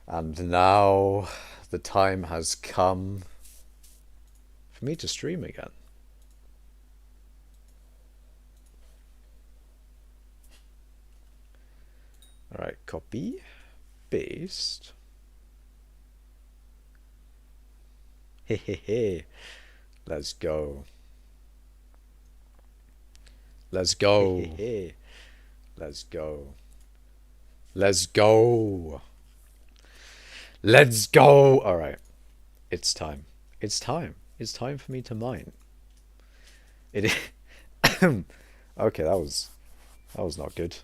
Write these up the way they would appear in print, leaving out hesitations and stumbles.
And now the time has come for me to stream again. Alright, copy, paste. Hehehe. Let's go. Let's go. Let's go. Let's go. Let's go. Alright. It's time. It's time. It's time for me to mine. It is. Okay, that was not good.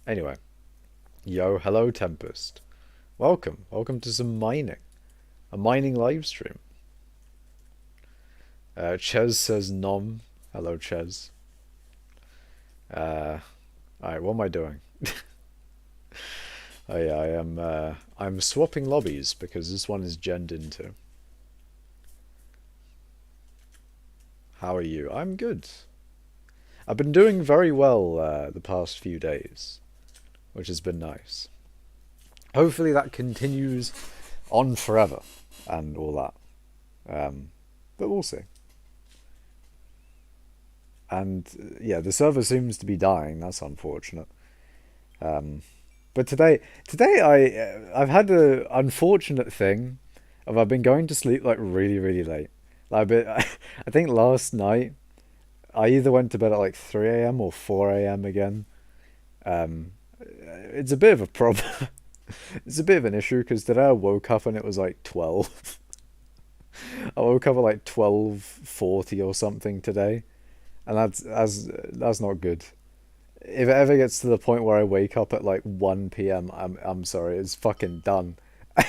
Anyway. Yo, hello Tempest. Welcome. Welcome to some mining. A mining live stream. Ches says nom. Hello Ches. Alright, what am I doing? Oh yeah, I'm swapping lobbies because this one is genned into. How are you? I'm good. I've been doing very well the past few days, which has been nice. Hopefully that continues on forever and all that. But we'll see. And yeah, the server seems to be dying. That's unfortunate. But today I've had an unfortunate thing of I've been going to sleep like really late. Like I think last night I either went to bed at like 3 a.m. or 4 a.m. again. It's a bit of a problem. It's a bit of an issue because today I woke up and it was like 12. I woke up at like 12:40 or something today, and that's not good. If it ever gets to the point where I wake up at like 1 p.m., I'm sorry, it's fucking done.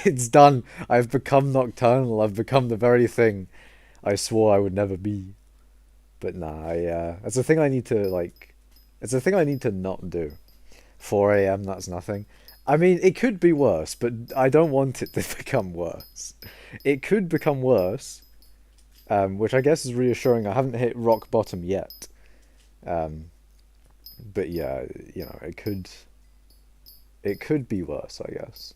It's done. I've become nocturnal. I've become the very thing I swore I would never be. But nah, it's a thing I need to like. It's a thing I need to not do. 4 a.m. That's nothing. I mean, it could be worse, but I don't want it to become worse. It could become worse, which I guess is reassuring. I haven't hit rock bottom yet. But yeah, you know, it could be worse, I guess.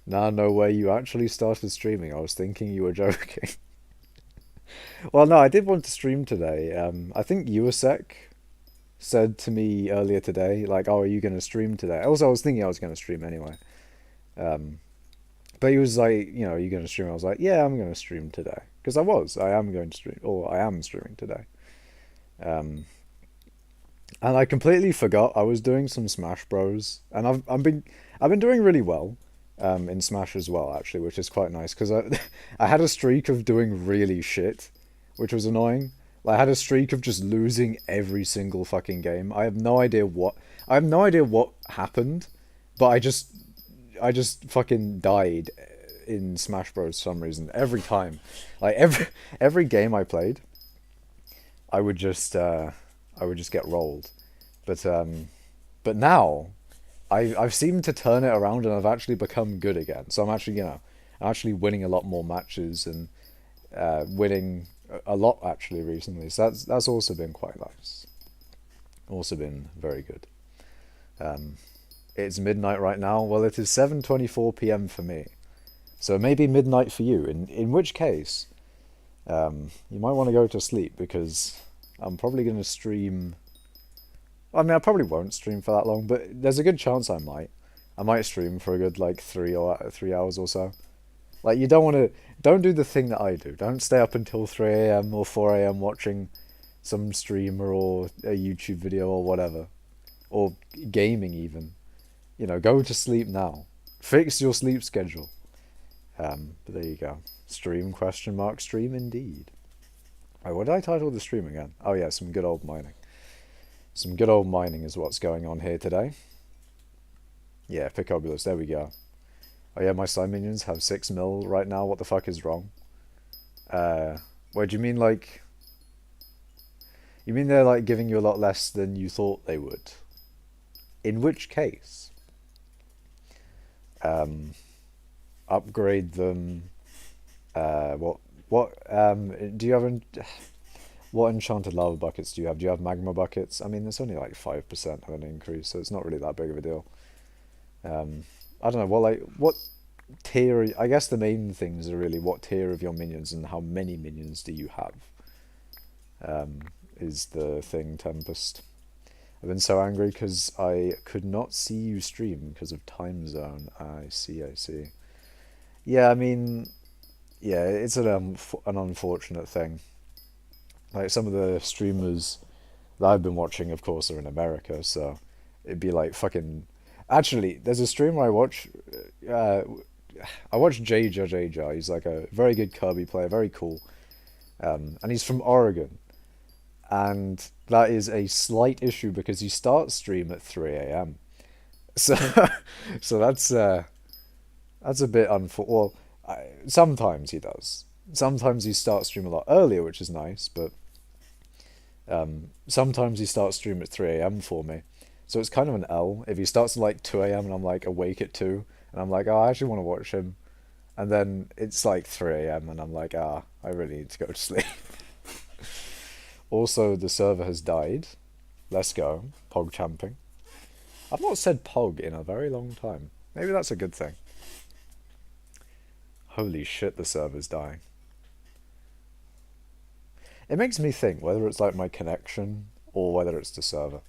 Nah, no way, you actually started streaming. I was thinking you were joking. Well, no, I did want to stream today. I think Uasek said to me earlier today, like, "Oh, are you going to stream today?" Also, I was thinking I was going to stream anyway. Um, but he was like, "You know, are you going to stream?" I was like, "Yeah, I'm going to stream today." Because I am going to stream, or I am streaming today. Um, and I completely forgot I was doing some Smash Bros. And I've been doing really well, in Smash as well, actually, which is quite nice because I I had a streak of doing really shit, which was annoying. Like, I had a streak of just losing every single fucking game. I have no idea what happened, but I just fucking died in Smash Bros for some reason every time. Like every game I played, I would just get rolled. But now I've seemed to turn it around and I've actually become good again. So I'm actually, you know, I'm actually winning a lot more matches and winning a lot actually recently. So that's also been quite nice. Also been very good. Um, it's midnight right now. Well, it is 7:24 p.m. for me. So maybe midnight for you. In which case, you might want to go to sleep because I'm probably going to stream. I mean, I probably won't stream for that long, but there's a good chance I might. I might stream for a good like 3 hours or so. Like, you don't do the thing that I do. Don't stay up until 3 a.m. or 4 a.m. watching some streamer or a YouTube video or whatever, or gaming even. You know, go to sleep now. Fix your sleep schedule. But there you go. Stream question mark stream indeed. Oh, what did I title the stream again? Oh yeah, some good old mining. Some good old mining is what's going on here today. Yeah, Picobulus, there we go. Oh yeah, my slime minions have 6 mil right now. What the fuck is wrong? What do you mean, like... You mean they're like giving you a lot less than you thought they would? In which case... upgrade them... do you have... What enchanted lava buckets do you have? Do you have magma buckets? I mean, it's only like 5% of an increase, so it's not really that big of a deal. Um, I don't know. Well, like what tier? I guess the main things are really what tier of your minions and how many minions do you have. Is the thing, Tempest. I've been so angry because I could not see you stream because of time zone. I see, I see. Yeah, I mean, yeah, it's an unfortunate thing. Like some of the streamers that I've been watching, of course, are in America, so it'd be like fucking. Actually, there's a streamer I watch. Uh, I watch J J J J. He's like a very good Kirby player, very cool, and he's from Oregon. And that is a slight issue because he starts stream at 3 a.m. So, so that's a bit well, sometimes he does. Sometimes he starts stream a lot earlier, which is nice, but sometimes he starts stream at 3 a.m. for me. So it's kind of an L. If he starts at like 2 a.m. and I'm like awake at 2, and I'm like, oh, I actually want to watch him. And then it's like 3 a.m. and I'm like, I really need to go to sleep. Also, the server has died. Let's go. Pog champing. I've not said Pog in a very long time. Maybe that's a good thing. Holy shit, the server's dying. It makes me think whether it's like my connection or whether it's the server.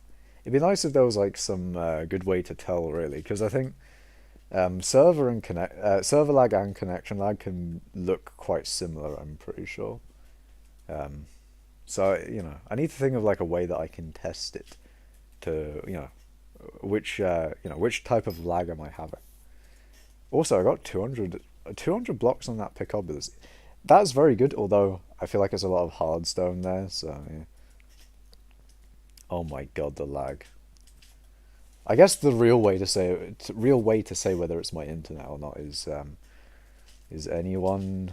It'd be nice if there was like some good way to tell, really, because I think server lag and connection lag can look quite similar. I'm pretty sure. Um, so I need to think of like a way that I can test it to which type of lag am I having. Also, I got 200 blocks on that pickup. That's very good, although I feel like it's a lot of hard stone there, so yeah. Oh my god, the lag. I guess the real way to say whether it's my internet or not is anyone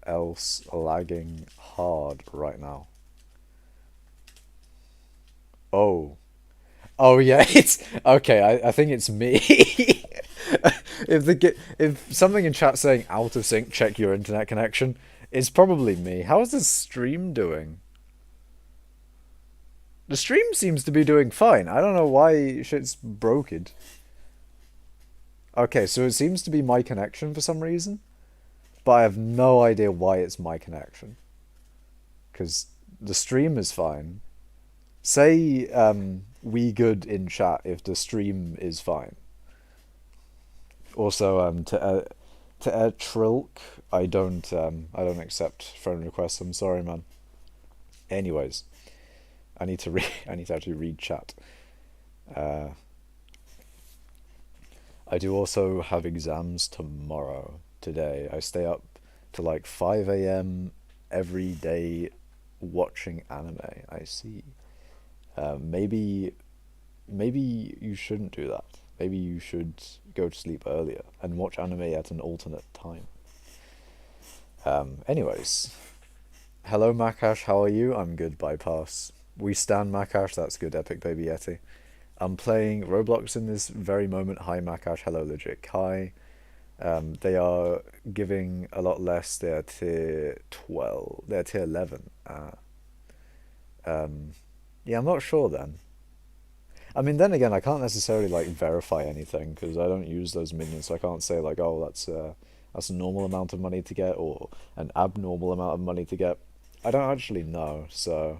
else lagging hard right now? Oh. Oh yeah, it's okay. I think it's me. If something in chat saying out of sync, check your internet connection, it's probably me. How is the stream doing? The stream seems to be doing fine. I don't know why shit's broken. Okay, so it seems to be my connection for some reason, but I have no idea why it's my connection. Because the stream is fine. Say we good in chat if the stream is fine. Also, to Trilk, I don't accept friend requests. I'm sorry, man. Anyways, I need to actually read chat. Uh, I do also have exams tomorrow. Today, I stay up to like 5 a.m. every day watching anime. I see. Maybe you shouldn't do that. Maybe you should go to sleep earlier and watch anime at an alternate time. Anyways, hello Makash, how are you? I'm good, bypass. We stand Makash, that's good, Epic Baby Yeti. I'm playing Roblox in this very moment. Hi Makash, hello Legit Kai. They are giving a lot less. They're tier 12. They're tier 11. Yeah, I'm not sure then. I mean, then again, I can't necessarily like verify anything because I don't use those minions, so I can't say like, oh, that's a normal amount of money to get or an abnormal amount of money to get. I don't actually know, so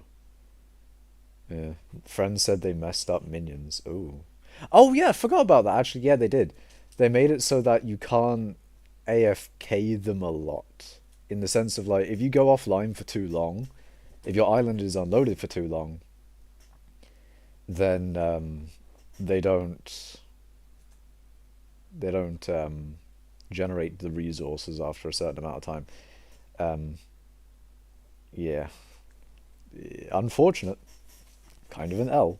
yeah. Friends said they messed up minions. Ooh. Oh yeah, I forgot about that. Actually, yeah, they did. They made it so that you can't AFK them a lot. In the sense of like, if you go offline for too long, if your island is unloaded for too long, then they don't they don't generate the resources after a certain amount of time. Um, yeah, unfortunate. Kind of an L.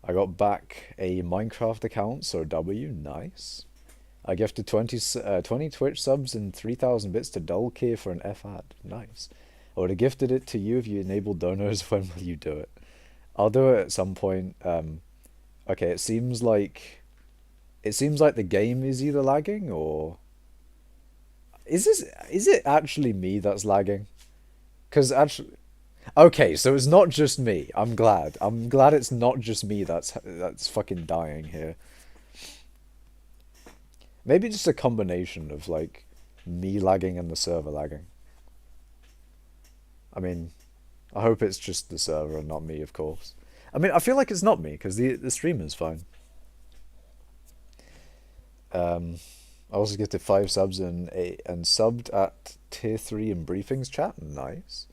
I got back a Minecraft account, so W, nice. I gifted 20 Twitch subs and 3,000 bits to Dulkir for an F ad, nice. I would have gifted it to you if you enabled donors. When will you do it? I'll do it at some point. Okay, it seems like the game is either lagging or is it actually me that's lagging? Because actually, okay, so it's not just me. I'm glad. I'm glad it's not just me that's fucking dying here. Maybe just a combination of like me lagging and the server lagging. I mean, I hope it's just the server and not me, of course. I mean, I feel like it's not me because the streamer's fine. I also gifted 5 subs and subbed at tier 3 in briefings chat. Nice.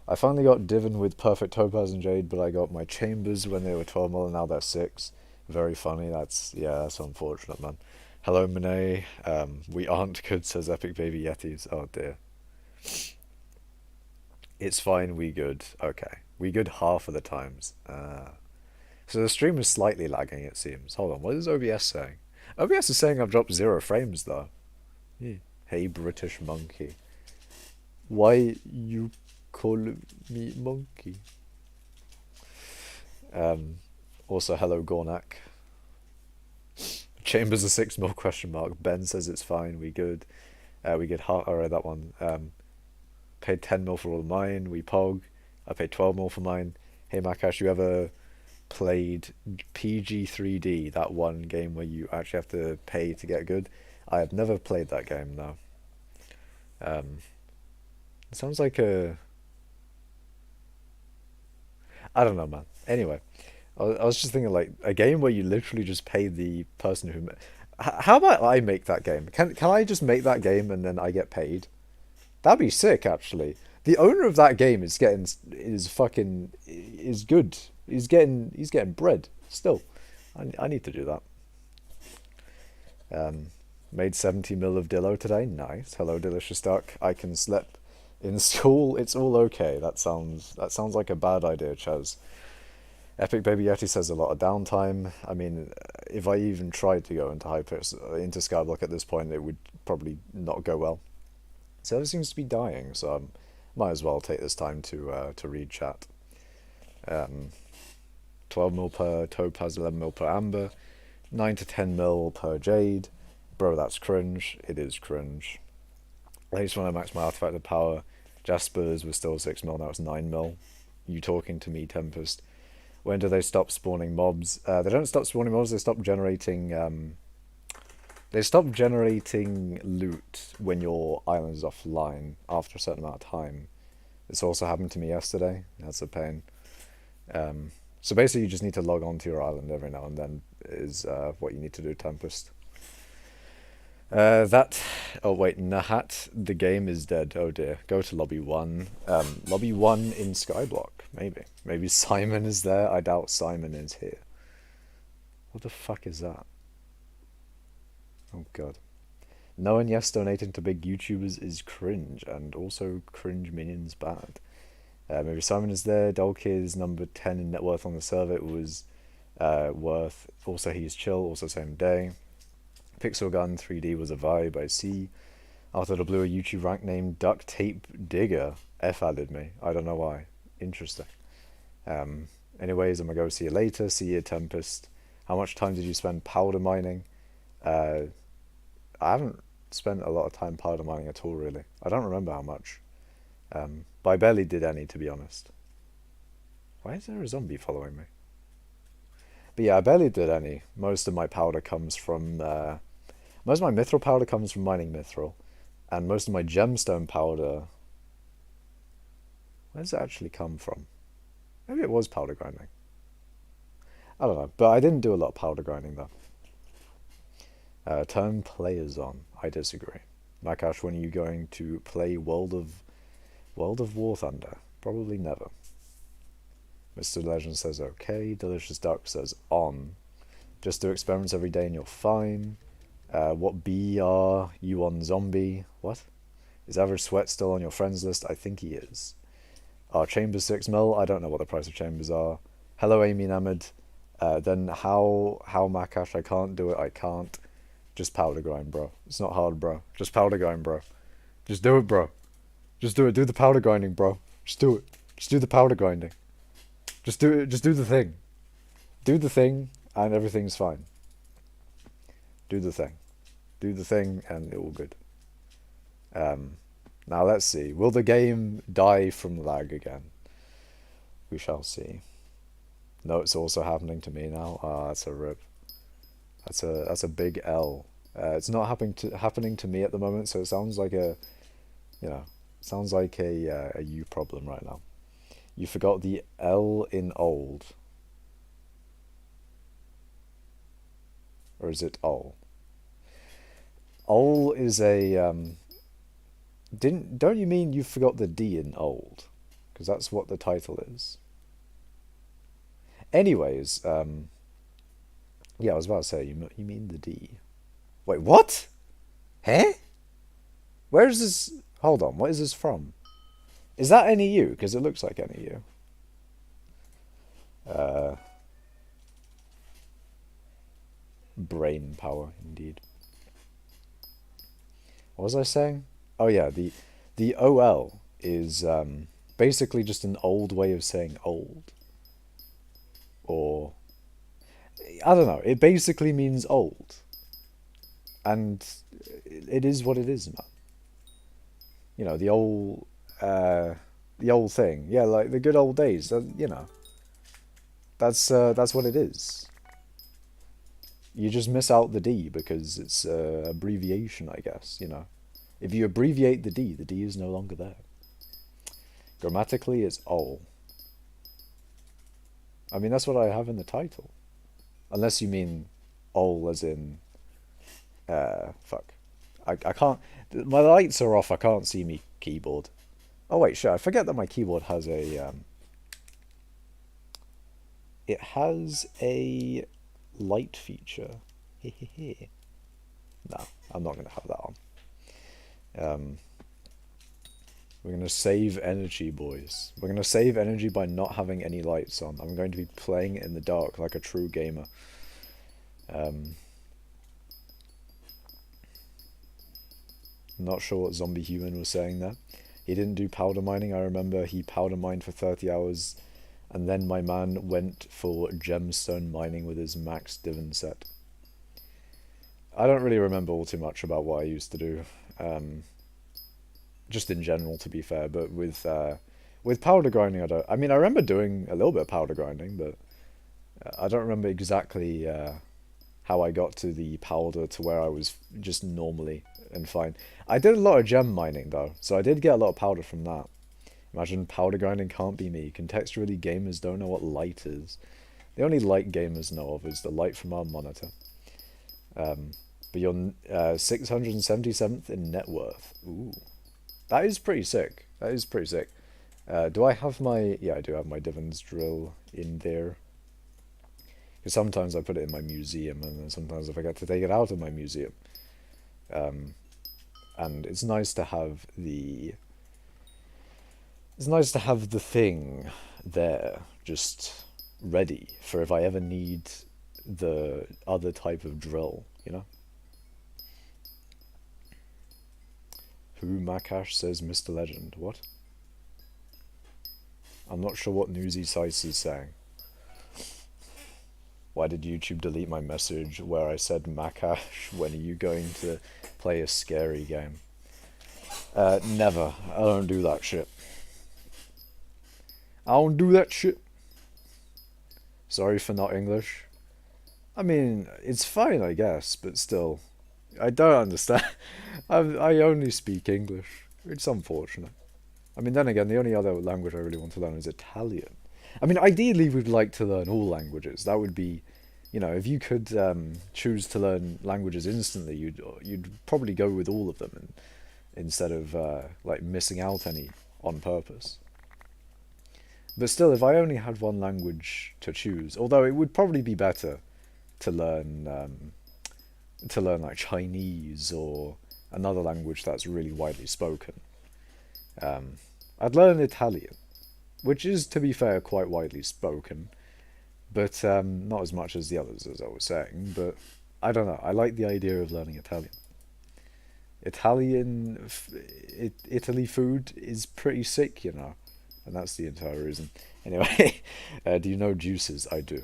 I finally got Divan with perfect topaz and jade, but I got my chambers when they were 12 mil and now they're 6. Very funny. That's unfortunate, man. Hello, Monet. We aren't good, says Epic Baby Yetis. Oh dear. It's fine, we good. Okay. We good half of the times. So the stream is slightly lagging, it seems. Hold on, what is OBS saying? OBS is saying I've dropped 0 frames, though. Yeah. Hey, British monkey. Why you call me monkey? Also, hello, Gornak. Chambers a 6 mil question mark. Ben says it's fine, we good. We get half. Alright, that one. Paid 10 mil for all of mine. We pog. I paid 12 mil for mine. Hey, Makash, you ever played PG3D, that one game where you actually have to pay to get good? I have never played that game, no. It sounds like a... I don't know, man. Anyway, I was just thinking, like, a game where you literally just pay the person who... How about I make that game? Can I just make that game and then I get paid? That'd be sick, actually. The owner of that game is good. He's getting bread still. I need to do that. Made 70 mil of Dillo today. Nice. Hello, Delicious Duck. I can slip in school. It's all okay. That sounds like a bad idea, Chaz. Epic Baby Yeti says a lot of downtime. I mean, if I even tried to go into into Skyblock at this point, it would probably not go well. Server seems to be dying, so I might as well take this time to read chat. 12 mil per topaz, 11 mil per amber, 9 to 10 mil per jade. Bro, that's cringe. It is cringe. I just want to max my artifact of power. Jaspers was still 6 mil, now it's 9 mil. You talking to me, Tempest? When do they stop spawning mobs? They don't stop spawning mobs, they stop generating... They stop generating loot when your island is offline after a certain amount of time. This also happened to me yesterday. That's a pain. So basically you just need to log on to your island every now and then is what you need to do, Tempest. Oh wait, Nahat, the game is dead. Oh dear. Go to lobby 1. Lobby 1 in Skyblock, maybe. Maybe Simon is there. I doubt Simon is here. What the fuck is that? Oh god. No and yes, donating to big YouTubers is cringe, and also cringe minions bad. Maybe Simon is there. Dolkid is number 10 in net worth on the server. It was worth. Also, he's chill. Also, same day. Pixel Gun 3D was a vibe. I see. After the blue, a YouTube rank named Duct Tape Digger F added me. I don't know why. Interesting. Anyways, I'm gonna go see you later. See you, Tempest. How much time did you spend powder mining? I haven't spent a lot of time powder mining at all, really. I don't remember how much. But I barely did any, to be honest. Why is there a zombie following me? But yeah, I barely did any. Most of my powder comes from... most of my mithril powder comes from mining mithril. And most of my gemstone powder... Where does it actually come from? Maybe it was powder grinding. I don't know. But I didn't do a lot of powder grinding, though. Turn players on. I disagree. Makash, when are you going to play World of War Thunder? Probably never. Mr. Legend says okay. Delicious Duck says on. Just do experiments every day and you're fine. What B are you on zombie? What? Is Average Sweat still on your friends list? I think he is. Chambers 6 mil. I don't know what the price of chambers are. Hello, Amy Namid. Then how Makash? I can't do it. I can't. Just powder grind, bro. It's not hard, bro. Just powder grind, bro. Just do it, bro. Just do it. Do the powder grinding, bro. Just do it. Just do the powder grinding. Just do it. Just do the thing. Do the thing, and everything's fine. Do the thing. Do the thing, and it will good. Now let's see. Will the game die from lag again? We shall see. No, it's also happening to me now. Ah, that's a rip. That's a big L. It's not happening to me at the moment, so it sounds like you know, sounds like a you problem right now. You forgot the L in old, or is it ol? Ol is a don't you mean you forgot the D in old? Because that's what the title is. Anyways, yeah, I was about to say you mean the D. Wait, what? Huh? Where is this? Hold on, what is this from? Is that any you? Because it looks like any you. Uh, Brain power, indeed. What was I saying? Oh yeah, the OL is basically just an old way of saying old, or I don't know. It basically means old, and it is what it is, man. You know, the old thing. Yeah, like the good old days. You know, that's what it is. You just miss out the D because it's abbreviation, I guess. You know, if you abbreviate the D is no longer there. Grammatically, it's ol. I mean, that's what I have in the title. Unless you mean ol as in fuck. I can't. My lights are off. I can't see me keyboard. Oh wait, sure. I forget that my keyboard has a. It has a light feature. No, I'm not gonna have that on. We're gonna save energy, boys. We're gonna save energy by not having any lights on. I'm going to be playing in the dark like a true gamer. Not sure what Zombie Human was saying there. He didn't do powder mining. I remember he powder mined for 30 hours, and then my man went for gemstone mining with his max divan set. I don't really remember all too much about what I used to do, just in general, to be fair. But with powder grinding, I don't. I mean, I remember doing a little bit of powder grinding, but I don't remember exactly how I got to the powder to where I was just normally and fine. I did a lot of gem mining though, so I did get a lot of powder from that. Imagine powder grinding can't be me. Contextually, gamers don't know what light is. The only light gamers know of is the light from our monitor. But you're 677th in net worth. Ooh, that is pretty sick. That is pretty sick. Do I have my... Yeah, I do have my divans drill in there. Because sometimes I put it in my museum, and then sometimes I forget to take it out of my museum. And it's nice to have the... It's nice to have the thing there, just ready for if I ever need the other type of drill, you know? Who Makash says Mr. Legend? What? I'm not sure what Newsy Sice is saying. Why did YouTube delete my message where I said Makash, when are you going to play a scary game? Never. I don't do that shit. I don't do that shit. Sorry for not English. I mean, it's fine, I guess, but still. I don't understand. I only speak English. It's unfortunate. I mean, then again, the only other language I really want to learn is Italian. I mean, ideally, we'd like to learn all languages. That would be, you know, if you could choose to learn languages instantly, you'd probably go with all of them, and, instead of like missing out any on purpose. But still, if I only had one language to choose, although it would probably be better to learn like Chinese or another language that's really widely spoken. I'd learn Italian, which is, to be fair, quite widely spoken, but not as much as the others, as I was saying. But I don't know. I like the idea of learning Italian. Italy food is pretty sick, you know, and that's the entire reason. Anyway, do you know Juices? I do.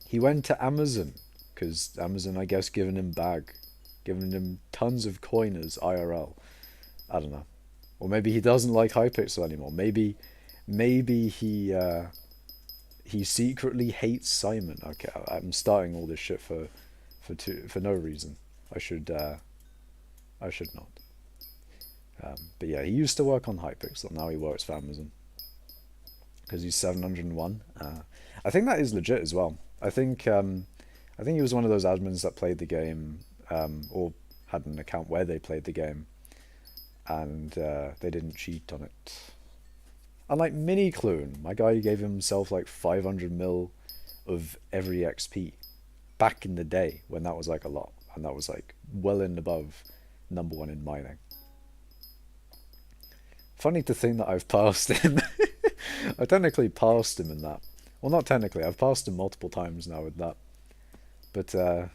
He went to Amazon, because Amazon, I guess, giving him tons of coiners IRL. I don't know. Or maybe he doesn't like hypixel anymore. Maybe he secretly hates Simon. Okay, I'm starting all this shit for no reason. I should not. But yeah, he used to work on Hypixel. Now he works for Amazon because he's 701. I think that is legit as well. I think he was one of those admins that played the game, or had an account where they played the game, and they didn't cheat on it. Unlike Mini Clune, my guy gave himself like 500 mil of every XP back in the day when that was like a lot, and that was like well and above #1 in mining. Funny to think that I've passed him. I technically passed him in that. Well, not technically. I've passed him multiple times now with that. But that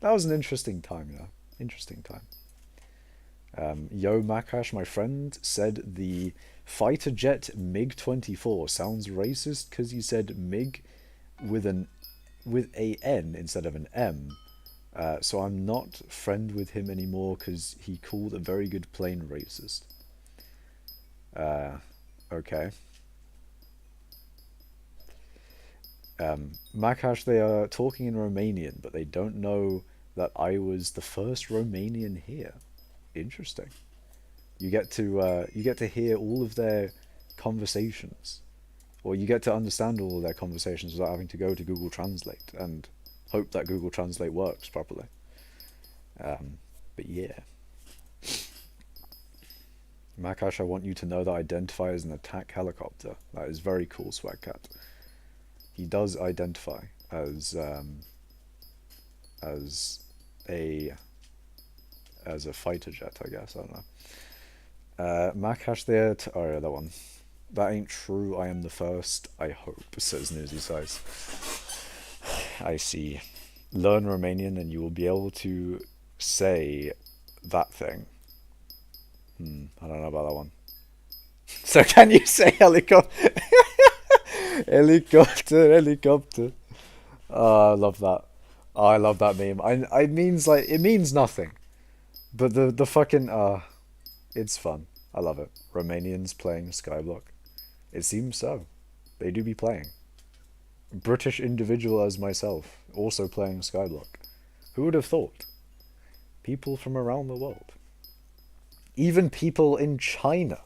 was an interesting time, you know. Interesting time. Yo Makash, my friend, said the fighter jet MiG-24 sounds racist because he said MiG with a N instead of an M. So I'm not friend with him anymore because he called a very good plane racist. Okay. Makash, they are talking in Romanian, but they don't know that I was the first Romanian here. Interesting. You get to hear all of their conversations, or you get to understand all of their conversations without having to go to Google Translate and hope that Google Translate works properly. But yeah. Makash, I want you to know that I identify as an attack helicopter. That is very cool, Swagcat. He does identify as a fighter jet, I guess. I don't know. Makash there. Oh yeah, that one. That ain't true. I am the first. I hope, says Newsy Size. I see. Learn Romanian and you will be able to say that thing. I don't know about that one. So can you say helicopter? Helicopter. Oh, I love that. Oh, I love that meme. It means like it means nothing, but the fucking it's fun. I love it. Romanians playing skyblock. It seems so. They do be playing. British individual as myself also playing skyblock. Who would have thought? People from around the world. Even people in China.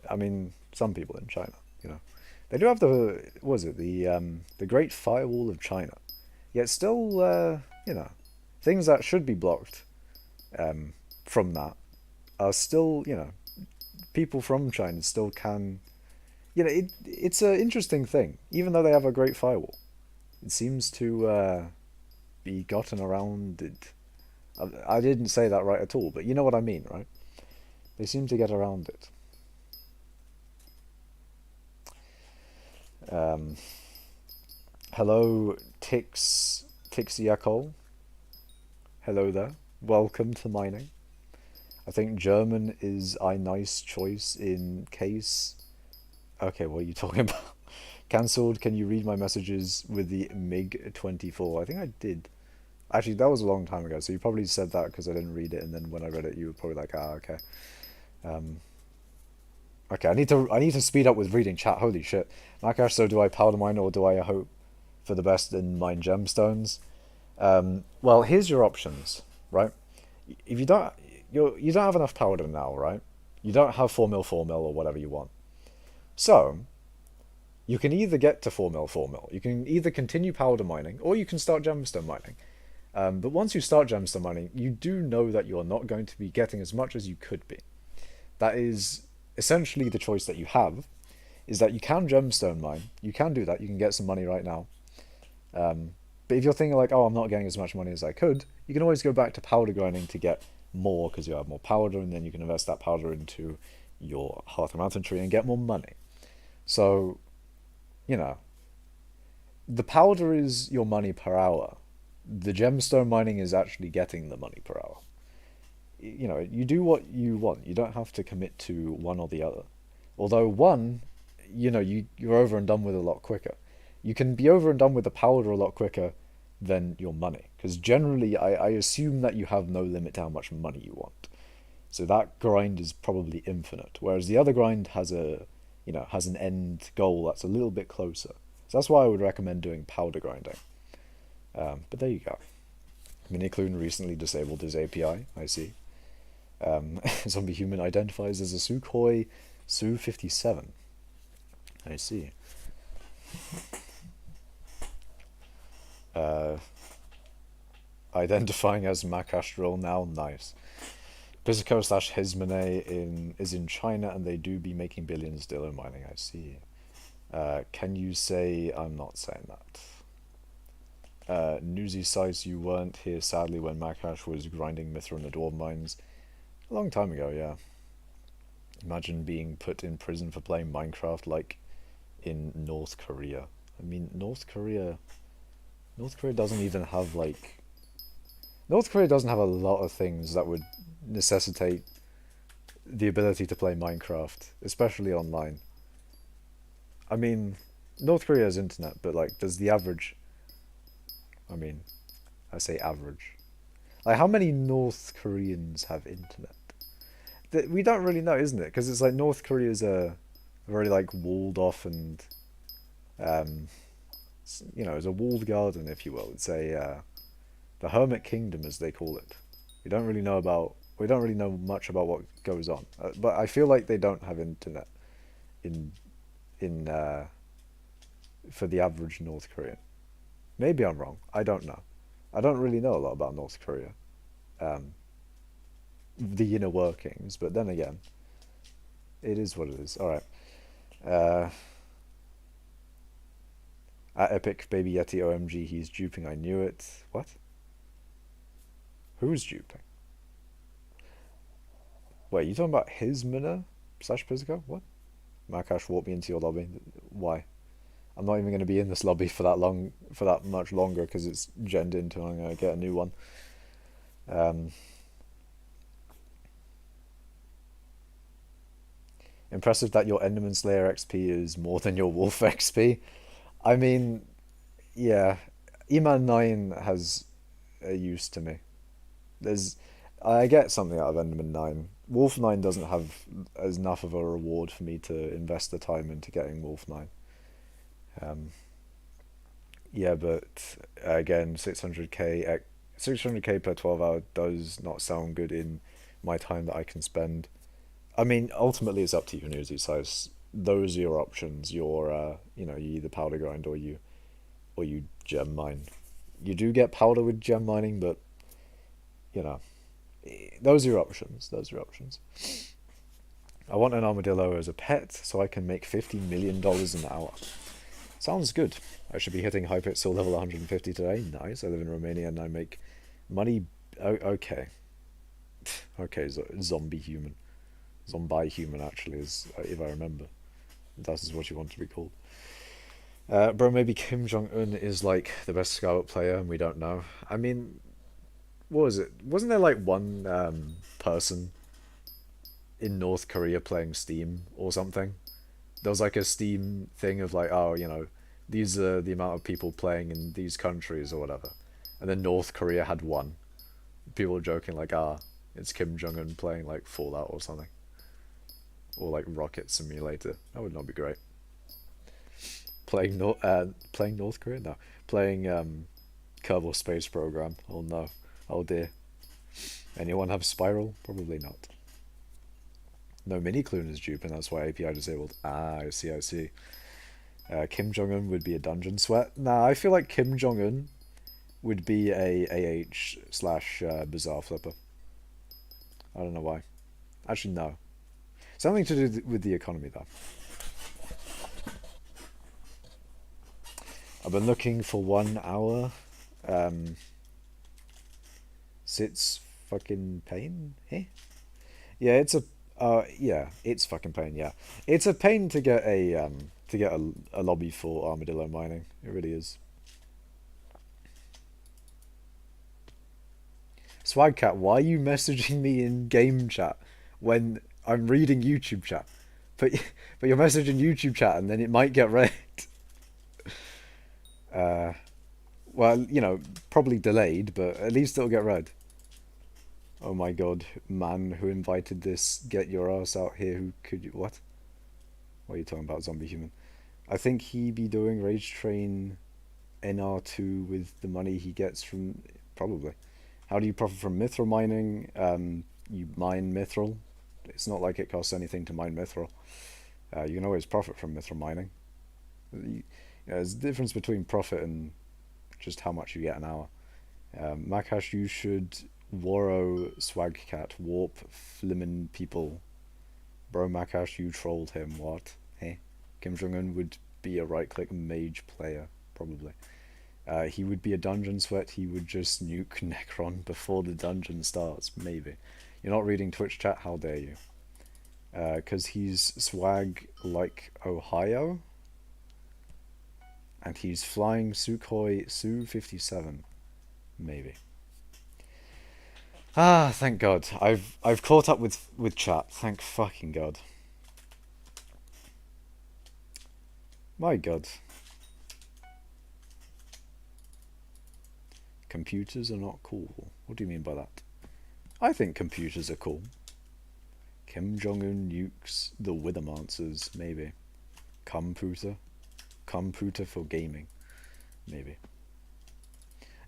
I mean, some people in China, you know. They do have the Great Firewall of China. Yet still, you know, things that should be blocked from that are still, you know, people from China still can, you know, it's an interesting thing. Even though they have a Great Firewall, it seems to be gotten around it. I didn't say that right at all, but you know what I mean, right? They seem to get around it. Hello, Tixiakol. Hello there. Welcome to mining. I think German is a nice choice in case... Okay, what are you talking about? Cancelled, can you read my messages with the MiG-24? I think I did. Actually, that was a long time ago, so you probably said that because I didn't read it, and then when I read it, you were probably like, ah, okay. Okay, I need to speed up with reading chat. Holy shit. Makash, so do I powder mine or do I hope for the best and mine gemstones? Well, here's your options, right? If you don't have enough powder now, right? You don't have 4 mil or whatever you want. So you can either get to 4 mil. You can either continue powder mining or you can start gemstone mining. But once you start gemstone mining, you do know that you're not going to be getting as much as you could be. That is essentially the choice that you have, is that you can gemstone mine. You can do that. You can get some money right now. But if you're thinking like, oh, I'm not getting as much money as I could, you can always go back to powder grinding to get more because you have more powder, and then you can invest that powder into your Hearth of Mountain Tree and get more money. So, you know, the powder is your money per hour. The gemstone mining is actually getting the money per hour. You know, you do what you want. You don't have to commit to one or the other. Although one, you know, you're over and done with a lot quicker. You can be over and done with the powder a lot quicker than your money. Because generally, I assume that you have no limit to how much money you want. So that grind is probably infinite. Whereas the other grind has has an end goal that's a little bit closer. So that's why I would recommend doing powder grinding. But there you go. Minicloon recently disabled his API. I see. Zombie Human identifies as a Sukhoi Su-57. I see. Uh, Identifying as Macastral now. Nice. Physico slash Hizmane is in China, and they do be making billions still in mining. I see. Can you say I'm not saying that? Newsy sites, you weren't here sadly when Makash was grinding mithril in the dwarven mines. A long time ago, yeah. Imagine being put in prison for playing Minecraft like in North Korea. I mean, North Korea doesn't even have like... North Korea doesn't have a lot of things that would necessitate the ability to play Minecraft, especially online. I mean, North Korea has internet, but like, does the average... I mean, I say average. Like, how many North Koreans have internet? We don't really know, isn't it? Because it's like North Korea's a very like walled off and, it's a walled garden, if you will. It's the Hermit Kingdom, as they call it. We don't really know much about what goes on. But I feel like they don't have internet in in for the average North Korean. Maybe I'm wrong. I don't know. I don't really know a lot about North Korea, um, the inner workings. But then again, it is what it is. All right. Uh, at Epic Baby Yeti OMG, he's duping. I knew it. What? Who's duping? Wait, you talking about his Mina slash Physico? What? Makash walked me into your lobby. Why? I'm not even going to be in this lobby for that much longer because it's genned into. I'm going to get a new one. Um, Impressive that your Enderman Slayer XP is more than your Wolf XP. I mean, yeah, Eman 9 has a use to me. There's, I get something out of Enderman 9. Wolf 9 doesn't have as enough of a reward for me to invest the time into getting Wolf 9. Um, yeah, but again, 600k per 12 hour does not sound good in my time that I can spend. I mean, ultimately, it's up to you, Newsy size. Those are your options. You either powder grind or you gem mine. You do get powder with gem mining, but you know, those are your options. Those are your options. I want an armadillo as a pet so I can make $50 million an hour. Sounds good. I should be hitting hypixel level 150 today. Nice. I live in Romania and I make money. Okay. Okay, zombie human. Zombie human, actually, is if I remember. That is what you want to be called. Bro, maybe Kim Jong-un is like the best Scarlet player and we don't know. I mean, what was it? Wasn't there like one person in North Korea playing Steam or something? There was like a Steam thing of like, oh, these are the amount of people playing in these countries or whatever. And then North Korea had one. People were joking like, it's Kim Jong-un playing like Fallout or something. Or like Rocket Simulator. That would not be great. Playing North Korea? No. Playing Kerbal Space Program. Oh no. Oh dear. Anyone have Spiral? Probably not. No Minicloon is dupe and that's why API disabled. I see, I see. Kim Jong-un would be a dungeon sweat. Nah, I feel like Kim Jong-un would be a AH slash Bizarre Flipper. I don't know why. Actually, no. Something to do with the economy, though. I've been looking for 1 hour. Sits fucking pain? Eh? Yeah, it's fucking pain. Yeah, it's a pain to get a lobby for armadillo mining. It really is. Swagcat, why are you messaging me in game chat when I'm reading YouTube chat? But you're messaging YouTube chat and then it might get read. Well, probably delayed, but at least it'll get read. Oh my god, man who invited this, get your ass out here, who could you... What? What are you talking about, zombie human? I think he be doing Rage Train NR2 with the money he gets from... Probably. How do you profit from mithril mining? You mine mithril. It's not like it costs anything to mine mithril. You can always profit from mithril mining. There's a difference between profit and just how much you get an hour. Makash, you should Waro Swagcat Warp Flimin people. Bro Makash, you trolled him. What? Eh? Kim Jong-un would be a right-click mage player, probably. He would be a dungeon sweat. He would just nuke Necron before the dungeon starts. Maybe. You're not reading Twitch chat? How dare you? Because he's swag like Ohio. And he's flying Sukhoi Su-57. Maybe. Ah, thank God. I've caught up with chat. Thank fucking God. My God. Computers are not cool. What do you mean by that? I think computers are cool. Kim Jong-un nukes the Withermancers, maybe. Computer. Computer for gaming. Maybe.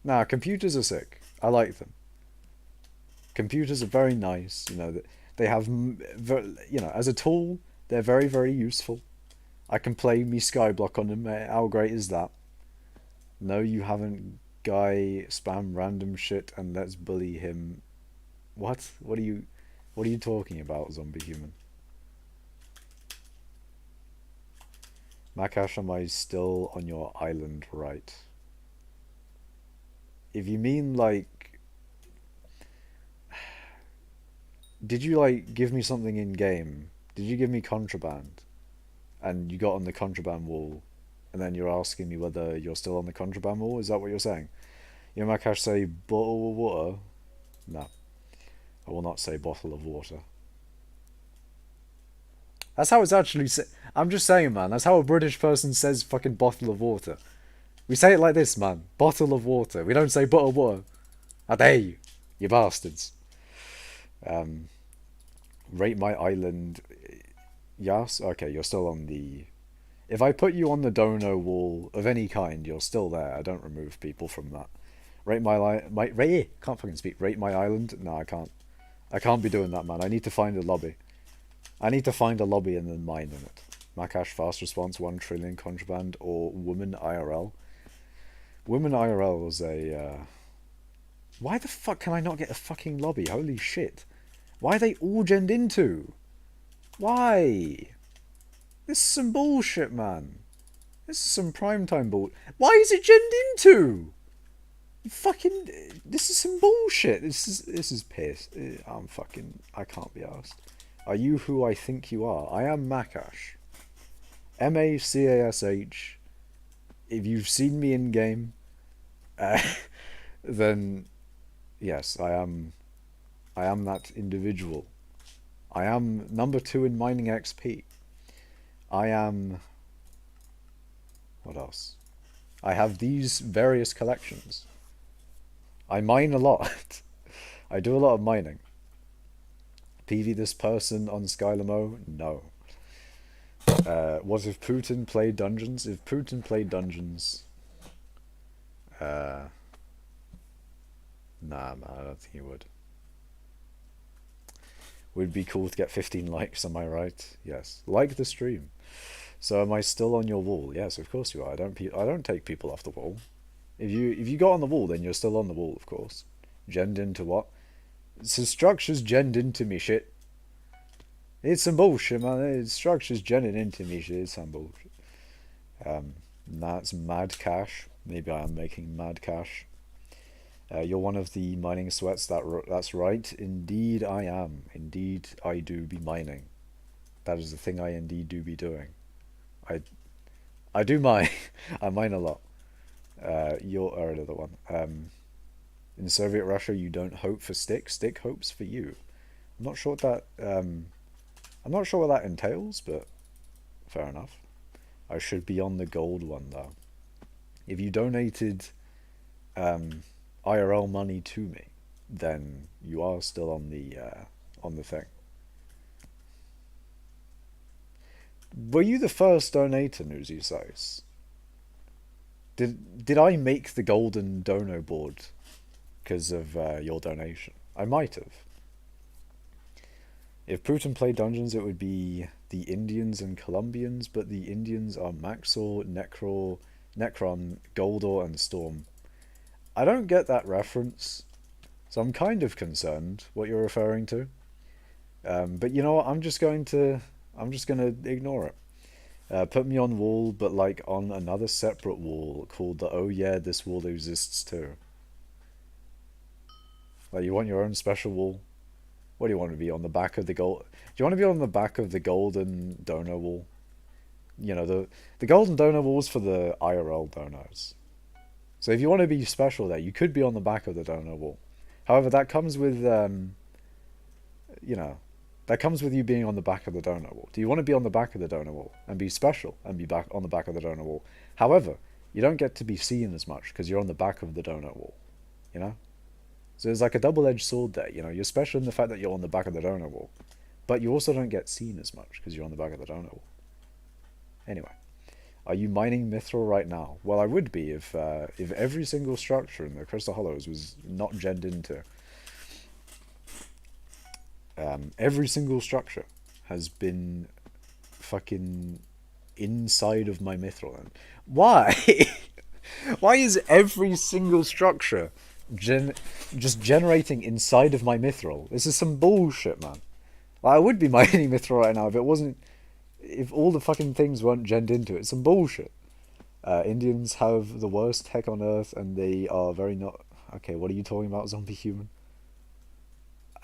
Nah, computers are sick. I like them. Computers are very nice. You know, they have, you know, as a tool, they're very, very useful. I can play me skyblock on them. How great is that? No, you haven't. Guy spam random shit and let's bully him. What? What are you talking about, zombie human? Makash, am I still on your island, right? If you mean like, did you like give me something in game? Did you give me contraband? And you got on the contraband wall, and then you're asking me whether you're still on the contraband wall? Is that what you're saying? You know, Makash, say bottle of water? No. I will not say bottle of water. That's how it's actually said. I'm just saying, man. That's how a British person says fucking bottle of water. We say it like this, man. Bottle of water. We don't say bottle of water. How dare you, you bastards. Rate my island. Yes? Okay, you're still on the... If I put you on the dono wall of any kind, you're still there. I don't remove people from that. Rate can't fucking speak. Rate my island? No, I can't. I can't be doing that, man. I need to find a lobby. I need to find a lobby and then mine in it. Makash fast response, 1 trillion contraband, or woman IRL. Woman IRL was a... Why the fuck can I not get a fucking lobby? Holy shit. Why are they all genned into? Why? This is some bullshit, man. This is some primetime bull. Why is it genned into? Fucking... This is some bullshit. This is piss. I can't be asked. Are you who I think you are? I am Makash. Macash. If you've seen me in game, then yes, I am that individual. I am number 2 in mining XP. I am... What else? I have these various collections. I mine a lot. I do a lot of mining. PV this person on Skylamo? No. What if Putin played Dungeons? If Putin played Dungeons... Nah, man, I don't think he would. Would be cool to get 15 likes, am I right? Yes. Like the stream. So am I still on your wall? Yes, of course you are. I don't take people off the wall. If you got on the wall, then you're still on the wall, of course. Genned into what? So structure's genned into me shit. It's some bullshit, man. Structure's genning into me shit. It's some bullshit. That's mad cash. Maybe I am making mad cash. You're one of the mining sweats. That's right. Indeed I am. Indeed I do be mining. That is the thing I indeed do be doing. I do mine. I mine a lot. You're another one. In Soviet Russia, you don't hope for stick. Stick hopes for you. I'm not sure what that. I'm not sure what that entails, but fair enough. I should be on the gold one though. If you donated IRL money to me, then you are still on the thing. Were you the first donator, Newsy Size? Did I make the golden dono board? because of your donation. I might have. If Putin played Dungeons, it would be the Indians and Colombians, but the Indians are Maxor, Necron, Goldor, and Storm. I don't get that reference, so I'm kind of concerned what you're referring to. But you know what? I'm just gonna ignore it. Put me on wall, but like on another separate wall called the "Oh yeah, this wall exists too." Like you want your own special wall. What do you want to be on the back of the gold? Do you want to be on the back of the golden donor wall? You know the golden donor wall's for the IRL donors. So if you want to be special there, you could be on the back of the donor wall. However, that comes with you know, that comes with you being on the back of the donor wall. Do you want to be on the back of the donor wall and be special and be back on the back of the donor wall? However, you don't get to be seen as much because you're on the back of the donor wall. You know. So there's like a double-edged sword there. You know, you're special in the fact that you're on the back of the donor wall, but you also don't get seen as much because you're on the back of the donor wall. Anyway, are you mining mithril right now? Well, I would be if every single structure in the Crystal Hollows was not genned into. Every single structure has been fucking inside of my mithril. And why? Why is every single structure just generating inside of my mithril? This is some bullshit, man. Like, I would be mining mithril right now if it wasn't, if all the fucking things weren't genned into it. It's some bullshit. Indians have the worst tech on Earth, and they are very not. Okay, what are you talking about, zombie human?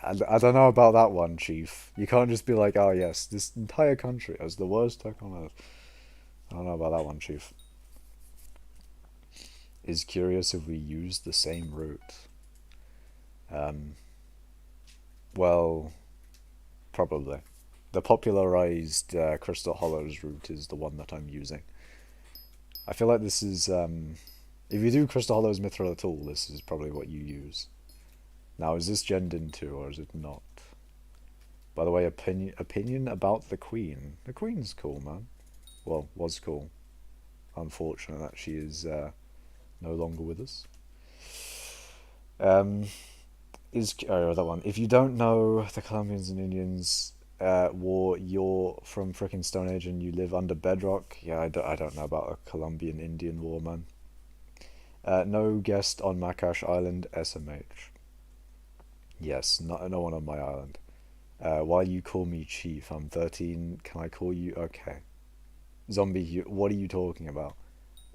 I don't know about that one, Chief. You can't just be like, oh yes, this entire country has the worst tech on Earth. I don't know about that one, Chief. Is curious if we use the same route. Well, probably. The popularized Crystal Hollows route is the one that I'm using. I feel like this is, if you do Crystal Hollows Mithril at all, this is probably what you use. Now, is this genned into, or is it not? By the way, opinion about the Queen. The Queen's cool, man. Well, was cool. Unfortunate that she is no longer with us. That one. If you don't know the Colombians and Indians war, you're from frickin' Stone Age and you live under bedrock. Yeah, I don't know about a Colombian-Indian war, man. No guest on Makash Island, SMH. Yes, no one on my island. Why you call me Chief? I'm 13. Can I call you? Okay. Zombie, what are you talking about?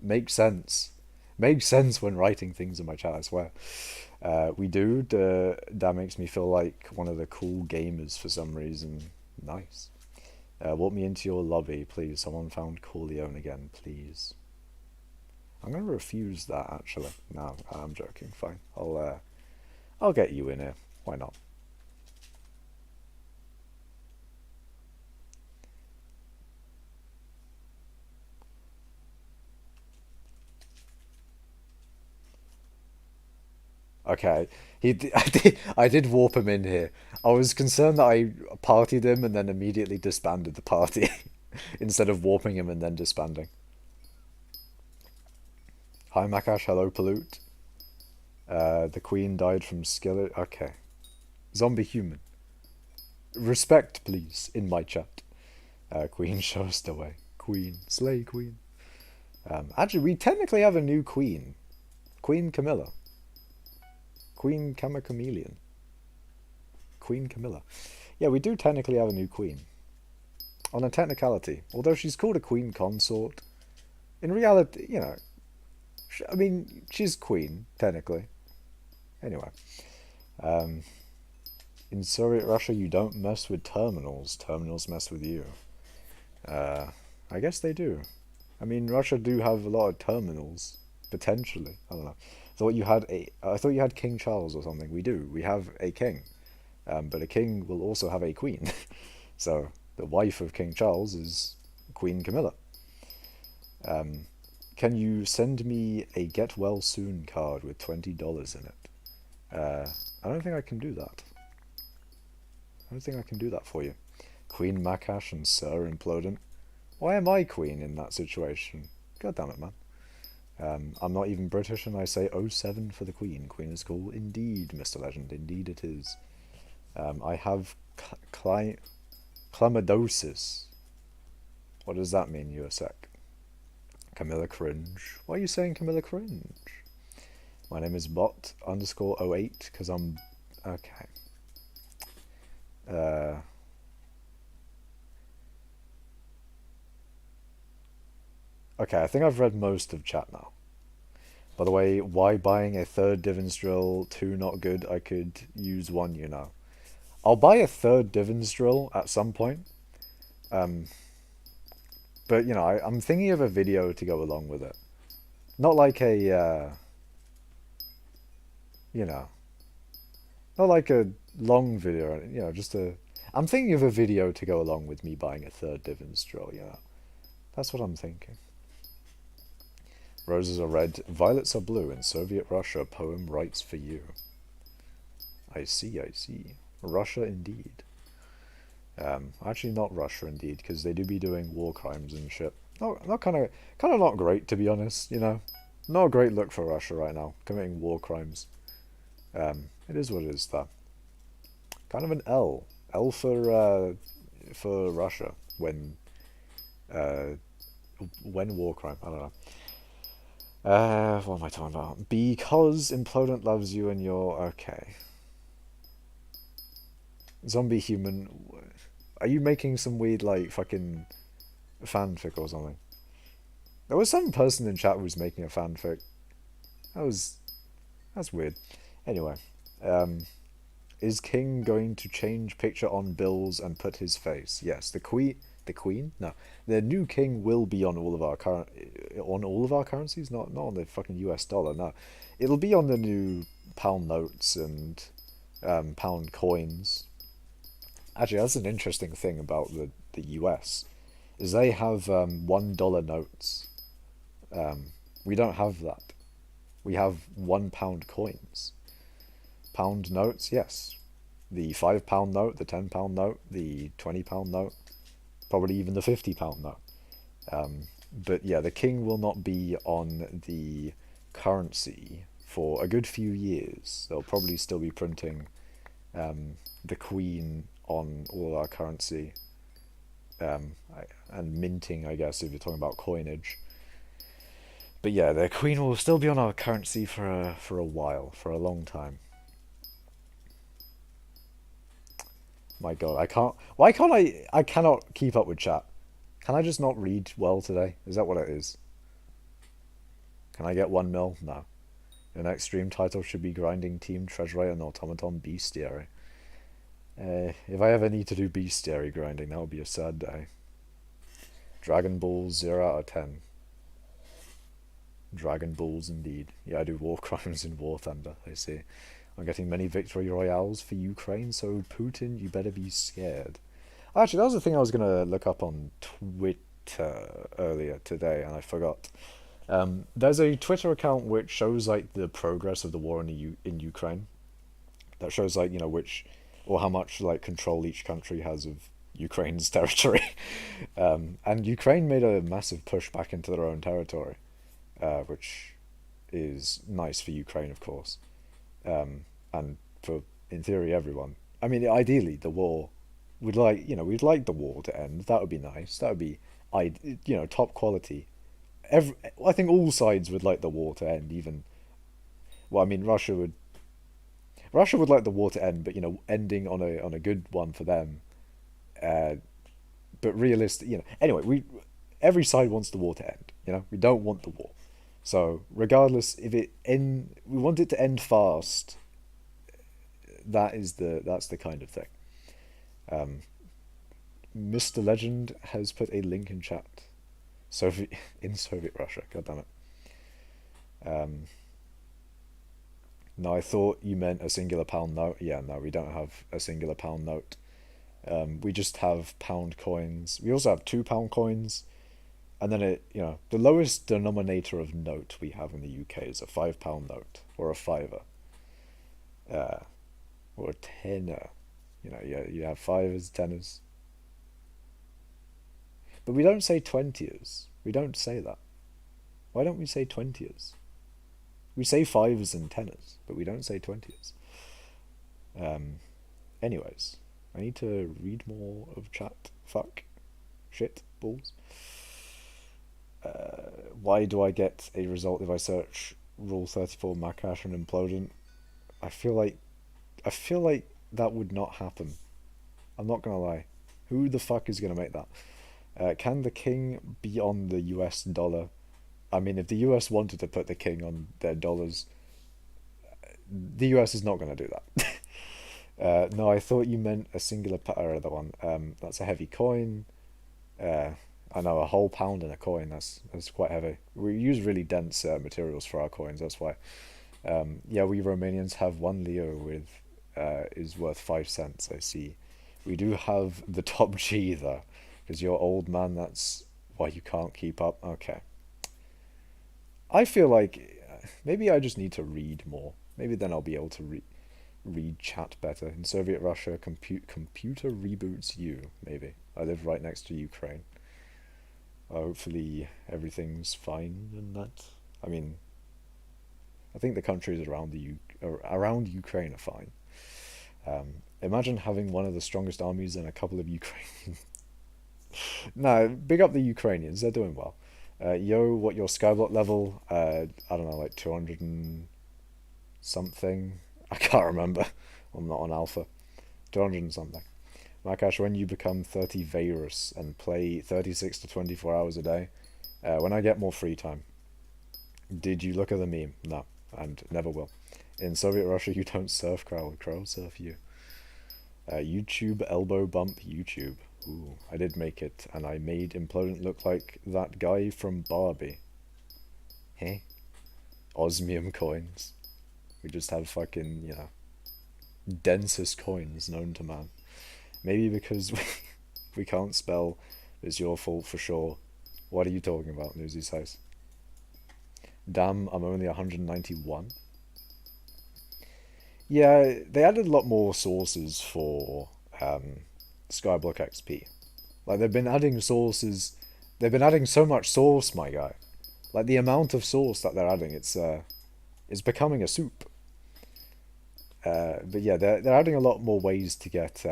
Makes sense. Makes sense when writing things in my chat, I swear. We do. That makes me feel like one of the cool gamers for some reason. Nice. Walk me into your lobby, please. Someone found Corleone again, please. I'm gonna refuse that, actually. No, I'm joking. Fine. I'll get you in here. Why not? Okay, I did warp him in here. I was concerned that I partied him and then immediately disbanded the party instead of warping him and then disbanding. Hi Makash, hello Pollute. The Queen died from skillet. Okay. Zombie human. Respect, please, in my chat. Queen, show us the way. Queen, slay Queen. Actually, we technically have a new Queen. Queen Camilla. Queen Chameleon. Queen Camilla. Yeah, we do technically have a new queen. On a technicality. Although she's called a queen consort. In reality, you know, I mean, she's queen, technically. Anyway. In Soviet Russia, you don't mess with terminals. Terminals mess with you. I guess they do. I mean, Russia do have a lot of terminals. Potentially. I don't know. I thought you had King Charles or something. We do. We have a king. But a king will also have a queen. So, the wife of King Charles is Queen Camilla. Can you send me a get well soon card with $20 in it? I don't think I can do that. I don't think I can do that for you. Queen Makash and Sir Implodent. Why am I queen in that situation? God damn it, man. I'm not even British, and I say '07 for the Queen. Queen is cool, indeed, Mr. Legend. Indeed, it is. I have chlamydosis. What does that mean, you a sec? Camilla Cringe. Why are you saying Camilla Cringe? My name is bot underscore '08 because I'm okay. Uh, okay, I think I've read most of chat now. By the way, why buying a third Divans drill? Two not good. I could use one, you know. I'll buy a third Divans drill at some point. Um, but you know, I'm thinking of a video to go along with it. Not like a, you know, not like a long video. You know, just a. I'm thinking of a video to go along with me buying a third Divans drill. You know, that's what I'm thinking. Roses are red, violets are blue. In Soviet Russia, poem writes for you. I see, I see. Russia indeed. Actually, not Russia indeed, because they do be doing war crimes and shit. Not kind of not great to be honest. You know, not a great look for Russia right now, committing war crimes. It is what it is, though. Kind of an L for Russia uh, when war crime. I don't know. What am I talking about? Because Implodent loves you and you're okay. Zombie human. Are you making some weird like fucking fanfic or something? There was some person in chat who was making a fanfic. That was that's weird. Anyway, um, is King going to change picture on bills and put his face? Yes, the Queen? No, the new King will be on all of our currencies. Not on the fucking US dollar. No, it'll be on the new pound notes and pound coins. Actually, that's an interesting thing about the US is they have $1 notes. We don't have that. We have £1 coins. Pound notes, yes. The £5 note, the £10 note, the £20 note, probably even the £50 note. But yeah, the king will not be on the currency for a good few years. They'll probably still be printing the queen on all our currency and minting, I guess, if you're talking about coinage. But yeah, the queen will still be on our currency for a while, for a long time. My God, I can't. Why can't I? I cannot keep up with chat. Can I just not read well today? Is that what it is? Can I get 1 mil? No. Your next stream title should be Grinding Team Treasure and Automaton Bestiary. If I ever need to do bestiary grinding, that would be a sad day. Dragon Balls 0 out of 10. Dragon Balls indeed. Yeah, I do war crimes in War Thunder, I see. I'm getting many victory royales for Ukraine, so Putin, you better be scared. Actually, that was the thing I was going to look up on Twitter earlier today, and I forgot. There's a Twitter account which shows like the progress of the war in Ukraine. That shows like, you know, which or how much like control each country has of Ukraine's territory. And Ukraine made a massive push back into their own territory, which is nice for Ukraine, of course, and for, in theory, everyone. I mean, ideally, the war would like, you know, we'd like the war to end. That would be nice. That would be, you know, top quality. I think all sides would like the war to end. Even, well, I mean, Russia would like the war to end, but you know, ending on a good one for them. Uh, but realistic, you know. Anyway, every side wants the war to end. You know, we don't want the war. So regardless, we want it to end fast. That's the kind of thing. Um, Mr. Legend has put a link in chat. In Soviet Russia. God damn it. Um, no, I thought you meant a singular pound note. Yeah, no, we don't have a singular pound note. We just have pound coins. We also have £2 coins, and then the lowest denominator of note we have in the UK is a £5 note or a fiver, or a tenner. You have fivers, tenors, but we don't say 20s. We don't say that. Why don't we say 20ers? We say 5s and 10ers, but we don't say 20ers. Um, Anyways, I need to read more of chat. Fuck. Shit. Balls. Why do I get a result if I search Rule 34 Makash and Implodent? I feel like that would not happen. I'm not gonna lie. Who the fuck is gonna make that? Can the king be on the US dollar? I mean, if the US wanted to put the king on their dollars, the US is not gonna do that. No, I thought you meant a singular or other one. That's a heavy coin. I know a whole pound in a coin. That's quite heavy. We use really dense materials for our coins. That's why. Yeah, we Romanians have one leo with is worth 5 cents. I see. We do have the top G though, because you're old man. That's why you can't keep up. Okay. I feel like maybe I just need to read more. Maybe then I'll be able to read chat better. In Soviet Russia, computer reboots you. Maybe I live right next to Ukraine. Hopefully everything's fine in that. I mean, I think the countries around Ukraine are fine. Imagine having one of the strongest armies and a couple of Ukrainian. No, big up the Ukrainians. They're doing well. Yo, what your skyblock level? I don't know, like 200 and something. I can't remember. I'm not on alpha. 200 and something. Makash, when you become 30 Virus and play 36 to 24 hours a day, when I get more free time. Did you look at the meme? No, and never will. In Soviet Russia, you don't surf crowd surf you. YouTube elbow bump YouTube. Ooh, I did make it, and I made Implodent look like that guy from Barbie. Heh? Osmium coins. We just have fucking, densest coins known to man. Maybe because we can't spell, it's your fault for sure. What are you talking about, Newsy's house? Damn, I'm only 191. Yeah, they added a lot more sources for Skyblock XP. Like they've been adding sources, they've been adding so much source, my guy. Like the amount of source that they're adding, it's becoming a soup. But yeah, they're adding a lot more ways to get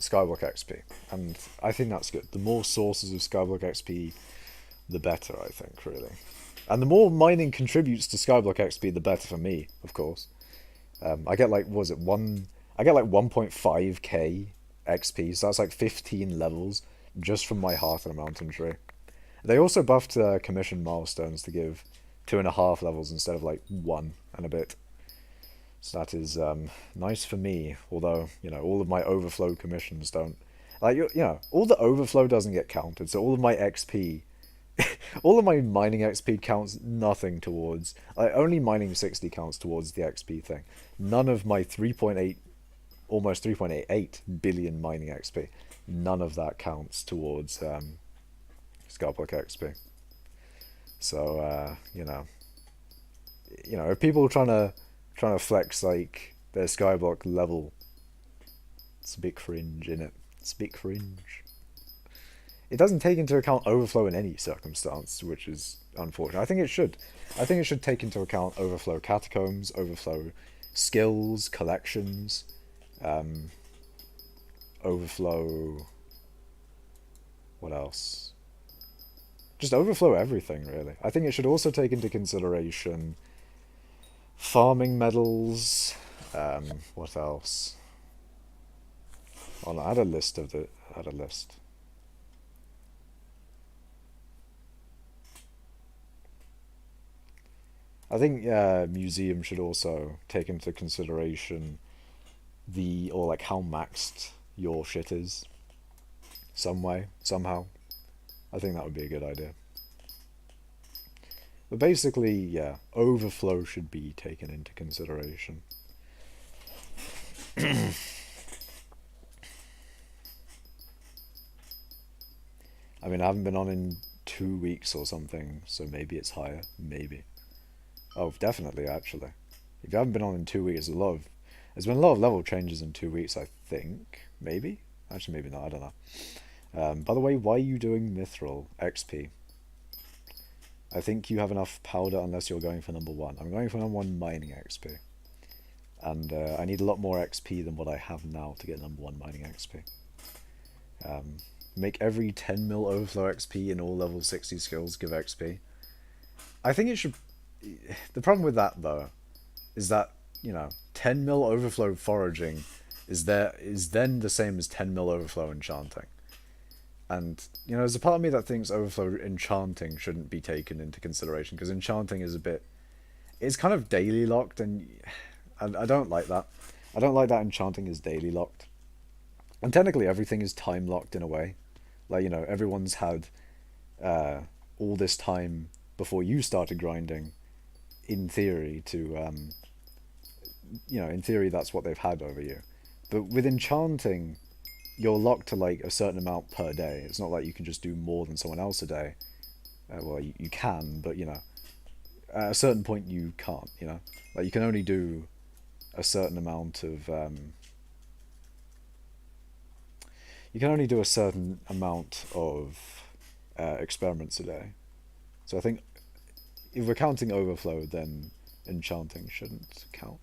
Skyblock XP, and I think that's good. The more sources of Skyblock XP, the better, I think, really. And the more mining contributes to Skyblock XP, the better for me, of course. I get like, what was it, I get like 1.5k XP, so that's like 15 levels just from my Hearth and a Mountain Tree. They also buffed commission milestones to give 2.5 levels instead of like 1 and a bit. So that is nice for me, although, all of my overflow commissions don't. Like, all the overflow doesn't get counted, so all of my XP, all of my mining XP counts nothing towards. Only mining 60 counts towards the XP thing. None of my 3.8, almost 3.88 billion mining XP, none of that counts towards Skyblock XP. So, if people are trying to flex like their skyblock level, it's a bit cringe, innit? It's a bit cringe. It doesn't take into account overflow in any circumstance, which is unfortunate. I think it should. I think it should take into account overflow catacombs, overflow skills, collections, overflow. What else? Just overflow everything, really. I think it should also take into consideration farming medals. What else? I'll add a list. I think museum should also take into consideration how maxed your shit is. Some way, somehow. I think that would be a good idea. But basically, yeah, overflow should be taken into consideration. I mean, I haven't been on in 2 weeks or something, so maybe it's higher. Maybe. Oh, definitely, actually. If you haven't been on in 2 weeks, there's been a lot of level changes in 2 weeks, I think. Maybe? Actually, maybe not, I don't know. By the way, why are you doing mithril XP? I think you have enough powder unless you're going for number one. I'm going for number one mining XP. And I need a lot more XP than what I have now to get number one mining XP. Make every 10 mil overflow XP in all level 60 skills give XP. I think it should... The problem with that, though, is that, 10 mil overflow foraging is then the same as 10 mil overflow enchanting. And, there's a part of me that thinks overflow enchanting shouldn't be taken into consideration, because enchanting is it's kind of daily locked, and I don't like that. I don't like that enchanting is daily locked. And technically everything is time locked in a way. Like, everyone's had all this time before you started grinding, in theory, to, in theory that's what they've had over you. But with enchanting, you're locked to like a certain amount per day. It's not like you can just do more than someone else a day. Well, you can, but, at a certain point you can't, Like, you can only do a certain amount of... you can only do a certain amount of experiments a day. So I think if we're counting overflow, then enchanting shouldn't count.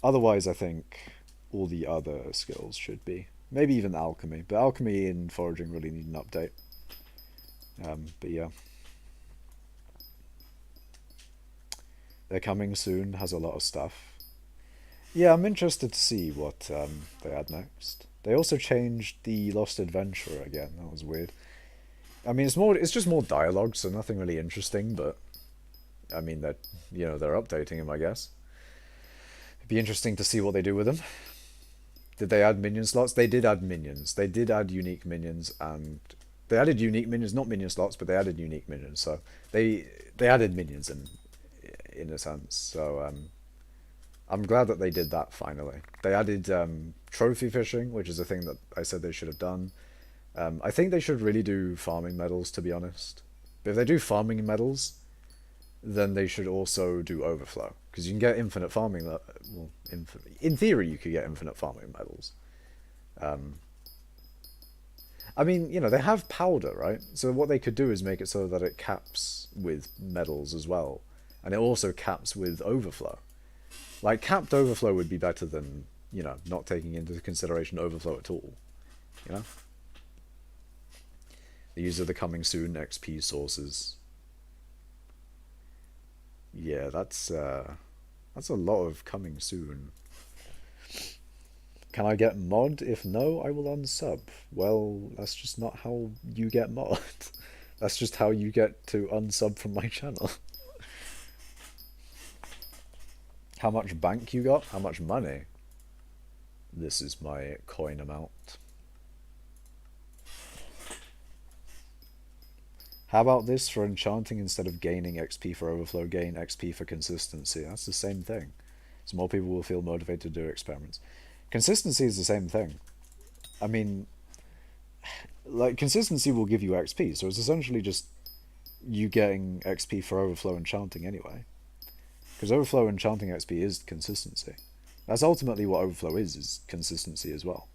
Otherwise, I think all the other skills should be. Maybe even alchemy. But alchemy and foraging really need an update. But yeah. They're coming soon, has a lot of stuff. Yeah, I'm interested to see what they add next. They also changed the Lost Adventurer again. That was weird. I mean, it's just more dialogue, so nothing really interesting, but I mean, they're updating him, I guess. It'd be interesting to see what they do with him. Did they add minion slots? They did add minions. They did add unique minions, and they added unique minions, not minion slots, but they added unique minions. So they added minions in a sense. So I'm glad that they did that finally. They added trophy fishing, which is a thing that I said they should have done. I think they should really do farming medals, to be honest. But if they do farming medals, then they should also do overflow, because you can get infinite farming. Well, in theory, you could get infinite farming medals. I mean, they have powder, right? So what they could do is make it so that it caps with medals as well, and it also caps with overflow. Like, capped overflow would be better than, not taking into consideration overflow at all. These are the coming soon XP sources. Yeah, that's a lot of coming soon. Can I get mod? If no, I will unsub. Well, that's just not how you get mod. That's just how you get to unsub from my channel. How much bank you got? How much money? This is my coin amount. How about this for enchanting? Instead of gaining XP for overflow, gain XP for consistency. That's the same thing. So more people will feel motivated to do experiments. Consistency is the same thing. I mean, like, consistency will give you XP, so it's essentially just you getting XP for overflow enchanting anyway. Because overflow enchanting XP is consistency. That's ultimately what overflow is consistency as well.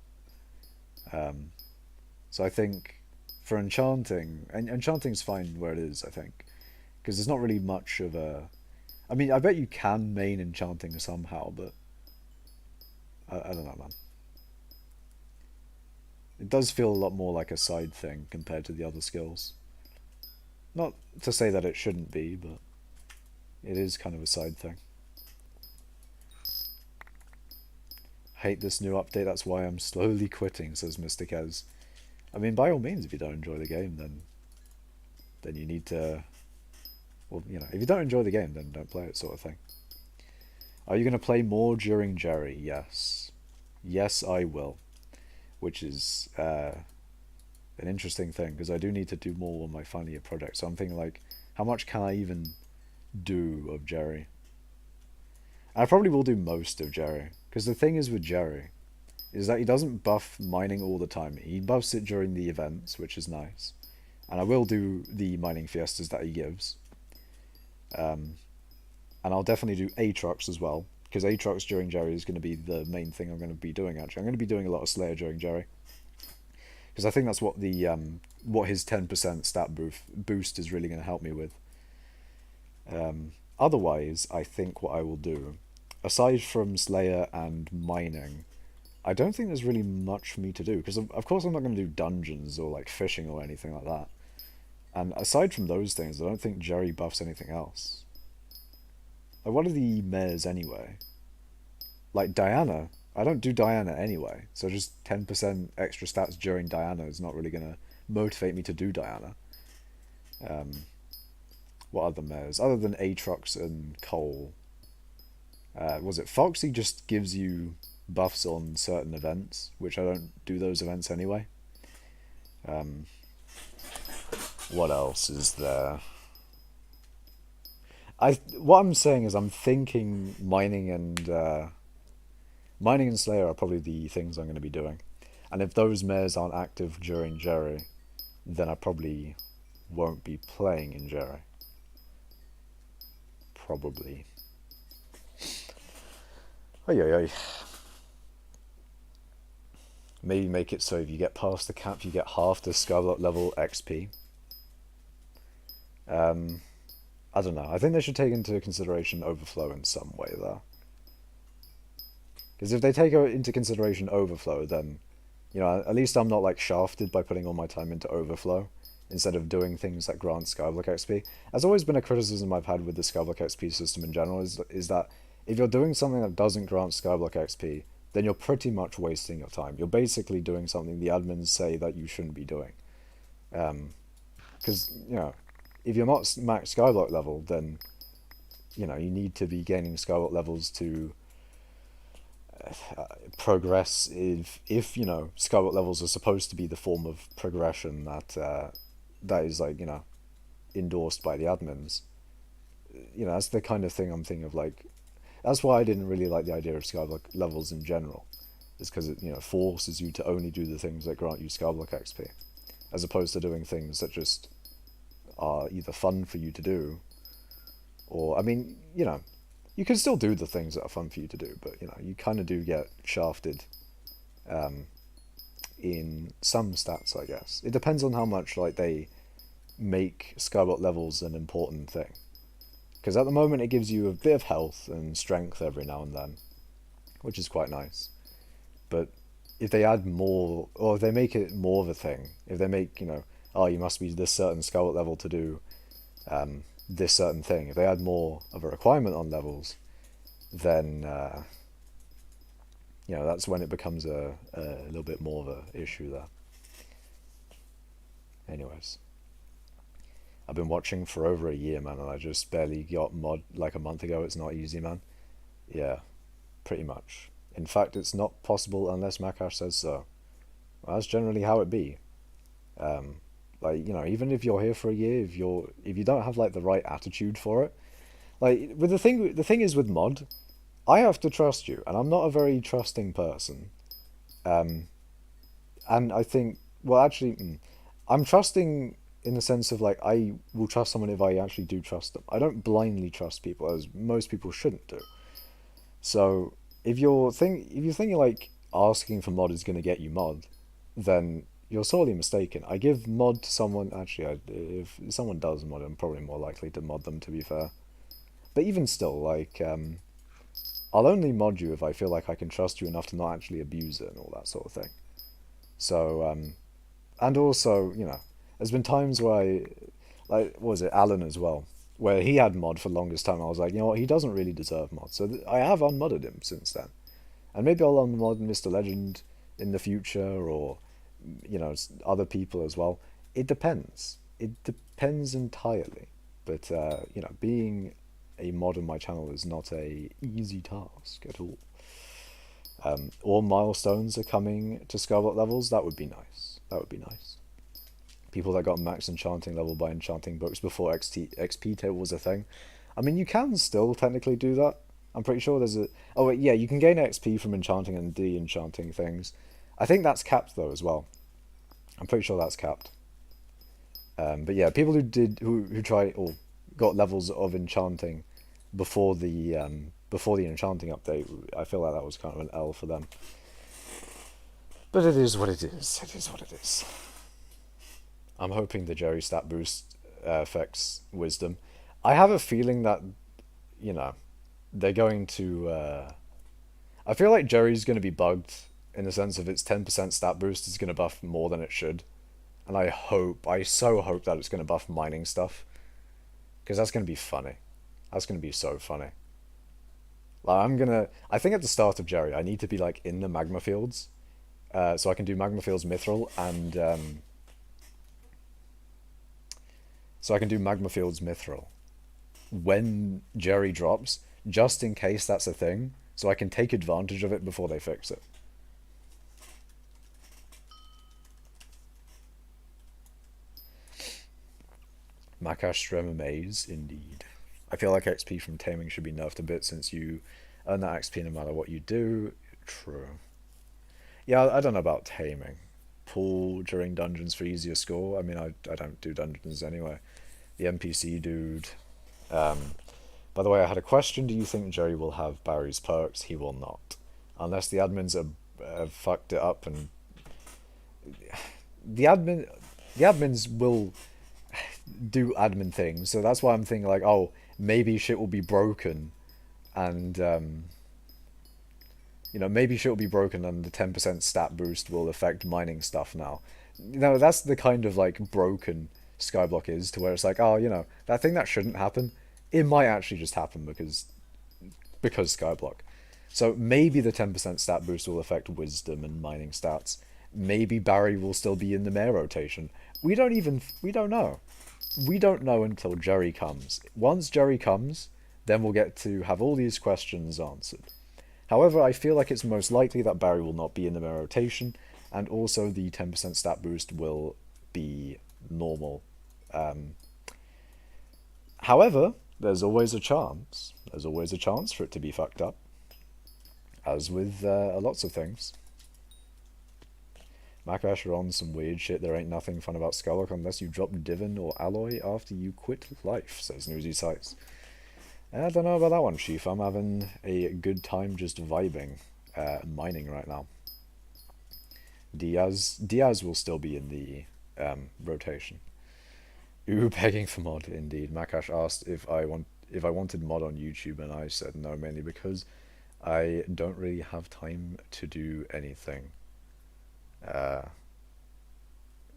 So I think for enchanting, and enchanting's fine where it is, I think. Because there's not really much of a... I mean, I bet you can main enchanting somehow, but... I don't know, man. It does feel a lot more like a side thing compared to the other skills. Not to say that it shouldn't be, but... it is kind of a side thing. Hate this new update, that's why I'm slowly quitting, says Mystic Ez. I mean, by all means, if you don't enjoy the game, then you need to... Well, if you don't enjoy the game, then don't play it, sort of thing. Are you going to play more during Jerry? Yes. Yes, I will. Which is an interesting thing, because I do need to do more on my final year project. So I'm thinking, like, how much can I even do of Jerry? I probably will do most of Jerry, because the thing is with Jerry is that he doesn't buff mining all the time. He buffs it during the events, which is nice, and I will do the mining fiestas that he gives, and I'll definitely do Aatrox as well, because Aatrox during Jerry is going to be the main thing I'm going to be doing. Actually, I'm going to be doing a lot of Slayer during Jerry, because I think that's what the what his 10% stat boost is really going to help me with. Otherwise, I think what I will do, aside from Slayer and mining, I don't think there's really much for me to do, because of course I'm not going to do dungeons or like fishing or anything like that. And aside from those things, I don't think Jerry buffs anything else. Like, what are the mares anyway? Like Diana, I don't do Diana anyway, so just 10% extra stats during Diana is not really going to motivate me to do Diana. Um, what other mares? Other than Aatrox and Cole, was it Foxy just gives you buffs on certain events, which I don't do those events anyway. Um, what else is there? What I'm saying is I'm thinking mining and Slayer are probably the things I'm going to be doing, and if those mares aren't active during Jerry, then I probably won't be playing in Jerry. Probably. Oi, oi, oi. Maybe make it so if you get past the cap, you get half the skyblock level XP. I don't know. I think they should take into consideration overflow in some way there. Because if they take into consideration overflow, then, you know, at least I'm not like shafted by putting all my time into overflow instead of doing things that grant skyblock XP. That's always been a criticism I've had with the skyblock XP system in general, is that if you're doing something that doesn't grant skyblock XP, then you're pretty much wasting your time. You're basically doing something the admins say that you shouldn't be doing. Because, you know, if you're not max skyblock level, then, you know, you need to be gaining skyblock levels to progress. If you know, skyblock levels are supposed to be the form of progression that is, like, you know, endorsed by the admins. You know, that's the kind of thing I'm thinking of. Like, that's why I didn't really like the idea of skyblock levels in general. Is because it, you know, forces you to only do the things that grant you skyblock XP, as opposed to doing things that just are either fun for you to do, or, I mean, you know, you can still do the things that are fun for you to do, but, you know, you kind of do get shafted in some stats, I guess. It depends on how much, like, they make skyblock levels an important thing. Because at the moment it gives you a bit of health and strength every now and then, which is quite nice. But if they add more, or if they make it more of a thing, if they make, you know, oh, you must be this certain skyblock level to do this certain thing, if they add more of a requirement on levels, then, you know, that's when it becomes a little bit more of an issue there. Anyways. I've been watching for over a year, man, and I just barely got mod like a month ago. It's not easy, man. Yeah, pretty much. In fact, it's not possible unless Makash says so. Well, that's generally how it be. Like, you know, even if you're here for a year, if you don't have like the right attitude for it, like, with the thing is with mod, I have to trust you, and I'm not a very trusting person. And I think, well, actually, I'm trusting in the sense of, like, I will trust someone if I actually do trust them. I don't blindly trust people, as most people shouldn't do. So if you're thinking like asking for mod is going to get you mod, then you're sorely mistaken. I give mod to someone. Actually, if someone does mod, I'm probably more likely to mod them, to be fair. But even still, like, I'll only mod you if I feel like I can trust you enough to not actually abuse it and all that sort of thing. So, and also, you know, there's been times where like, what was it, Alan as well, where he had mod for the longest time. I was like, you know what, he doesn't really deserve mod. So I have unmodded him since then. And maybe I'll unmod Mr. Legend in the future, or, you know, other people as well. It depends. It depends entirely. But, you know, being a mod on my channel is not a easy task at all. All milestones are coming to skyblock levels. That would be nice. That would be nice. People that got max enchanting level by enchanting books before XP table was a thing. I mean, you can still technically do that. I'm pretty sure there's a... Oh, wait, yeah, you can gain XP from enchanting and de-enchanting things. I think that's capped, though, as well. I'm pretty sure that's capped. But yeah, people who tried or got levels of enchanting before the enchanting update, I feel like that was kind of an L for them. But it is what it is. It is what it is. I'm hoping the Jerry stat boost affects wisdom. I have a feeling that, you know, they're going to. I feel like Jerry's going to be bugged in the sense of its 10% stat boost is going to buff more than it should. And I so hope that it's going to buff mining stuff. Because that's going to be funny. That's going to be so funny. Like, I think at the start of Jerry, I need to be like in the magma fields. So I can do magma fields mithril and. So I can do magma fields mithril when Jerry drops, just in case that's a thing, so I can take advantage of it before they fix it. Makash Strema Maze, indeed. I feel like XP from taming should be nerfed a bit since you earn that XP no matter what you do. True. Yeah, I don't know about taming. Pull during dungeons for easier score. I mean, I don't do dungeons anyway. The NPC dude. By the way, I had a question. Do you think Jerry will have Barry's perks? He will not. Unless the admins have fucked it up and... The admins will do admin things, so that's why I'm thinking like, oh, maybe shit will be broken and maybe shit will be broken and the 10% stat boost will affect mining stuff now. That's the kind of like broken skyblock is, to where it's like, oh, that thing that shouldn't happen, it might actually just happen because skyblock. So maybe the 10% stat boost will affect wisdom and mining stats. Maybe Barry will still be in the mare rotation. We don't know. We don't know until Jerry comes. Once Jerry comes, then we'll get to have all these questions answered. However, I feel like it's most likely that Barry will not be in the mare rotation, and also the 10% stat boost will be normal. However, there's always a chance. There's always a chance for it to be fucked up. As with lots of things. Makash are on some weird shit. There ain't nothing fun about Skyblock unless you drop Divan or Alloy after you quit life, says Newsy Sites. I don't know about that one, Chief. I'm having a good time just vibing, mining right now. Diaz will still be in the rotation. Ooh, begging for mod, indeed. Makash asked if I wanted mod on YouTube, and I said no, mainly because I don't really have time to do anything.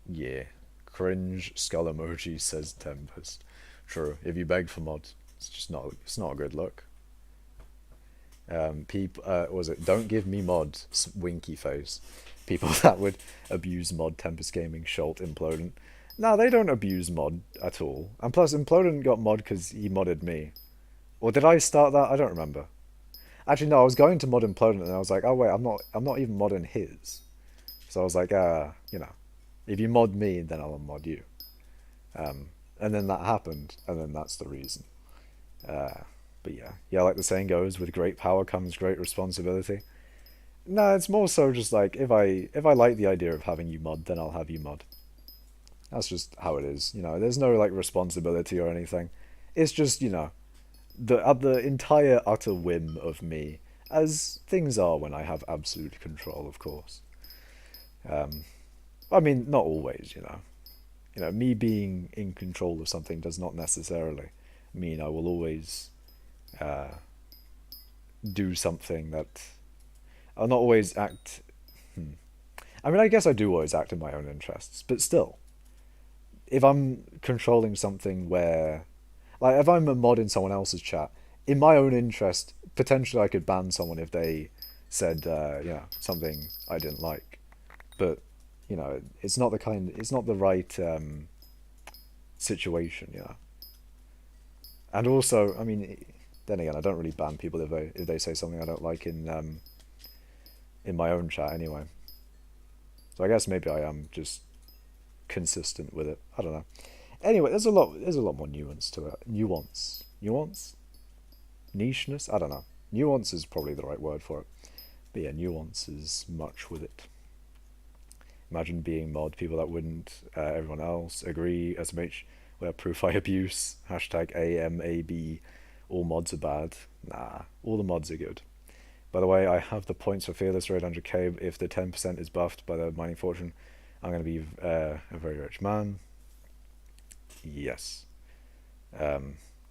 Yeah. Cringe skull emoji, says Tempest. True. If you beg for mod, it's not a good look. Was it don't give me mod, winky face. People that would abuse mod, Tempest Gaming, Schult, Implodent. No, they don't abuse mod at all. And plus, Implodent got mod because he modded me. Or did I start that? I don't remember. Actually, no, I was going to mod Implodent and I was like, oh wait, I'm not even modding his. So I was like, if you mod me, then I'll mod you. And then that happened, and then that's the reason. But yeah, like the saying goes, with great power comes great responsibility. No, it's more so just like, if I like the idea of having you mod, then I'll have you mod. That's just how it is. There's no like responsibility or anything. It's just, the entire utter whim of me, as things are when I have absolute control, of course. I mean, not always, me being in control of something does not necessarily mean I will always do something that I'll not always act. I mean, I guess I do always act in my own interests, but still, if I'm controlling something where, like, if I'm a mod in someone else's chat, in my own interest, potentially I could ban someone if they said, something I didn't like. But, it's not the right situation, And also, I mean, then again, I don't really ban people if they say something I don't like in my own chat anyway. So I guess maybe I am just consistent with it. I don't know. Anyway, there's a lot more nuance to it. Nuance, nicheness. I don't know. Nuance is probably the right word for it. But yeah, nuance is much with it. Imagine being mod, people that wouldn't, everyone else, agree, SMH, where proof I abuse, hashtag AMAB, all mods are bad. Nah, all the mods are good. By the way, I have the points for Fearless Raid 100k. If the 10% is buffed by the Mining Fortune, I'm going to be a very rich man. Yes.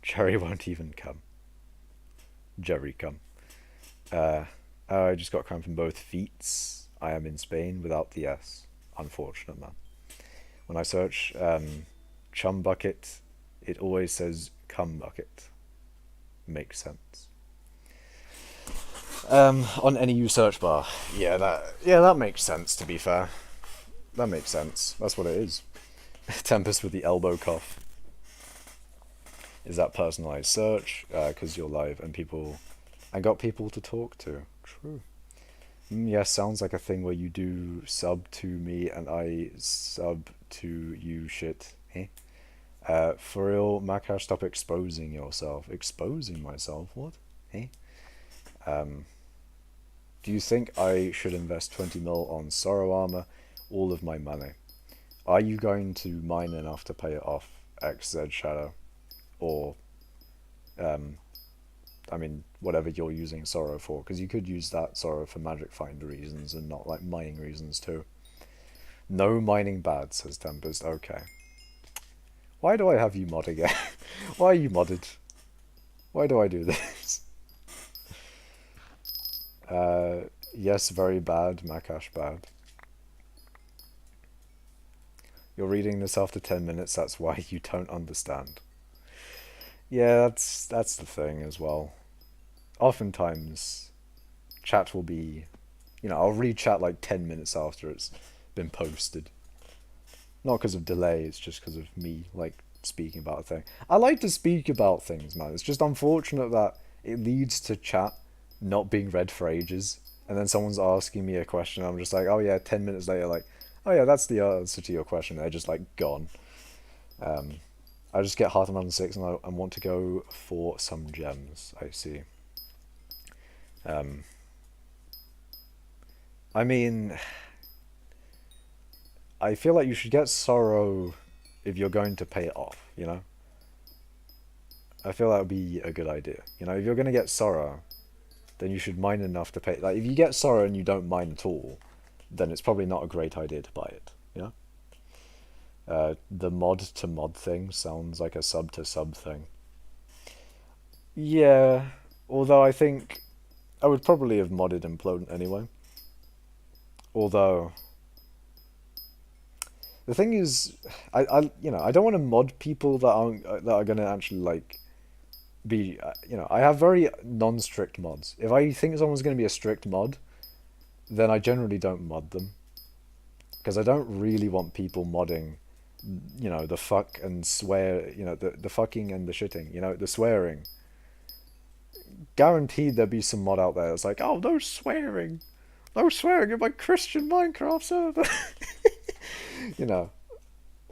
Jerry won't even come. Jerry come. I just got cramp in both feet. I am in Spain without the S. Unfortunate, man. When I search chum bucket, it always says cum bucket. Makes sense. On any U search bar. Yeah, that makes sense, to be fair. That makes sense. That's what it is. Tempest with the elbow cough. Is that personalized search? Because you're live and people... I got people to talk to. True. Yes, sounds like a thing where you do sub to me and I sub to you shit. Eh? For real, Makash, stop exposing yourself. Exposing myself? What? Eh? Do you think I should invest 20 mil on Sorrow Armor? All of my money. Are you going to mine enough to pay it off, XZ Shadow? Or, I mean, whatever you're using Sorrow for, because you could use that Sorrow for magic find reasons and not like mining reasons too. No mining bad, says Tempest. Okay. Why do I have you mod again? Why are you modded? Why do I do this? Yes, very bad, Makash bad. You're reading this after 10 minutes, that's why you don't understand. Yeah, that's the thing as well. Oftentimes, chat will be... You know, I'll read chat like 10 minutes after it's been posted. Not because of delay, it's just because of me, like, speaking about a thing. I like to speak about things, man. It's just unfortunate that it leads to chat not being read for ages. And then someone's asking me a question, I'm just like, oh yeah, 10 minutes later, like, oh yeah, that's the answer to your question. They're just, like, gone. I just get Heart of 6 and I want to go for some gems, I see. I mean... I feel like you should get Sorrow if you're going to pay it off, you know? I feel that would be a good idea. You know, if you're going to get Sorrow, then you should mine enough to pay... Like, if you get Sorrow and you don't mine at all, then it's probably not a great idea to buy it, you know? The mod-to-mod thing sounds like a sub-to-sub thing. Yeah, although I think I would probably have modded Implodent anyway. Although... The thing is, I you know, I don't want to mod people that are gonna actually like be, you know, I have very non-strict mods. If I think someone's gonna be a strict mod, then I generally don't mod them, because I don't really want people modding, you know, the fuck and swear, you know, the fucking and the shitting, you know, the swearing. Guaranteed there'll be some mod out there that's like, oh, no swearing in my Christian Minecraft server. You know,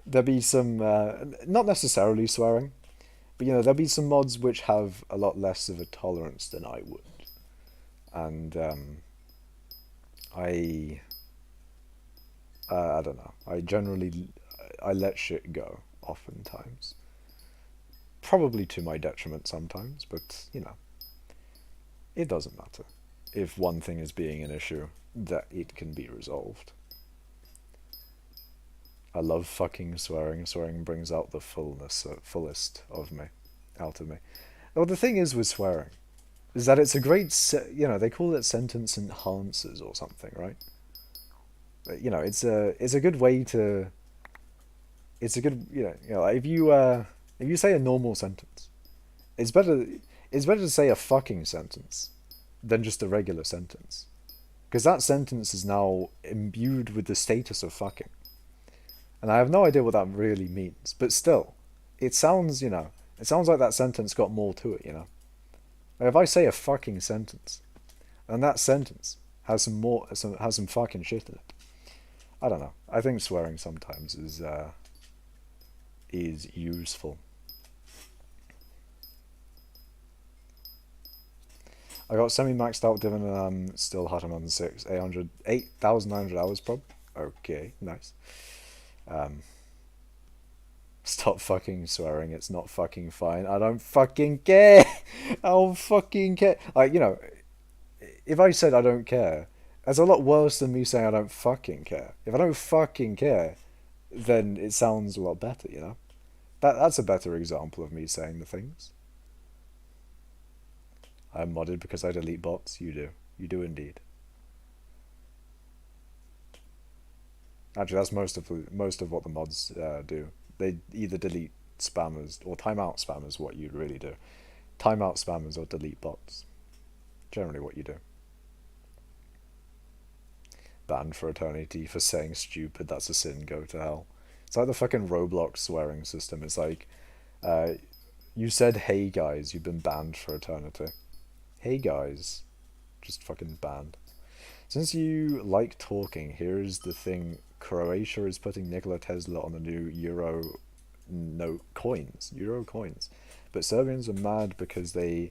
there'll be some, not necessarily swearing, but, you know, there'll be some mods which have a lot less of a tolerance than I would. And, I don't know. I let shit go, oftentimes. Probably to my detriment sometimes, but, you know, it doesn't matter. If one thing is being an issue, that it can be resolved. I love fucking swearing. Swearing brings out the fullest of me, out of me. Well, the thing is with swearing, is that it's a great, you know, they call it sentence enhancers or something, right? But, you know, it's a good way to, it's a good, you know, if you say a normal sentence, it's better to say a fucking sentence than just a regular sentence, because that sentence is now imbued with the status of fucking. And I have no idea what that really means, but still, it sounds, you know, it sounds like that sentence got more to it, you know. Like if I say a fucking sentence, and that sentence has some fucking shit in it, I don't know. I think swearing sometimes is useful. I got semi-maxed out Divan and I'm still hot on 6, 8,900 hours prob. Okay, nice. Stop fucking swearing, it's not fucking fine. I don't fucking care. I don't fucking care. Like, you know, if I said I don't care, that's a lot worse than me saying I don't fucking care. If I don't fucking care, then it sounds a lot better, you know? That's a better example of me saying the things. I'm modded because I delete bots. You do. You do indeed. Actually, that's most of what the mods do. They either delete spammers or timeout spammers. What you really do, timeout spammers or delete bots. Generally, what you do. Banned for eternity for saying stupid. That's a sin. Go to hell. It's like the fucking Roblox swearing system. It's like, uh, you said hey guys, you've been banned for eternity. Hey guys, just fucking banned. Since you like talking, here's the thing. Croatia is putting Nikola Tesla on the new euro coins. But Serbians are mad because they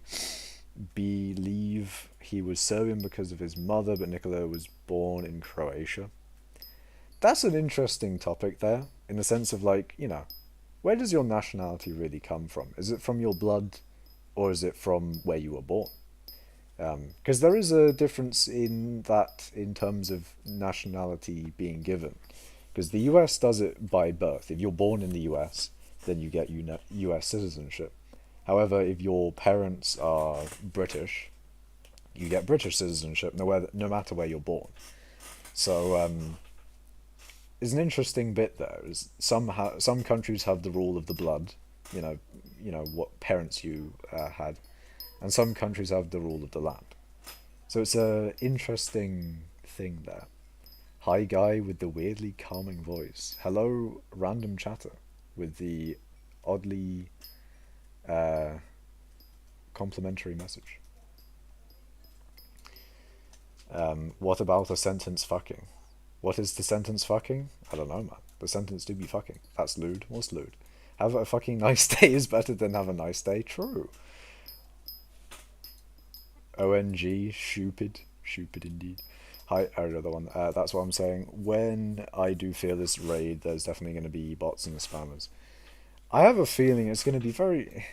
believe he was Serbian because of his mother, but Nikola was born in Croatia. That's an interesting topic there, in the sense of like, where does your nationality really come from? Is it from your blood, or is it from where you were born? Because there is a difference in that in terms of nationality being given. Because the US does it by birth. If you're born in the US, then you get US citizenship. However, if your parents are British, you get British citizenship no matter where you're born. So it's an interesting bit there. Is some countries have the rule of the blood, what parents you had, and some countries have the rule of the land. So it's a interesting thing there. Hi guy with the weirdly calming voice. Hello random chatter with the oddly complimentary message. What about a sentence fucking? What is the sentence fucking? I don't know, man. The sentence do be fucking. That's lewd. What's lewd? Have a fucking nice day is better than have a nice day. True. ONG, stupid. Stupid indeed. Hi, another one. That's what I'm saying. When I do feel this raid, there's definitely going to be bots and spammers. I have a feeling it's going to be very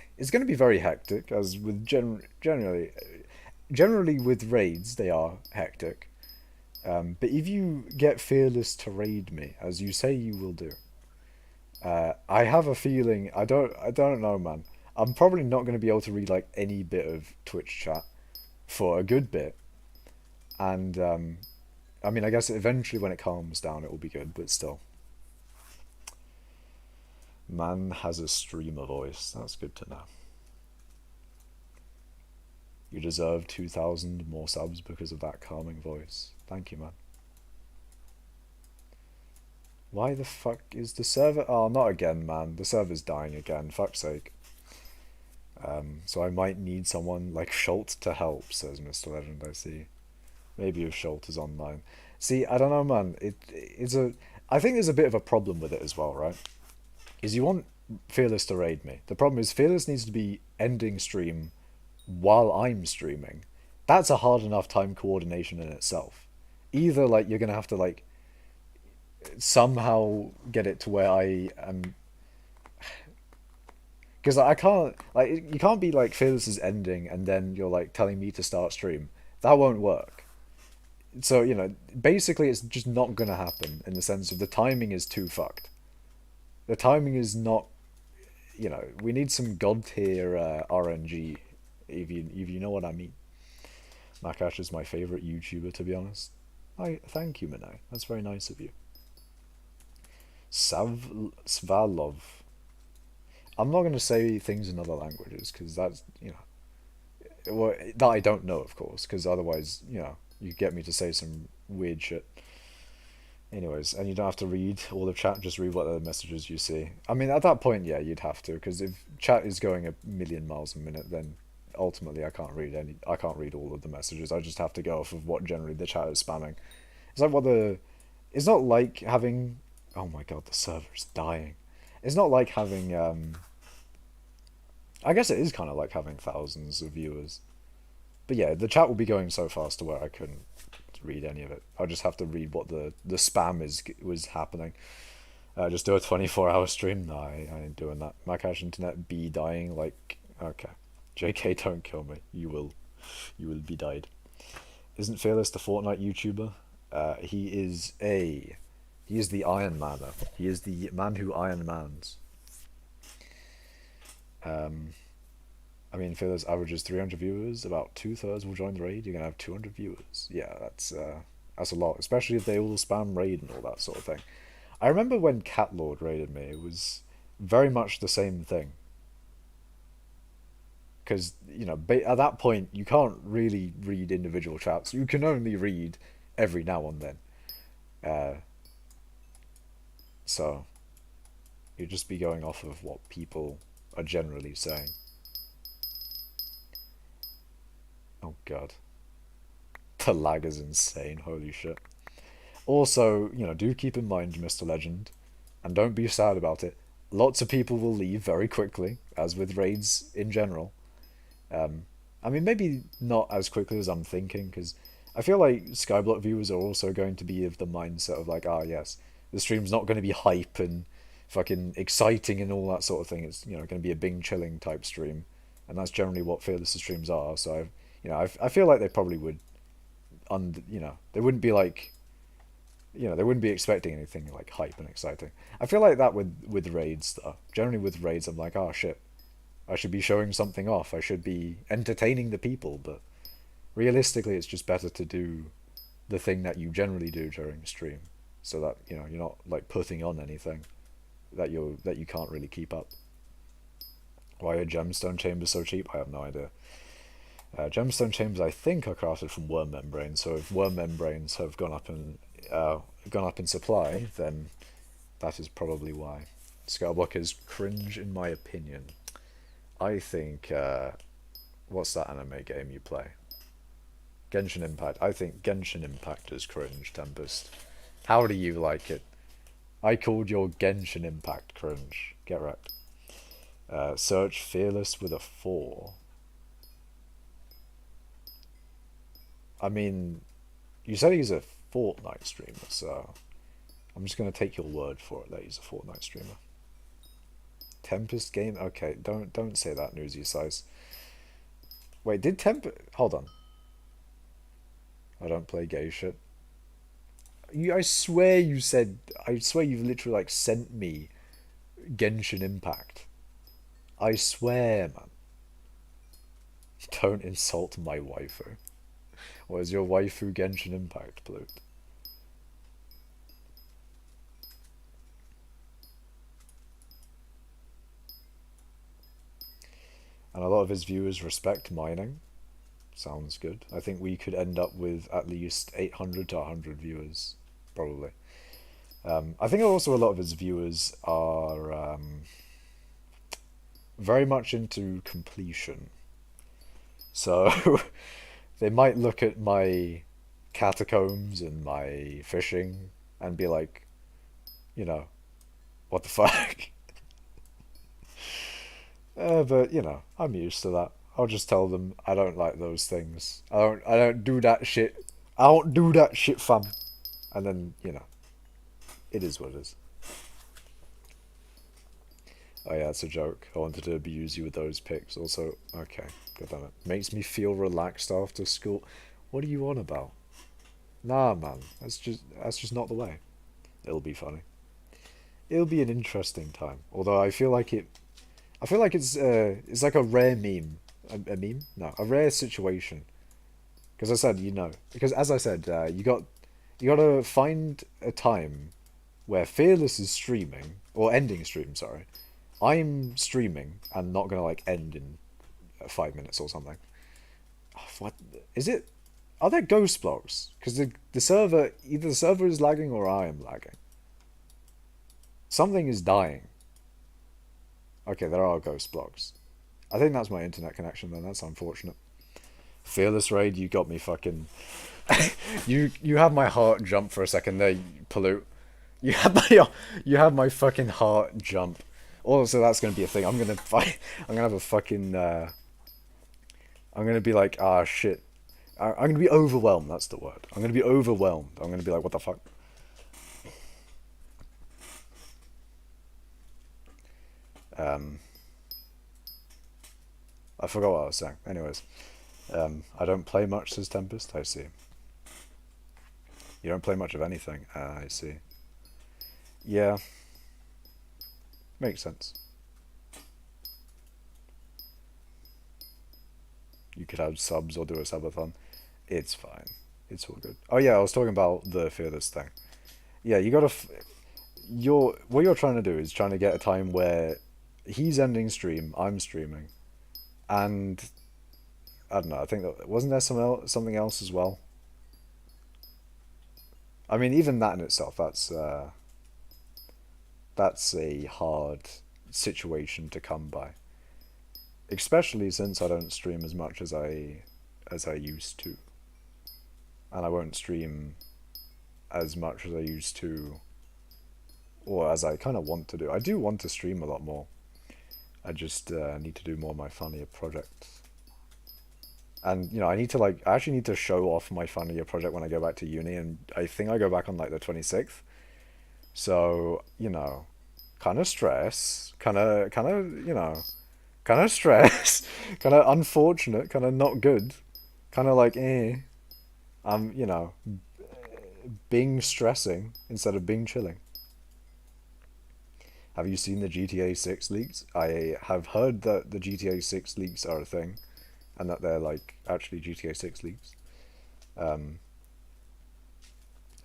hectic, as with generally with raids, they are hectic. But if you get Fearless to raid me, as you say you will do, I have a feeling I don't know, man. I'm probably not going to be able to read like any bit of Twitch chat for a good bit, and I mean, I guess eventually when it calms down, it will be good, but still. Man has a streamer voice. That's good to know. You deserve 2,000 more subs because of that calming voice. Thank you, man. Why the fuck is the server? Oh, not again, man. The server's dying again. Fuck's sake. So I might need someone like Schult to help, says Mr. Legend, I see. Maybe if Schult is online. See, I don't know, man. I think there's a bit of a problem with it as well, right? Is you want Fearless to raid me. The problem is Fearless needs to be ending stream while I'm streaming. That's a hard enough time coordination in itself. Either like you're gonna have to like somehow get it to where I am, because I can't, like, you can't be like Fearless is ending and then you're like telling me to start stream. That won't work. So basically it's just not gonna happen in the sense of the timing is too fucked. The timing is not, we need some god tier RNG, if you know what I mean. Makash is my favorite YouTuber, to be honest. Thank you, Minai. That's very nice of you. Svalov. I'm not going to say things in other languages because that's, well, that I don't know, of course, because otherwise, you get me to say some weird shit. Anyways, and you don't have to read all the chat, just read what the messages you see. I mean, at that point, yeah, you'd have to, because if chat is going a million miles a minute, then ultimately I can't read all of the messages. I just have to go off of what generally the chat is spamming. It's like it's not like having, oh my god, the server's dying. It's not like having, I guess it is kind of like having thousands of viewers. But yeah, the chat will be going so fast to where I couldn't read any of it. I'll just have to read what the spam was happening. Just do a 24-hour stream. No, I ain't doing that. My cash internet be dying. Like, okay, JK, don't kill me. You will be died. Isn't Fearless the Fortnite YouTuber? He is the Iron Manner. He is the man who Iron Mans. Um, I mean, Fearless averages 300 viewers. About two-thirds will join the raid. You're gonna have 200 viewers. Yeah, that's a lot, especially if they all spam raid and all that sort of thing. I remember when Catlord raided me. It was very much the same thing. Because at that point you can't really read individual chats. You can only read every now and then. Uh, so you'd just be going off of what people are generally saying. Oh god, the lag is insane. Holy shit. Also, do keep in mind, Mr. Legend, and don't be sad about it. Lots of people will leave very quickly, as with raids in general. Um, I mean, maybe not as quickly as I'm thinking, because I feel like skyblock viewers are also going to be of the mindset of like, ah, yes, the stream's not going to be hype and fucking exciting and all that sort of thing. It's going to be a Bing chilling type stream, and that's generally what Fearless streams are. So I feel like they probably would, they wouldn't be like, they wouldn't be expecting anything like hype and exciting. I feel like that with raids though. Generally with raids, I'm like, oh shit, I should be showing something off. I should be entertaining the people, but realistically, it's just better to do the thing that you generally do during stream, so that you're not like putting on anything that you can't really keep up. Why are gemstone chambers so cheap? I have no idea. Gemstone chambers, I think, are crafted from worm membranes. So if worm membranes have gone up in supply, then that is probably why. Skyblock is cringe, in my opinion. I think, what's that anime game you play? Genshin Impact. I think Genshin Impact is cringe, Tempest. How do you like it? I called your Genshin Impact cringe. Get wrecked. Search Fearless with a 4. I mean, you said he's a Fortnite streamer, so I'm just gonna take your word for it that he's a Fortnite streamer. Tempest game? Okay, don't say that, Newsy Size. Wait, did hold on. I don't play gay shit. I swear you said, I swear you've literally like sent me Genshin Impact. I swear, man. Don't insult my waifu. What is your waifu Genshin Impact, Blute? And a lot of his viewers respect mining. Sounds good. I think we could end up with at least 800 to 100 viewers, probably. I think also a lot of his viewers are very much into completion. So they might look at my catacombs and my fishing and be like, what the fuck? But I'm used to that. I'll just tell them I don't like those things. I don't do that shit. I don't do that shit, fam. And then, it is what it is. Oh yeah, it's a joke. I wanted to abuse you with those pics. Also, okay, god damn it. Makes me feel relaxed after school. What are you on about? Nah, man. That's just not the way. It'll be funny. It'll be an interesting time. Although I feel like it's like a rare meme. A meme? No, a rare situation. Because I said, because as I said, you gotta find a time where Fearless is streaming or ending stream. Sorry, I'm streaming and not gonna like end in 5 minutes or something. What is it? Are there ghost blocks? Because the server, either the server is lagging or I am lagging. Something is dying. Okay, there are ghost blocks. I think that's my internet connection then. That's unfortunate. Fearless raid, you got me fucking. you have my heart jump for a second there, you pollute. You have my fucking heart jump. Also, that's gonna be a thing. I'm gonna fight. I'm gonna have a fucking. I'm gonna be like, ah shit. I'm gonna be overwhelmed. That's the word. I'm gonna be overwhelmed. I'm gonna be like, what the fuck. Um. I forgot what I was saying. Anyways, I don't play much, says Tempest. I see. You don't play much of anything. I see. Yeah, makes sense. You could have subs or do a subathon. It's fine. It's all good. Oh yeah, I was talking about the fearless thing. Yeah, you gotta. What you're trying to do is trying to get a time where he's ending stream, I'm streaming, and I don't know. I think that wasn't there something else as well. I mean, even that in itself, that's a hard situation to come by, especially since I don't stream as much as I used to, and I won't stream as much as I used to, or as I kind of want to do. I do want to stream a lot more. I just need to do more of my funnier projects. And I need to I actually need to show off my funnier project when I go back to uni, and I think I go back on like the 26th. So, kind of stress, kind of stress, kind of unfortunate, kind of not good, kind of like I'm, being stressing instead of being chilling. Have you seen the GTA 6 leaks? I have heard that the GTA 6 leaks are a thing, and that they're like actually GTA 6 leaks. Um,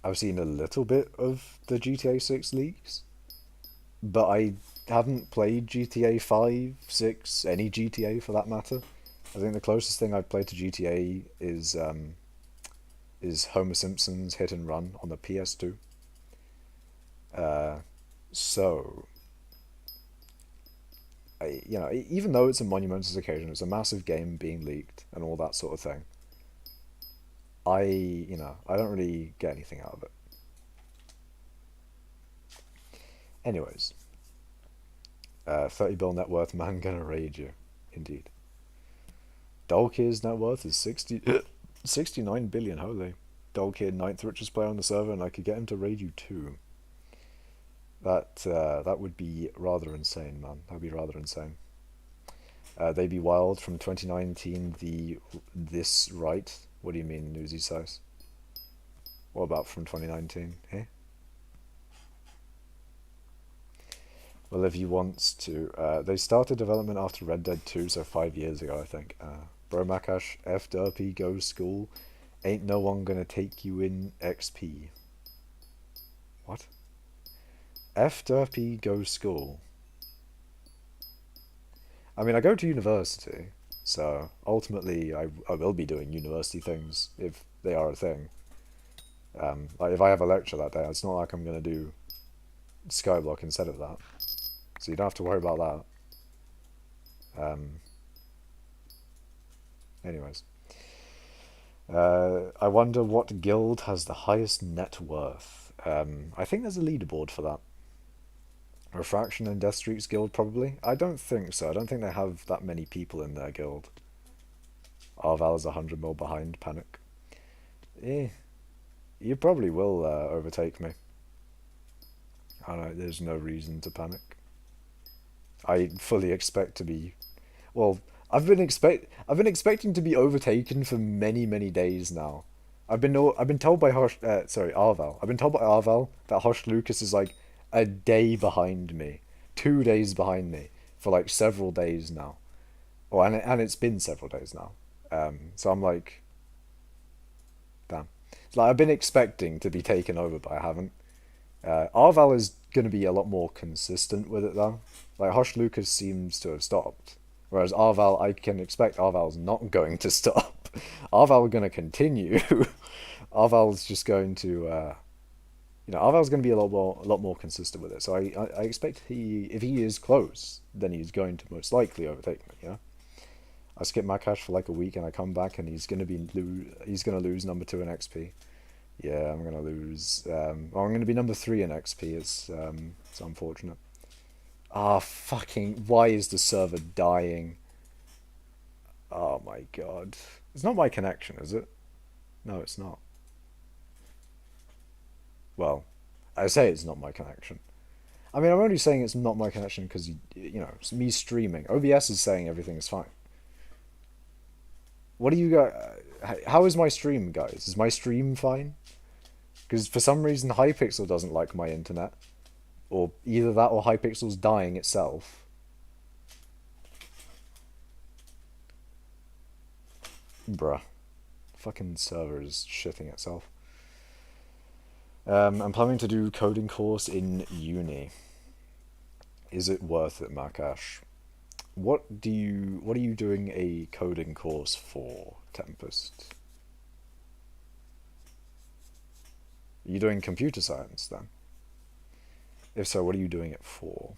I've seen a little bit of the GTA 6 leaks, but I haven't played GTA 5, 6, any GTA for that matter. I think the closest thing I've played to GTA is Homer Simpson's Hit and Run on the PS2. Uh, so even though it's a monumentous occasion, it's a massive game being leaked and all that sort of thing. I don't really get anything out of it. Anyways, 30 bill net worth man gonna raid you, indeed. Dolkir's net worth is 69 billion. Holy, Dolkir ninth richest player on the server, and I could get him to raid you too. That would be rather insane, man. That'd be rather insane. They Be Wild from 2019. This right? What do you mean, Newsy Size? What about from 2019? Eh? Well, if you want to, they started development after Red Dead 2, so 5 years ago, I think. Bro Makash, F Derpy, go school. Ain't no one gonna take you in XP. What? F Derpy, go school. I mean, I go to university, so ultimately I will be doing university things if they are a thing. Like if I have a lecture that day, it's not like I'm gonna do skyblock instead of that. So you don't have to worry about that. Anyways. I wonder what guild has the highest net worth. I think there's a leaderboard for that. Refraction and Death Streaks guild, probably? I don't think so. I don't think they have that many people in their guild. Arval is 100 mil behind Panic. Eh, you probably will overtake me. I don't know, there's no reason to panic. I fully expect to be... Well, I've been expecting to be overtaken for many, many days now. I've been told by Arval. I've been told by Arval that Hosh Lucas is like a day behind me, 2 days behind me for like several days now. Oh, and it's been several days now. So I'm like, damn. It's like I've been expecting to be taken over, but I haven't. Arval is going to be a lot more consistent with it though. Like Hosh Lucas seems to have stopped, whereas Arval, I can expect Arval's not going to stop. Arval going to continue. Arval's just going to, Arval's going to be a lot more consistent with it. So I expect if he is close, then he's going to most likely overtake me. I skip my cash for like a week and I come back and he's going to lose number 2 in XP. Yeah, I'm going to lose. I'm going to be number 3 in XP. It's unfortunate. Ah, fucking, why is the server dying? Oh my god. It's not my connection, is it? No, it's not. Well, I say it's not my connection. I mean, I'm only saying it's not my connection because, it's me streaming. OBS is saying everything's fine. What do you guys... How is my stream, guys? Is my stream fine? Because for some reason Hypixel doesn't like my internet, or either that or Hypixel's dying itself. Bruh, fucking server is shitting itself. I'm planning to do coding course in uni. Is it worth it, Makash? What are you doing a coding course for, Tempest? Are you doing computer science then? If so, what are you doing it for?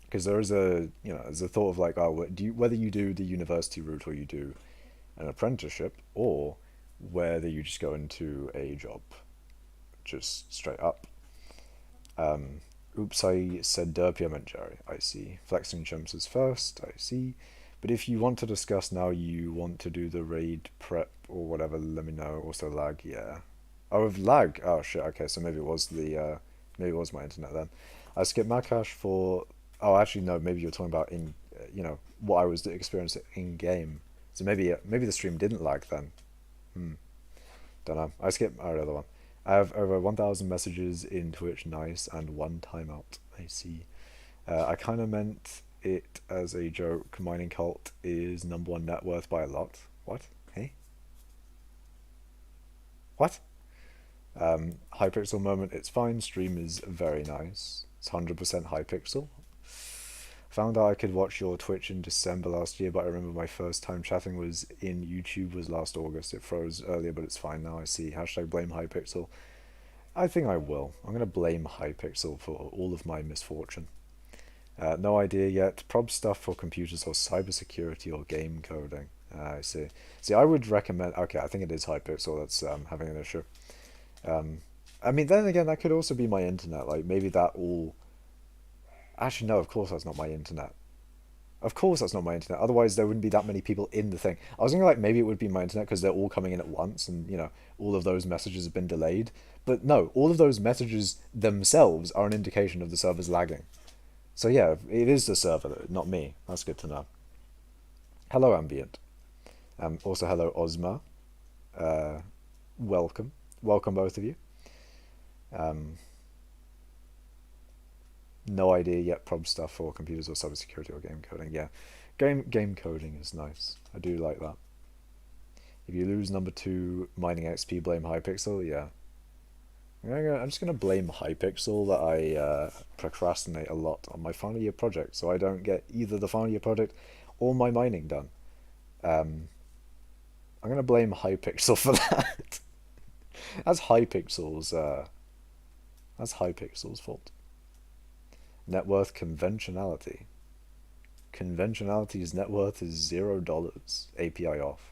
Because there is there's a thought of like, oh, whether you do the university route or you do an apprenticeship, or whether you just go into a job, just straight up. Oops, I said derpy, I meant Jerry. I see. Flexing chumps is first, I see. But if you want to discuss now, you want to do the raid prep or whatever, let me know. Also lag, yeah. Oh, with lag. Oh shit. Okay, so maybe it was maybe it was my internet then. I skipped Makash for. Oh, actually no. Maybe you're talking about in what I was experiencing in game. So maybe the stream didn't lag then. Hmm. Don't know. I skipped our other one. I have over 1,000 messages in Twitch, nice, and one timeout. I see. I kind of meant it as a joke. Mining cult is #1 net worth by a lot. What? Hey? What? Hypixel moment, it's fine. Stream is very nice. It's 100% Hypixel. Found out I could watch your Twitch in December last year, but I remember my first time chatting was in YouTube was last August. It froze earlier, but it's fine now. I see. Hashtag blame Hypixel. I think I will. I'm going to blame Hypixel for all of my misfortune. No idea yet. Prob stuff for computers or cybersecurity or game coding. I see. See, I would recommend. Okay, I think it is Hypixel that's having an issue. I mean, then again, that could also be my internet. Like maybe that all. Actually, no. Of course, that's not my internet. Of course, that's not my internet. Otherwise, there wouldn't be that many people in the thing. I was thinking like maybe it would be my internet because they're all coming in at once, and all of those messages have been delayed. But no, all of those messages themselves are an indication of the server's lagging. So yeah, it is the server, not me. That's good to know. Hello, Ambient. Also, hello, Ozma. Welcome. Welcome, both of you. No idea yet. Prob stuff for computers or cybersecurity or game coding. Yeah, game coding is nice. I do like that. If you lose #2 mining XP, blame Hypixel. Yeah, I'm just gonna blame Hypixel that I procrastinate a lot on my final year project, so I don't get either the final year project or my mining done. I'm gonna blame Hypixel for that. That's Hypixel's. That's Hypixel's fault. Net worth conventionality. Conventionality's net worth is $0. API off.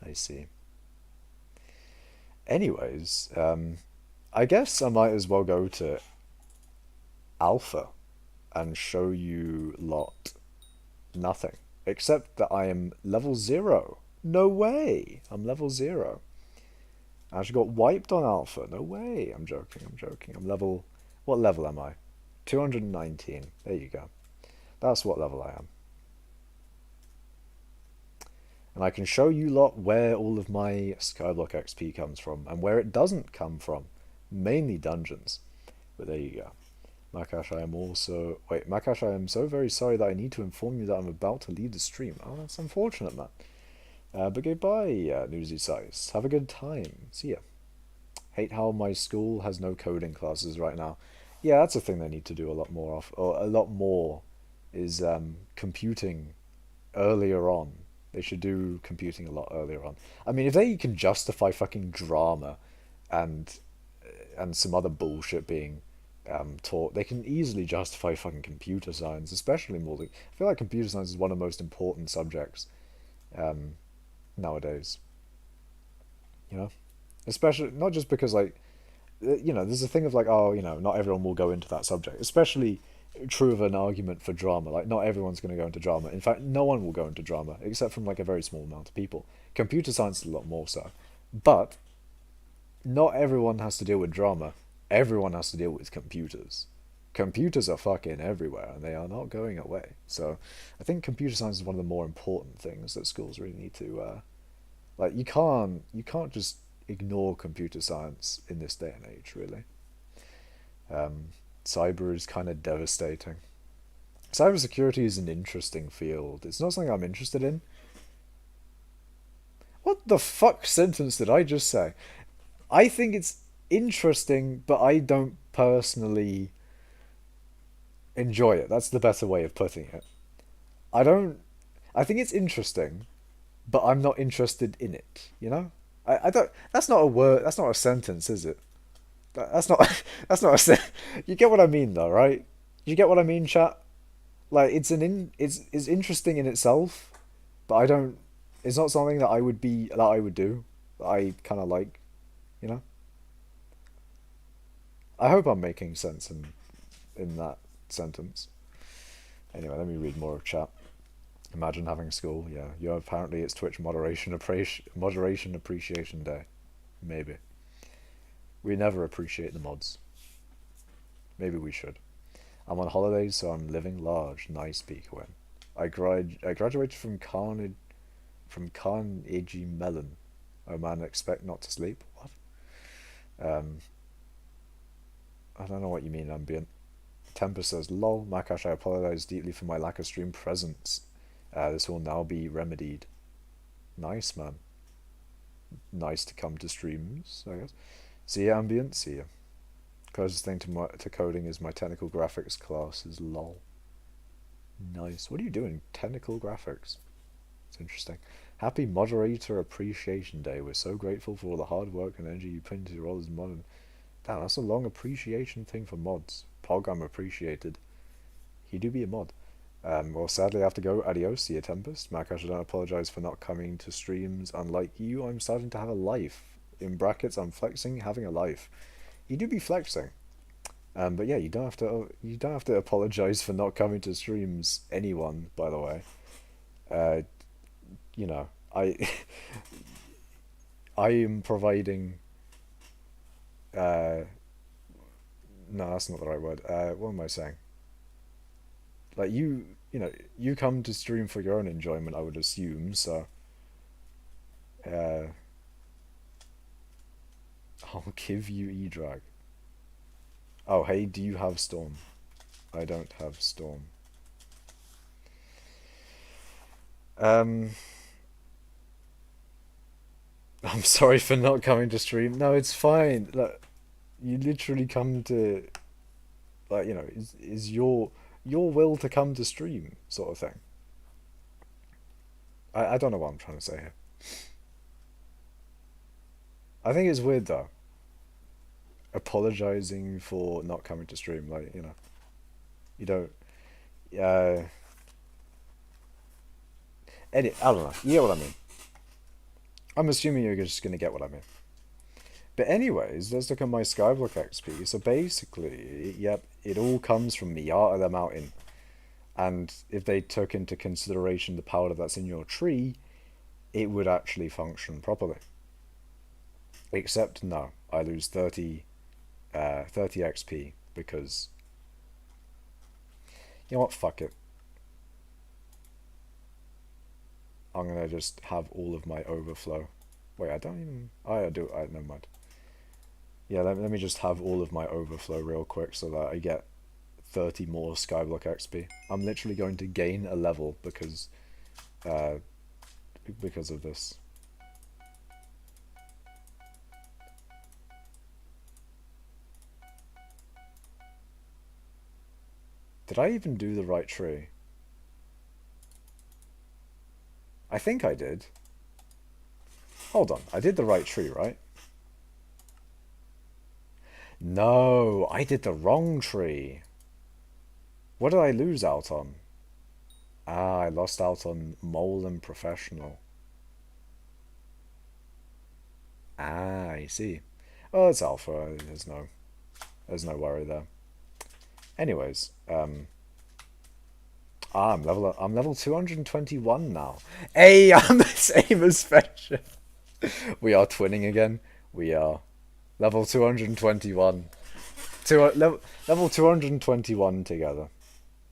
I see. Anyways, I guess I might as well go to Alpha and show you lot nothing. Except that I am level 0. No way! I'm level 0. I actually got wiped on Alpha. No way! I'm joking, I'm joking. I'm level... What level am I? 219. There you go. That's what level I am. And I can show you lot where all of my skyblock XP comes from and where it doesn't come from. Mainly dungeons. But there you go. Makash, I am also... Wait, Makash, I am so very sorry that I need to inform you that I'm about to leave the stream. Oh, that's unfortunate, man. But goodbye, Newsy Size. Have a good time. See ya. Hate how my school has no coding classes right now. Yeah, that's a thing they need to do a lot more of. Or a lot more is computing earlier on. They should do computing a lot earlier on. I mean, if they can justify fucking drama and some other bullshit being taught, they can easily justify fucking computer science, especially more. I feel like computer science is one of the most important subjects nowadays. You know, especially not just because like there's a thing of like, oh, not everyone will go into that subject, especially true of an argument for drama. Like, not everyone's going to go into drama. In fact, no one will go into drama except from like a very small amount of people. Computer science is a lot more so, but not everyone has to deal with drama. Everyone has to deal with computers. Computers are fucking everywhere and they are not going away. So I think computer science is one of the more important things that schools really need to like. You can't just ignore computer science in this day and age, really. Cyber is kind of devastating. Cybersecurity is an interesting field. It's not something I'm interested in. What the fuck sentence did I just say? I think it's interesting, but I don't personally enjoy it. That's the better way of putting it. I don't. I think it's interesting, but I'm not interested in it. You know. I don't. That's not a word. That's not a sentence, is it? That's not. That's not a. You get what I mean, though, right? You get what I mean, chat. Like it's interesting in itself, but I don't. It's not something that I would do. That I kind of like, you know. I hope I'm making sense in that sentence. Anyway, let me read more of chat. Imagine having school. Yeah, you apparently it's Twitch moderation appreciation day. Maybe we never appreciate the mods. Maybe we should. I'm on holidays, so I'm living large. Nice peak win. I graduated from Carnegie Mellon. Oh man, expect not to sleep. What? Um, I don't know what you mean, ambient. Temper says, lol, Makash, I apologize deeply for my lack of stream presence. This will now be remedied. Nice, man. Nice to come to streams, I guess. See ya, ambient, see ya. Closest thing to coding is my technical graphics class is lol. Nice. What are you doing? Technical graphics. It's interesting. Happy Moderator Appreciation Day. We're so grateful for all the hard work and energy you put into your role as mod. Damn, that's a long appreciation thing for mods. Pog, I'm appreciated. He do be a mod. Well, sadly I have to go. Adios, see you, Tempest. Makash, I don't apologise for not coming to streams. Unlike you, I'm starting to have a life. In brackets, I'm flexing, having a life. You do be flexing. But yeah, you don't have to apologise for not coming to streams. Anyone, by the way. You know, I am providing. No, that's not the right word. What am I saying? Like you know, you come to stream for your own enjoyment, I would assume. So, uh, I'll give you E-drag. Oh, hey, do you have Storm? I don't have Storm. I'm sorry for not coming to stream. No, it's fine. Like, you literally come to, like, you know, is your will to come to stream sort of thing. I don't know what I'm trying to say here. I think it's weird though. Apologizing for not coming to stream, like, you know, you don't. Uh, I don't know. You get what I mean. I'm assuming you're just gonna get what I mean. But anyways, let's look at my skyblock XP. So basically, yep, it all comes from the art of the mountain. And if they took into consideration the power that's in your tree, it would actually function properly. Except no, I lose 30 XP because, you know what, fuck it. I'm gonna just have all of my overflow. Wait, I don't even. I do. Never mind. Yeah, let me just have all of my overflow real quick so that I get 30 more skyblock XP. I'm literally going to gain a level uh, because of this. Did I even do the right tree? I think I did. Hold on, I did the right tree, right? No, I did the wrong tree. What did I lose out on? Ah, I lost out on mole and professional. Ah, I see. Oh, it's alpha. There's no worry there. Anyways, I'm level 221 now. Hey, I'm the same as Fetcher. We are twinning again. We are level 221. Level 221 together.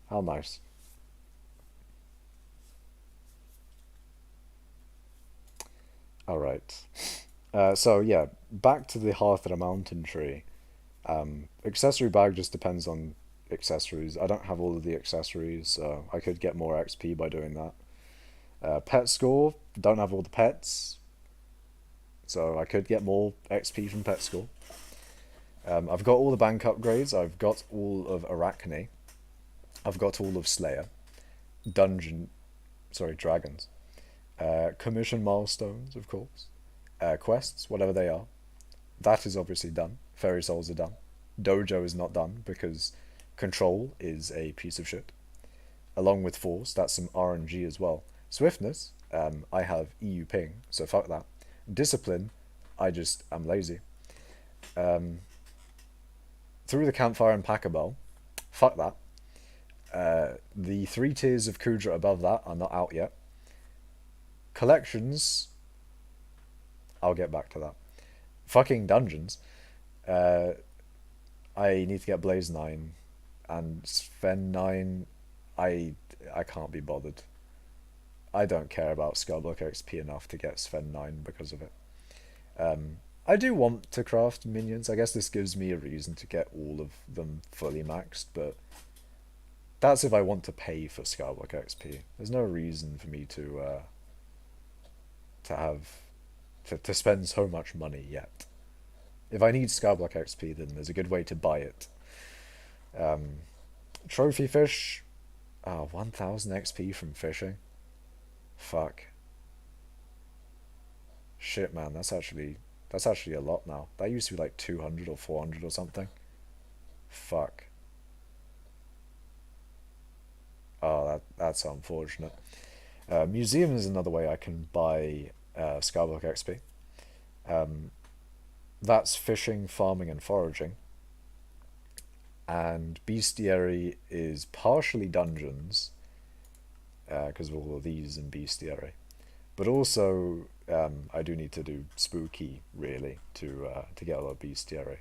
How nice. Alright. So yeah, back to the Hearth of the Mountain Tree. Accessory bag just depends on accessories. I don't have all of the accessories, so I could get more XP by doing that. Pet score, don't have all the pets, so I could get more XP from pet score. I've got all the bank upgrades. I've got all of Arachne. I've got all of Slayer. Dungeon, sorry, dragons. Commission milestones, of course. Quests, whatever they are. That is obviously done. Fairy souls are done. Dojo is not done because control is a piece of shit. Along with force, that's some RNG as well. Swiftness, I have EU ping, so fuck that. Discipline, I'm lazy. Through the campfire and pack a bell, fuck that. The 3 tiers of Kudra above that are not out yet. Collections, I'll get back to that. Fucking dungeons. I need to get Blaze 9 and Sven 9. I can't be bothered. I don't care about skyblock XP enough to get Sven 9 because of it. I do want to craft minions. I guess this gives me a reason to get all of them fully maxed, but that's if I want to pay for skyblock XP. There's no reason for me to spend so much money yet. If I need skyblock XP, then there's a good way to buy it. Trophy fish, 1000 XP from fishing. Fuck. Shit, man, that's actually a lot now. That used to be like 200 or 400 or something. Fuck. Oh, that's unfortunate. Museum is another way I can buy skyblock XP. That's fishing, farming, and foraging. And bestiary is partially dungeons, because of all of these in bestiary. But also, I do need to do spooky, really, to get a lot of bestiary.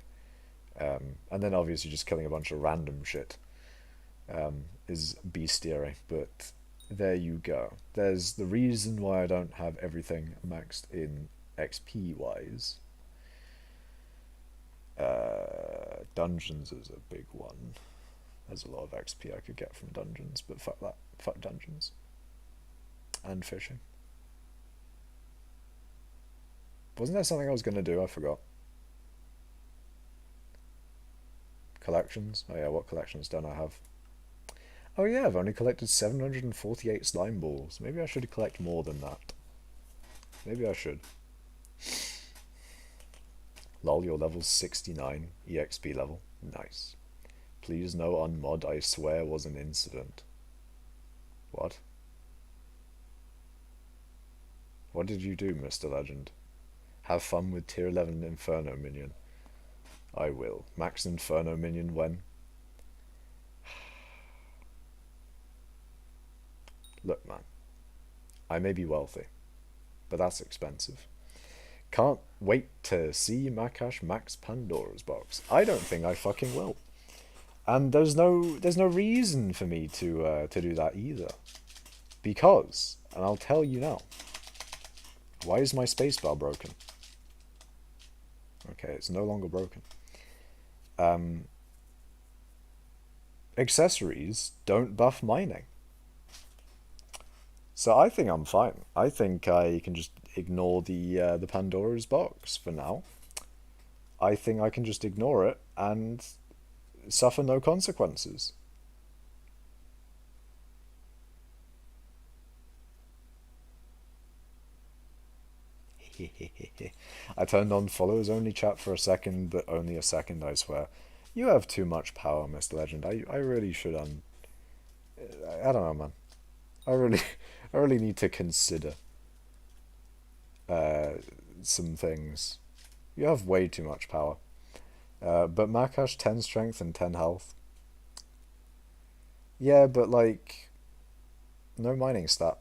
And then obviously just killing a bunch of random shit is bestiary. But there you go. There's the reason why I don't have everything maxed in XP-wise. Dungeons is a big one. There's a lot of XP I could get from dungeons, but fuck that. Fuck dungeons. And fishing. Wasn't there something I was going to do? I forgot. Collections? Oh yeah, what collections don't I have? Oh yeah, I've only collected 748 slime balls. Maybe I should collect more than that. Maybe I should. Lol, your level's 69. EXP level. Nice. Please no unmod, I swear was an incident. What? What did you do, Mr. Legend? Have fun with tier 11 Inferno minion. I will. Max Inferno minion when? Look, man. I may be wealthy, but that's expensive. Can't wait to see Makash max Pandora's box. I don't think I fucking will. And there's no reason for me to do that either. Because, and I'll tell you now. Why is my spacebar broken? Okay, it's no longer broken. Accessories don't buff mining. So I think I'm fine. I think I can just ignore the Pandora's box for now. I think I can just ignore it and suffer no consequences. I turned on follows only chat for a second, but only a second, I swear. You have too much power, Mr. Legend. I really should I don't know, man. I really I really need to consider some things. You have way too much power. But Makash 10 strength and 10 health. Yeah, but like no mining stat.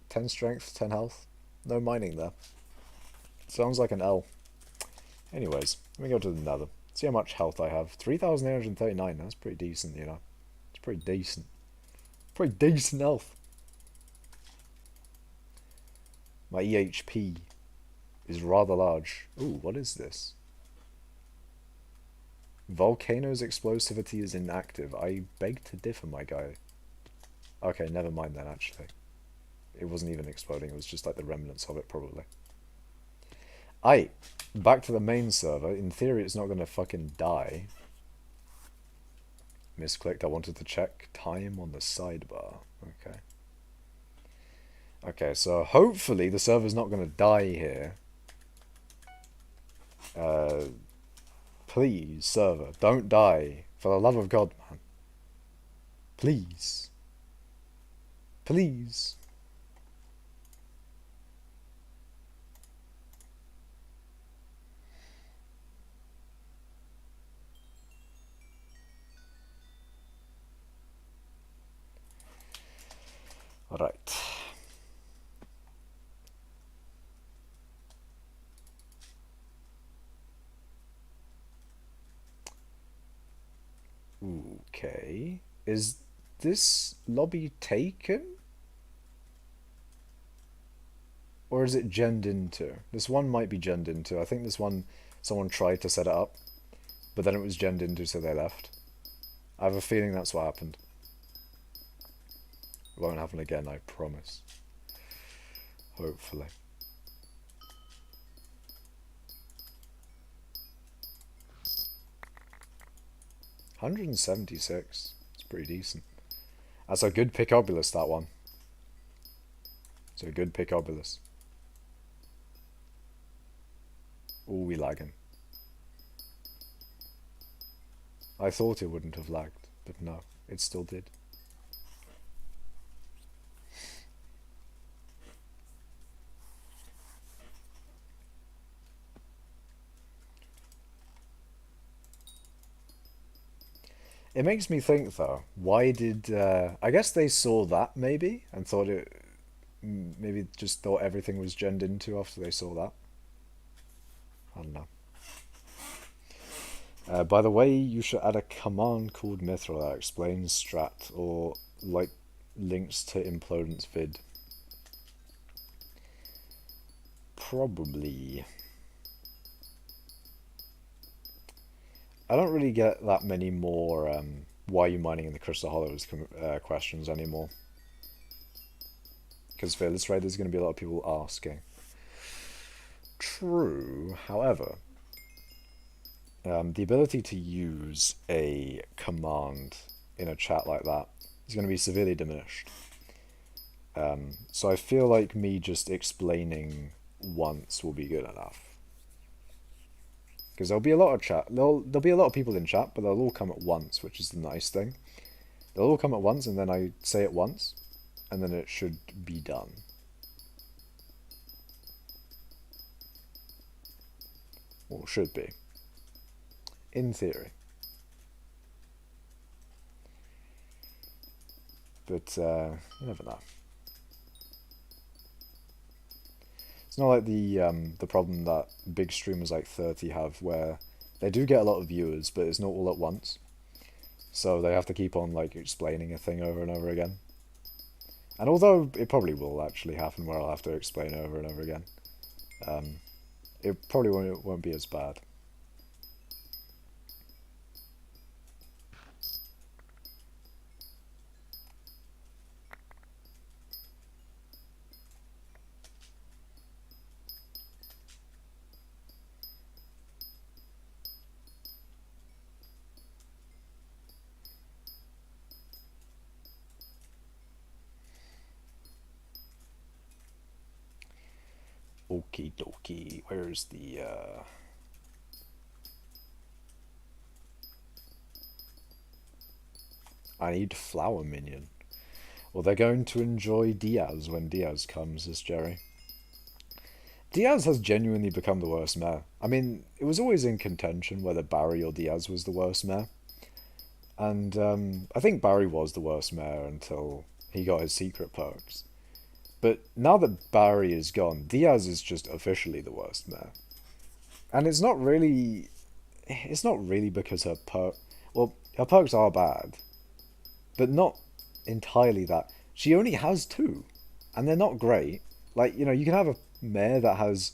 10 strength, 10 health. No mining there. Sounds like an L. Anyways, let me go to the nether. See how much health I have. 3,839. That's pretty decent, you know. It's pretty decent. Pretty decent health. My EHP is rather large. Ooh, what is this? Volcano's explosivity is inactive. I beg to differ, my guy. Okay, never mind then, actually. It wasn't even exploding, it was just like the remnants of it, probably. Aye, back to the main server. In theory, it's not gonna fucking die. Misclicked, I wanted to check time on the sidebar. Okay. Okay, so hopefully the server's not gonna die here. Please, server, don't die. For the love of God, man. Please. Please. Alright. Okay. Is this lobby taken? Or is it genned into? This one might be genned into. I think this one, someone tried to set it up, but then it was genned into, so they left. I have a feeling that's what happened. It won't happen again, I promise. Hopefully. $176. It's pretty decent. That's a good Picobulus, that one. It's a good Picobulus. Ooh, we lagging. I thought it wouldn't have lagged, but no, it still did. It makes me think though, why did, I guess they saw that maybe, and thought it, maybe just thought everything was genned into after they saw that. I don't know. By the way, you should add a command called mithril that explains strat, or like links to implodance vid. Probably. I don't really get that many more why are you mining in the Crystal Hollows questions anymore. Because for this raid there's going to be a lot of people asking. True, however, the ability to use a command in a chat like that is going to be severely diminished. So I feel like me just explaining once will be good enough. Because there'll be a lot of chat. There'll be a lot of people in chat, but they'll all come at once, which is the nice thing. They'll all come at once, and then I say it once, and then it should be done. Or should be. In theory. But, you never know. It's not like the problem that big streamers like 30 have, where they do get a lot of viewers, but it's not all at once. So they have to keep on like explaining a thing over and over again. And although it probably will actually happen where I'll have to explain over and over again, it probably won't be as bad. Okie dokie, where's the, I need flower minion. Well, they're going to enjoy Diaz when Diaz comes, says Jerry. Diaz has genuinely become the worst mayor. I mean, it was always in contention whether Barry or Diaz was the worst mayor. And I think Barry was the worst mayor until he got his secret perks. But now that Barry is gone, Diaz is just officially the worst mayor. And it's not really because her her perks are bad, but not entirely that. She only has two, and they're not great. Like, you know, you can have a mayor that has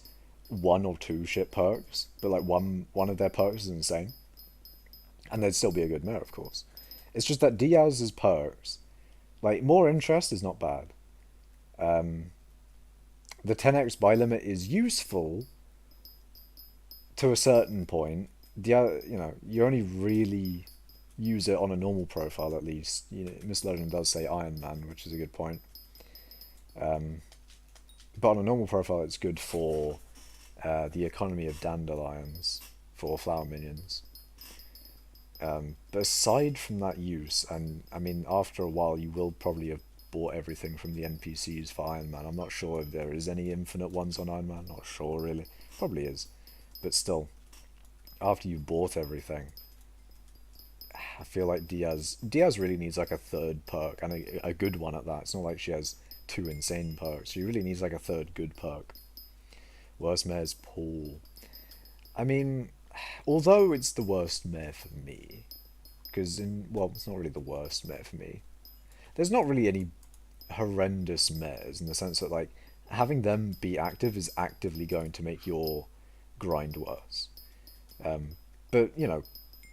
one or two shit perks, but like one of their perks is insane, and they'd still be a good mare, of course. It's just that Diaz's perks, like more interest is not bad. The 10x buy limit is useful to a certain point. You only really use it on a normal profile at least. Miss Legend does say Iron Man, which is a good point. But on a normal profile, it's good for the economy of dandelions for flower minions. But aside from that use, and I mean, after a while, you will probably have bought everything from the NPCs for Iron Man. I'm not sure if there is any infinite ones on Iron Man. Not sure, really. Probably is. But still, after you've bought everything, I feel like Diaz really needs like a third perk, and a good one at that. It's not like she has two insane perks. She really needs like a third good perk. Worst mare's Paul. I mean, although it's the worst mare for me, because it's not really the worst mare for me. There's not really any horrendous mares in the sense that like having them be active is actively going to make your grind worse. But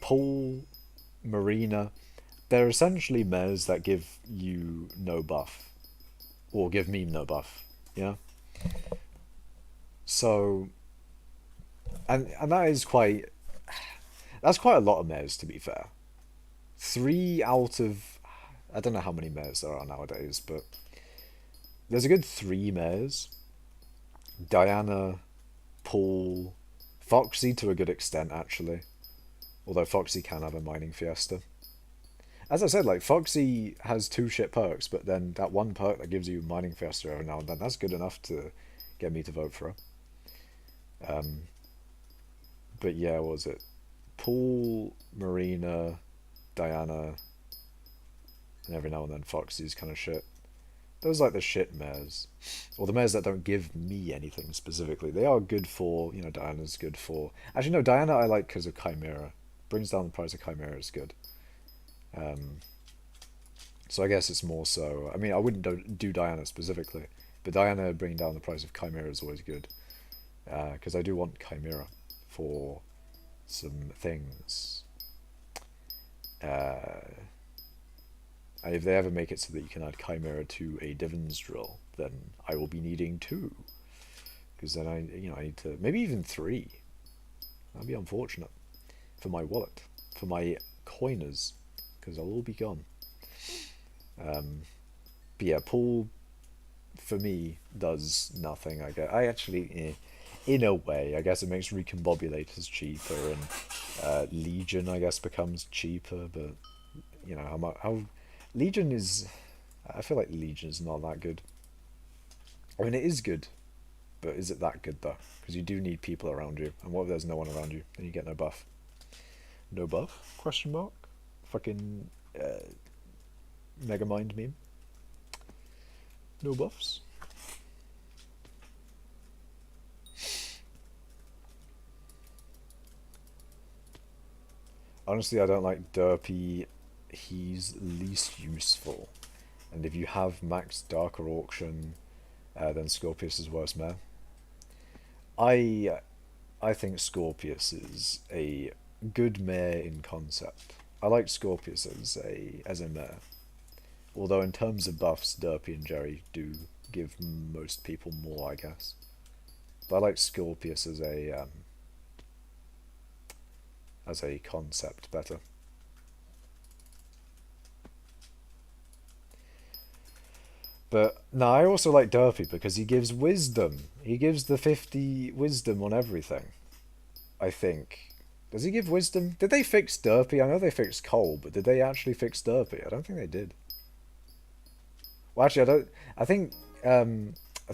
Paul, Marina, they're essentially mares that give you no buff, or give me no buff. So, and that's quite a lot of mares, to be fair. Three out of, I don't know how many mares there are nowadays, but there's a good three mares. Diana, Paul, Foxy to a good extent, actually. Although Foxy can have a mining fiesta. As I said, like, Foxy has two shit perks, but then that one perk that gives you mining fiesta every now and then, that's good enough to get me to vote for her. But yeah, what was it? Paul, Marina, Diana, and every now and then Foxy's kind of shit. Those are like the shit mares. Or the mares that don't give me anything specifically. They are good for, Diana's good for... Actually, no, Diana I like because of Chimera. Brings down the price of Chimera is good. So I guess it's more so... I mean, I wouldn't do Diana specifically. But Diana bringing down the price of Chimera is always good. Because I do want Chimera for some things. If they ever make it so that you can add Chimera to a divans drill, then I will be needing two. Because then I need to... Maybe even three. That'd be unfortunate. For my wallet. For my coiners. Because I'll all be gone. But yeah, Paul, for me, does nothing, I guess. I actually... in a way, I guess it makes Recombobulators cheaper, and Legion, I guess, becomes cheaper, but, how Legion is... I feel like Legion is not that good. I mean, it is good, but is it that good, though? Because you do need people around you, and what if there's no one around you? Then you get no buff. No buff? Question mark? Fucking Megamind meme. No buffs? Honestly, I don't like Derpy. He's least useful. And if you have max Darker Auction, then Scorpius is worse mare. I think Scorpius is a good mare in concept. I like Scorpius as a mare. Although in terms of buffs, Derpy and Jerry do give most people more, I guess. But I like Scorpius as a concept better. But no, I also like Derpy because he gives wisdom. He gives the 50 wisdom on everything, I think. Does he give wisdom? Did they fix Derpy? I know they fixed Cole, but did they actually fix Derpy? I don't think they did. Well, actually, I don't. I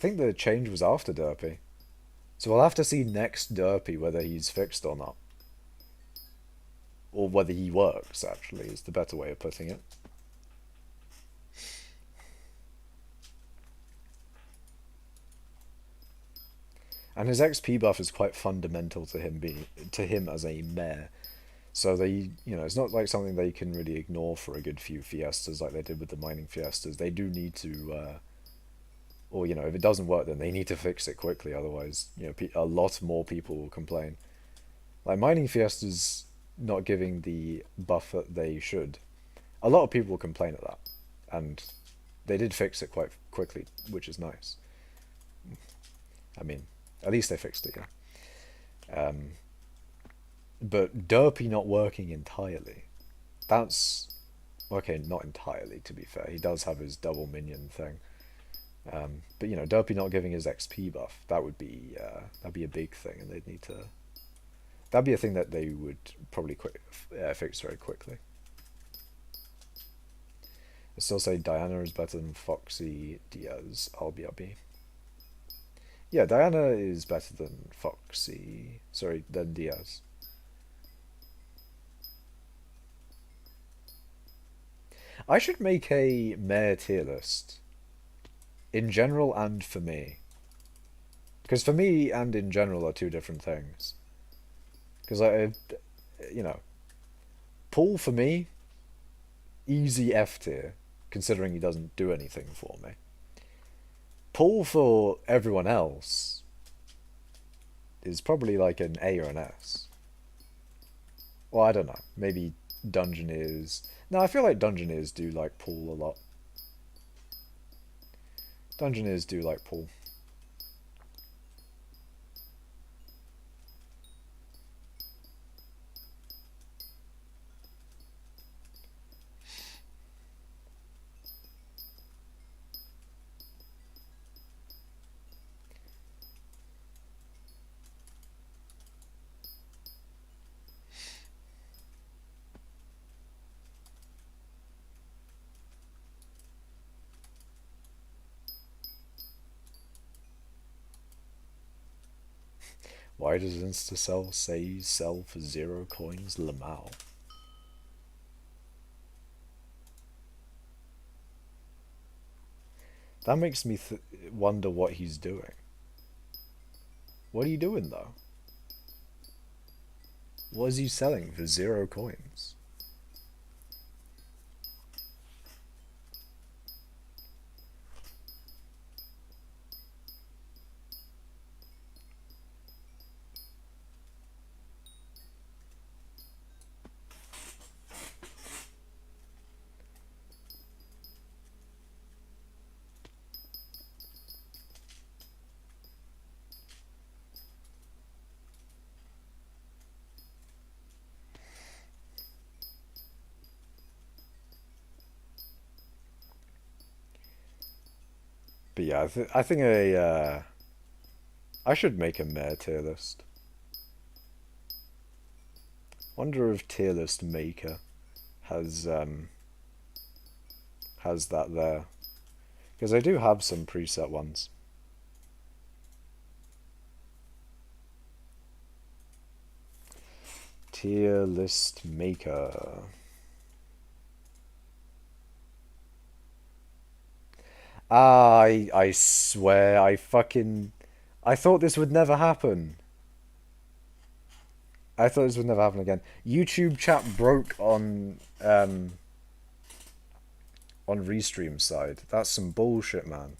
think the change was after Derpy, so we'll have to see next Derpy whether he's fixed or not, or whether he works. Actually, is the better way of putting it. And his XP buff is quite fundamental to him as a mare. So it's not like something they can really ignore for a good few fiestas like they did with the mining fiestas. They do need to Or, you know, if it doesn't work, then they need to fix it quickly. Otherwise, you know, a lot more people will complain. Like mining Fiesta's not giving the buff that they should. A lot of people will complain at that, and they did fix it quite quickly, which is nice. I mean, at least they fixed it, yeah. But Derpy not working entirely, that's okay. Not entirely, to be fair. He does have his double minion thing. But you know, Derpy not giving his XP buff, that would be that'd be a big thing, and they'd need to. That'd be a thing that they would probably fix very quickly. I still say Diana is better than Foxy Diaz. RBRB. Yeah, Diana is better than Foxy. Sorry, than Diaz. I should make a mare tier list in general and for me. Because for me and in general are two different things. Because you know, Paul for me, easy F tier, considering he doesn't do anything for me. Paul for everyone else is probably like an A or an S. Well, I don't know. Maybe Dungeoneers. No, I feel like Dungeoneers do like Paul a lot. Dungeoneers do like Paul. Why does InstaCell say sell for 0 coins, Lamau? That makes me wonder what he's doing. What are you doing though? What is he selling for 0 coins? But yeah, I think I should make a mare tier list. Wonder if tier list maker has has that there, because I do have some preset ones. Tier list maker. I swear I thought this would never happen. I thought this would never happen again. YouTube chat broke on Restream side. That's some bullshit, man.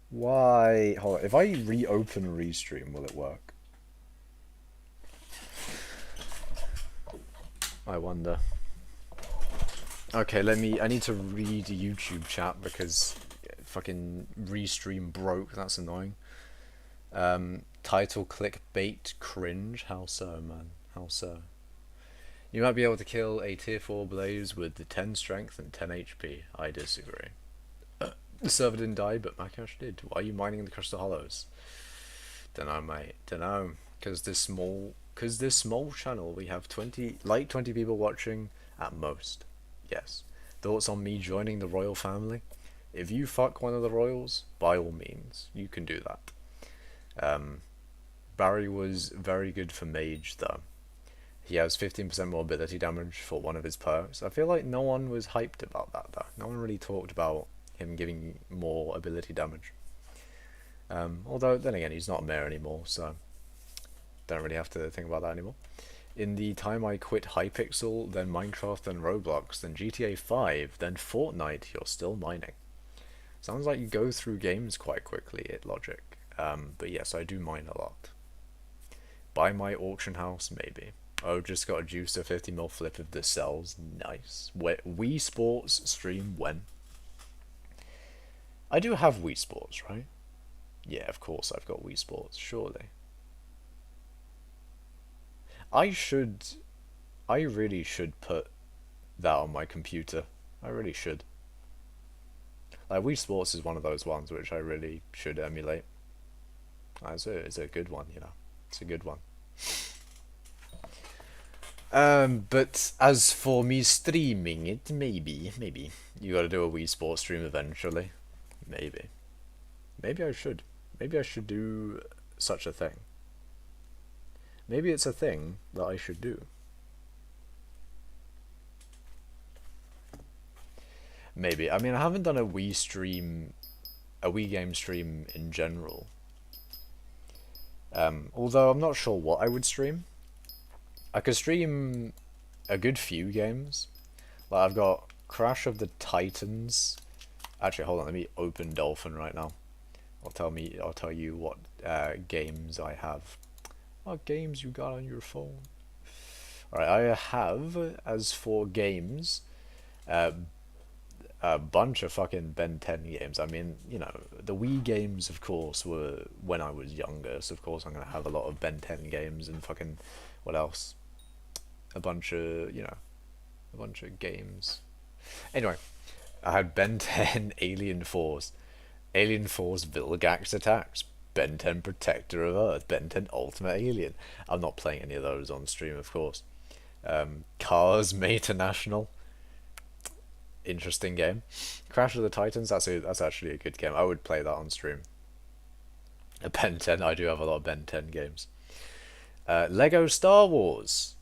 Why? Hold on. If I reopen Restream, will it work? I wonder. Okay, I need to read YouTube chat because fucking Restream broke. That's annoying. Title clickbait cringe. How so, man? How so? You might be able to kill a tier 4 blaze with the 10 strength and 10 HP. I disagree. The server didn't die, but my cache did. Why are you mining the Crystal Hollows? Dunno, mate. Dunno. Because this small channel, we have 20 people watching at most. Yes. Thoughts on me joining the royal family? If you fuck one of the royals, by all means, you can do that. Barry was very good for mage, though. He has 15% more ability damage for one of his perks. I feel like no one was hyped about that, though. No one really talked about him giving more ability damage. Although, then again, he's not a mayor anymore, so don't really have to think about that anymore. In the time I quit Hypixel, then Minecraft, then Roblox, then GTA 5, then Fortnite, you're still mining. Sounds like you go through games quite quickly at Logic. But yes, I do mine a lot. Buy my auction house, maybe. Oh, just got a juice to 50 mil flip of the cells. Nice. Wii Sports stream when? I do have Wii Sports, right? Yeah, of course I've got Wii Sports, surely. I should... I really should put that on my computer. I really should. Like, Wii Sports is one of those ones which I really should emulate. It's a good one, you know. It's a good one. But as for me streaming it, maybe. You gotta do a Wii Sports stream eventually. Maybe. Maybe I should. Maybe I should do such a thing. Maybe it's a thing that I should do. Maybe. I mean, I haven't done a Wii game stream in general. Although I'm not sure what I would stream. I could stream a good few games. Like, I've got Crash of the Titans. Actually, hold on, let me open Dolphin right now. I'll tell you what games I have. What games you got on your phone? Alright, I have, as for games, a bunch of fucking Ben 10 games. I mean, you know, the Wii games, of course, were when I was younger, so of course I'm gonna have a lot of Ben 10 games and fucking, what else? A bunch of games. Anyway, I had Ben 10 Alien Force, Alien Force Vilgax Attacks, Ben 10 Protector of Earth, Ben 10 Ultimate Alien. I'm not playing any of those on stream, of course. Cars Meta National. Interesting game. Crash of the Titans, that's actually a good game. I would play that on stream. Ben 10, I do have a lot of Ben 10 games. Lego Star Wars.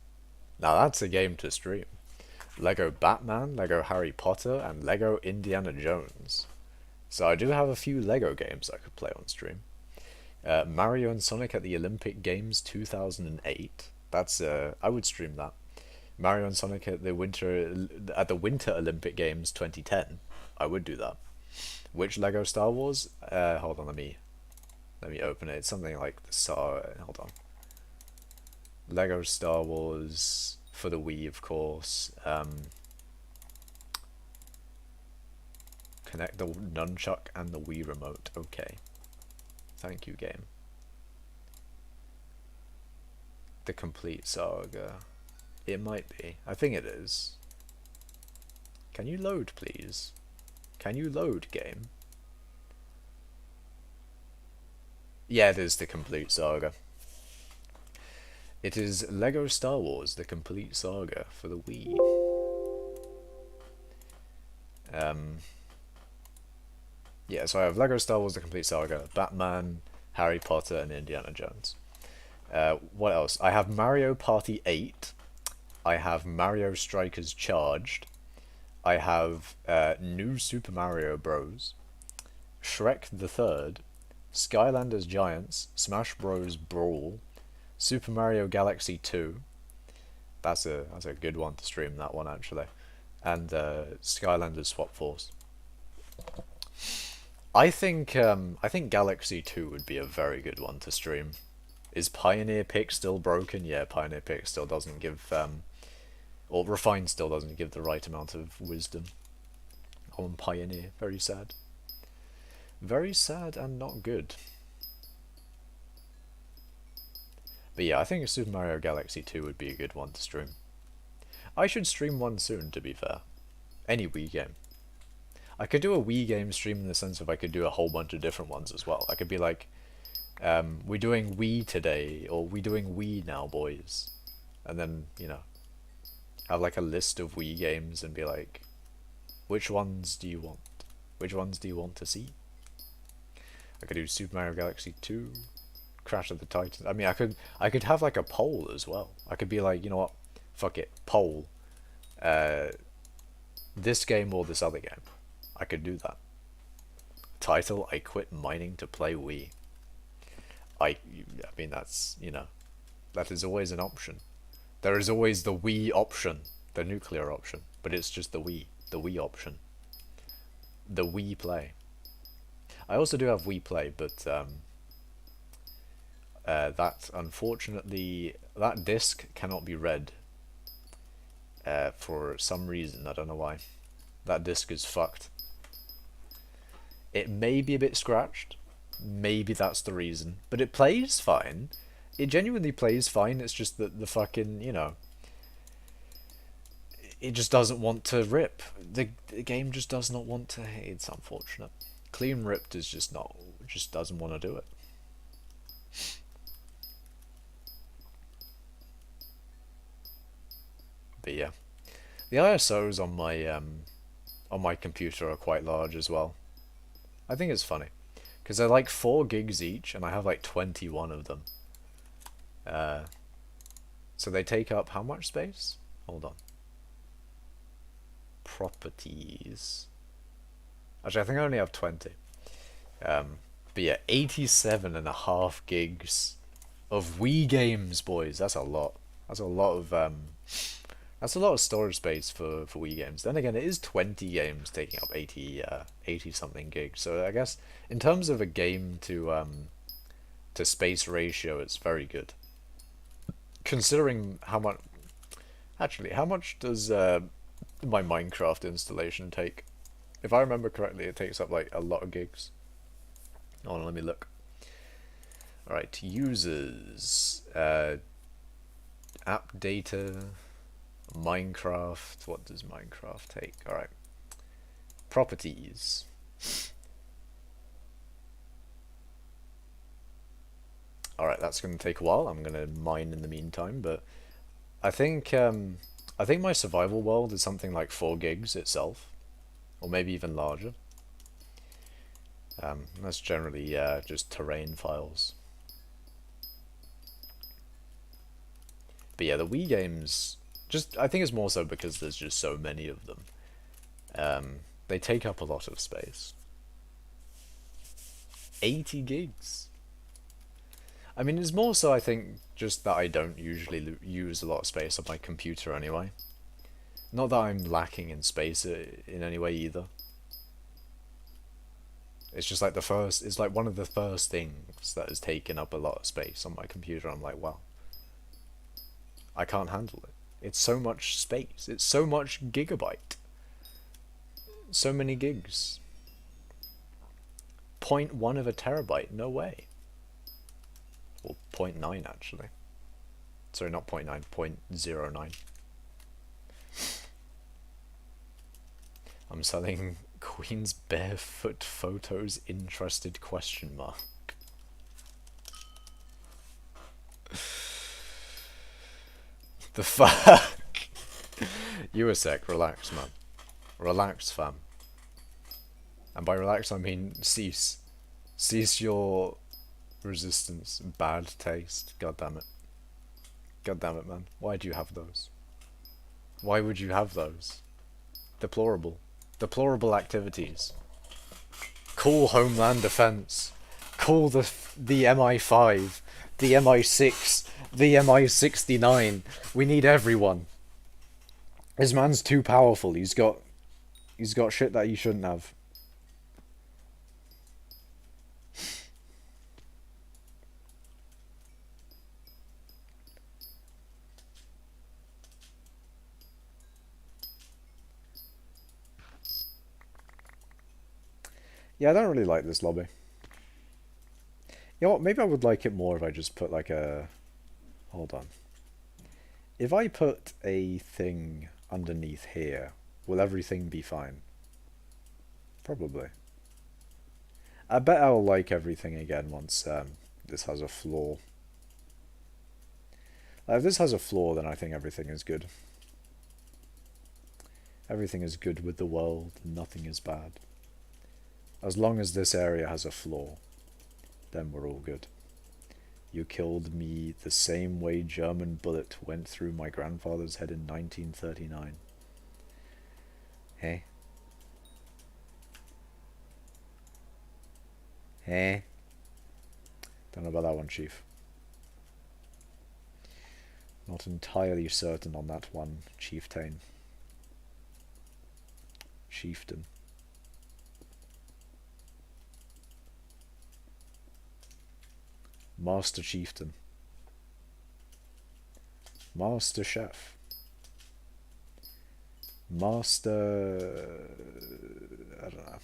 Now that's a game to stream. Lego Batman, Lego Harry Potter, and Lego Indiana Jones. So I do have a few Lego games I could play on stream. Mario and Sonic at the Olympic Games 2008. That's I would stream that. Mario and Sonic at the Winter Olympic Games 2010. I would do that. Which Lego Star Wars? Hold on, let me open it. It's something like the hold on. Lego Star Wars for the Wii, of course. Connect the nunchuck and the Wii remote. Okay. Thank you, game. The complete saga. It might be. I think it is. Can you load, please? Can you load, game? Yeah, it is the complete saga. It is Lego Star Wars, the complete saga for the Wii. Yeah, so I have Lego Star Wars, the complete saga, Batman, Harry Potter, and Indiana Jones. What else? I have Mario Party 8. I have Mario Strikers Charged. I have New Super Mario Bros. Shrek the Third, Skylanders Giants, Smash Bros. Brawl, Super Mario Galaxy 2. That's a good one to stream, that one actually. And Skylanders Swap Force. I think Galaxy 2 would be a very good one to stream. Is Pioneer Pick still broken? Yeah, Pioneer Pick still doesn't give or Refine still doesn't give the right amount of wisdom on Pioneer. Very sad. Very sad and not good. But yeah, I think Super Mario Galaxy 2 would be a good one to stream. I should stream one soon, to be fair. Any Wii game. I could do a Wii game stream in the sense of I could do a whole bunch of different ones as well. I could be like, we're doing Wii today, or we're doing Wii now, boys. And then, you know, have like a list of Wii games and be like, which ones do you want? Which ones do you want to see? I could do Super Mario Galaxy 2, Crash of the Titans. I mean, I could have like a poll as well. I could be like, you know what? Fuck it, poll. This game or this other game. I could do that. Title: I quit mining to play Wii. I mean, that's, you know, that is always an option. There is always the Wii option, the nuclear option, but it's just the Wii option. The Wii play. I also do have Wii Play, but that unfortunately that disc cannot be read for some reason. I don't know why. That disc is fucked. It may be a bit scratched. Maybe that's the reason. But it plays fine. It genuinely plays fine. It's just that the fucking, you know, it just doesn't want to rip. The game just does not want to. It's unfortunate. Clean ripped is just not, just doesn't want to do it. But yeah, the ISOs on my computer are quite large as well. I think it's funny because they're like 4 gigs each, and I have like 21 of them. Uh, so they take up how much space? Hold on. Properties. Actually, I think I only have 20. But yeah, 87.5 gigs of Wii games, boys. That's a lot. That's a lot of that's a lot of storage space for Wii games. Then again, it is 20 games taking up 80 something gigs. So I guess in terms of a game to space ratio, it's very good. Considering how much, actually, how much does my Minecraft installation take? If I remember correctly, it takes up like a lot of gigs. Hold on, let me look. Alright, users, app data, Minecraft. What does Minecraft take? Alright, properties. Alright, that's going to take a while. I'm going to mine in the meantime, but I think my survival world is something like 4 gigs itself, or maybe even larger. That's generally just terrain files. But yeah, the Wii games, just I think it's more so because there's just so many of them. They take up a lot of space. 80 gigs. I mean, it's more so I think just that I don't usually use a lot of space on my computer anyway. Not that I'm lacking in space in any way either. It's just like it's like one of the first things that has taken up a lot of space on my computer. I'm like, wow, I can't handle it. It's so much space. It's so much gigabyte. So many gigs. 0.1 of a terabyte. No way. Or 0.9 actually. Sorry, not 0.9. 0.09. I'm selling Queen's barefoot photos. Interested question mark. The fuck? You a sec, relax, man. Relax, fam. And by relax, I mean cease. Cease your resistance. Bad taste. God damn it. God damn it, man. Why do you have those? Why would you have those? Deplorable. Deplorable activities. Call Homeland Defense. Call the MI5, the MI6, the MI69. We need everyone. This man's too powerful. He's got shit that he shouldn't have. Yeah, I don't really like this lobby. You know what, maybe I would like it more if I just put like a... Hold on. If I put a thing underneath here, will everything be fine? Probably. I bet I'll like everything again once this has a floor. If this has a floor, then I think everything is good. Everything is good with the world, and nothing is bad. As long as this area has a floor, then we're all good. You killed me the same way German bullet went through my grandfather's head in 1939. Hey? Hey? Don't know about that one, Chief. Not entirely certain on that one, Chieftain. Chieftain. Master Chieftain. Master Chef. Master... I don't know.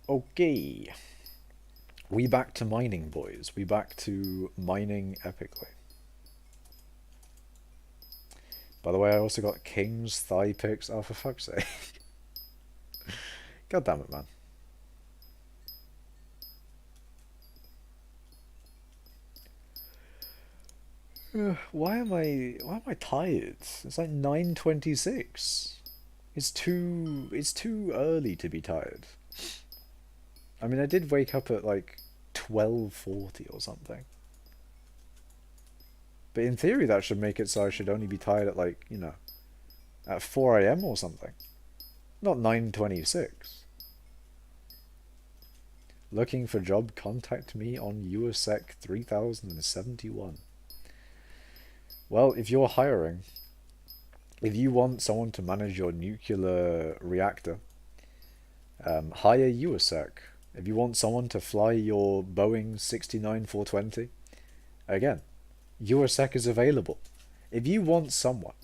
Okay. We back to mining, boys. We back to mining epically. By the way, I also got King's Thigh Picks. Oh, for fuck's sake. God damn it, man. Why am I tired? It's like 9:26. It's too early to be tired. I mean, I did wake up at like 12:40 or something. But in theory that should make it so I should only be tired at like, you know, at 4 a.m. or something. Not 9:26. Looking for job, contact me on USEC 3071. Well, if you're hiring, if you want someone to manage your nuclear reactor, hire USEC. If you want someone to fly your Boeing 69-420, again, USEC is available. If you want someone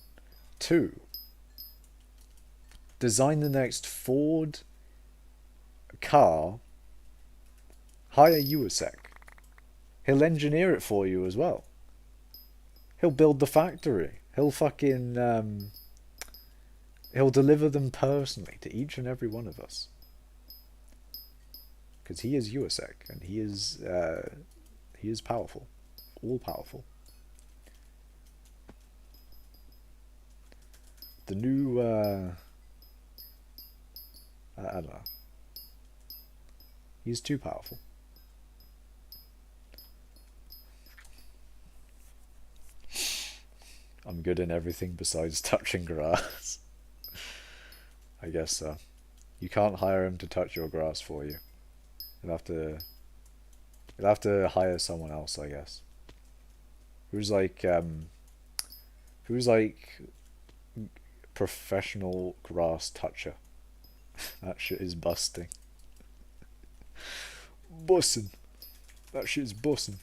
to design the next Ford car, hire USEC. He'll engineer it for you as well. He'll build the factory. He'll fucking he'll deliver them personally to each and every one of us. Because he is USEC and he is powerful, all powerful. The new I don't know. He's too powerful. I'm good in everything besides touching grass. I guess so. You can't hire him to touch your grass for you. You'll have to hire someone else, I guess. Who's like professional grass toucher. That shit is busting. Bussin'. That shit is bussin'.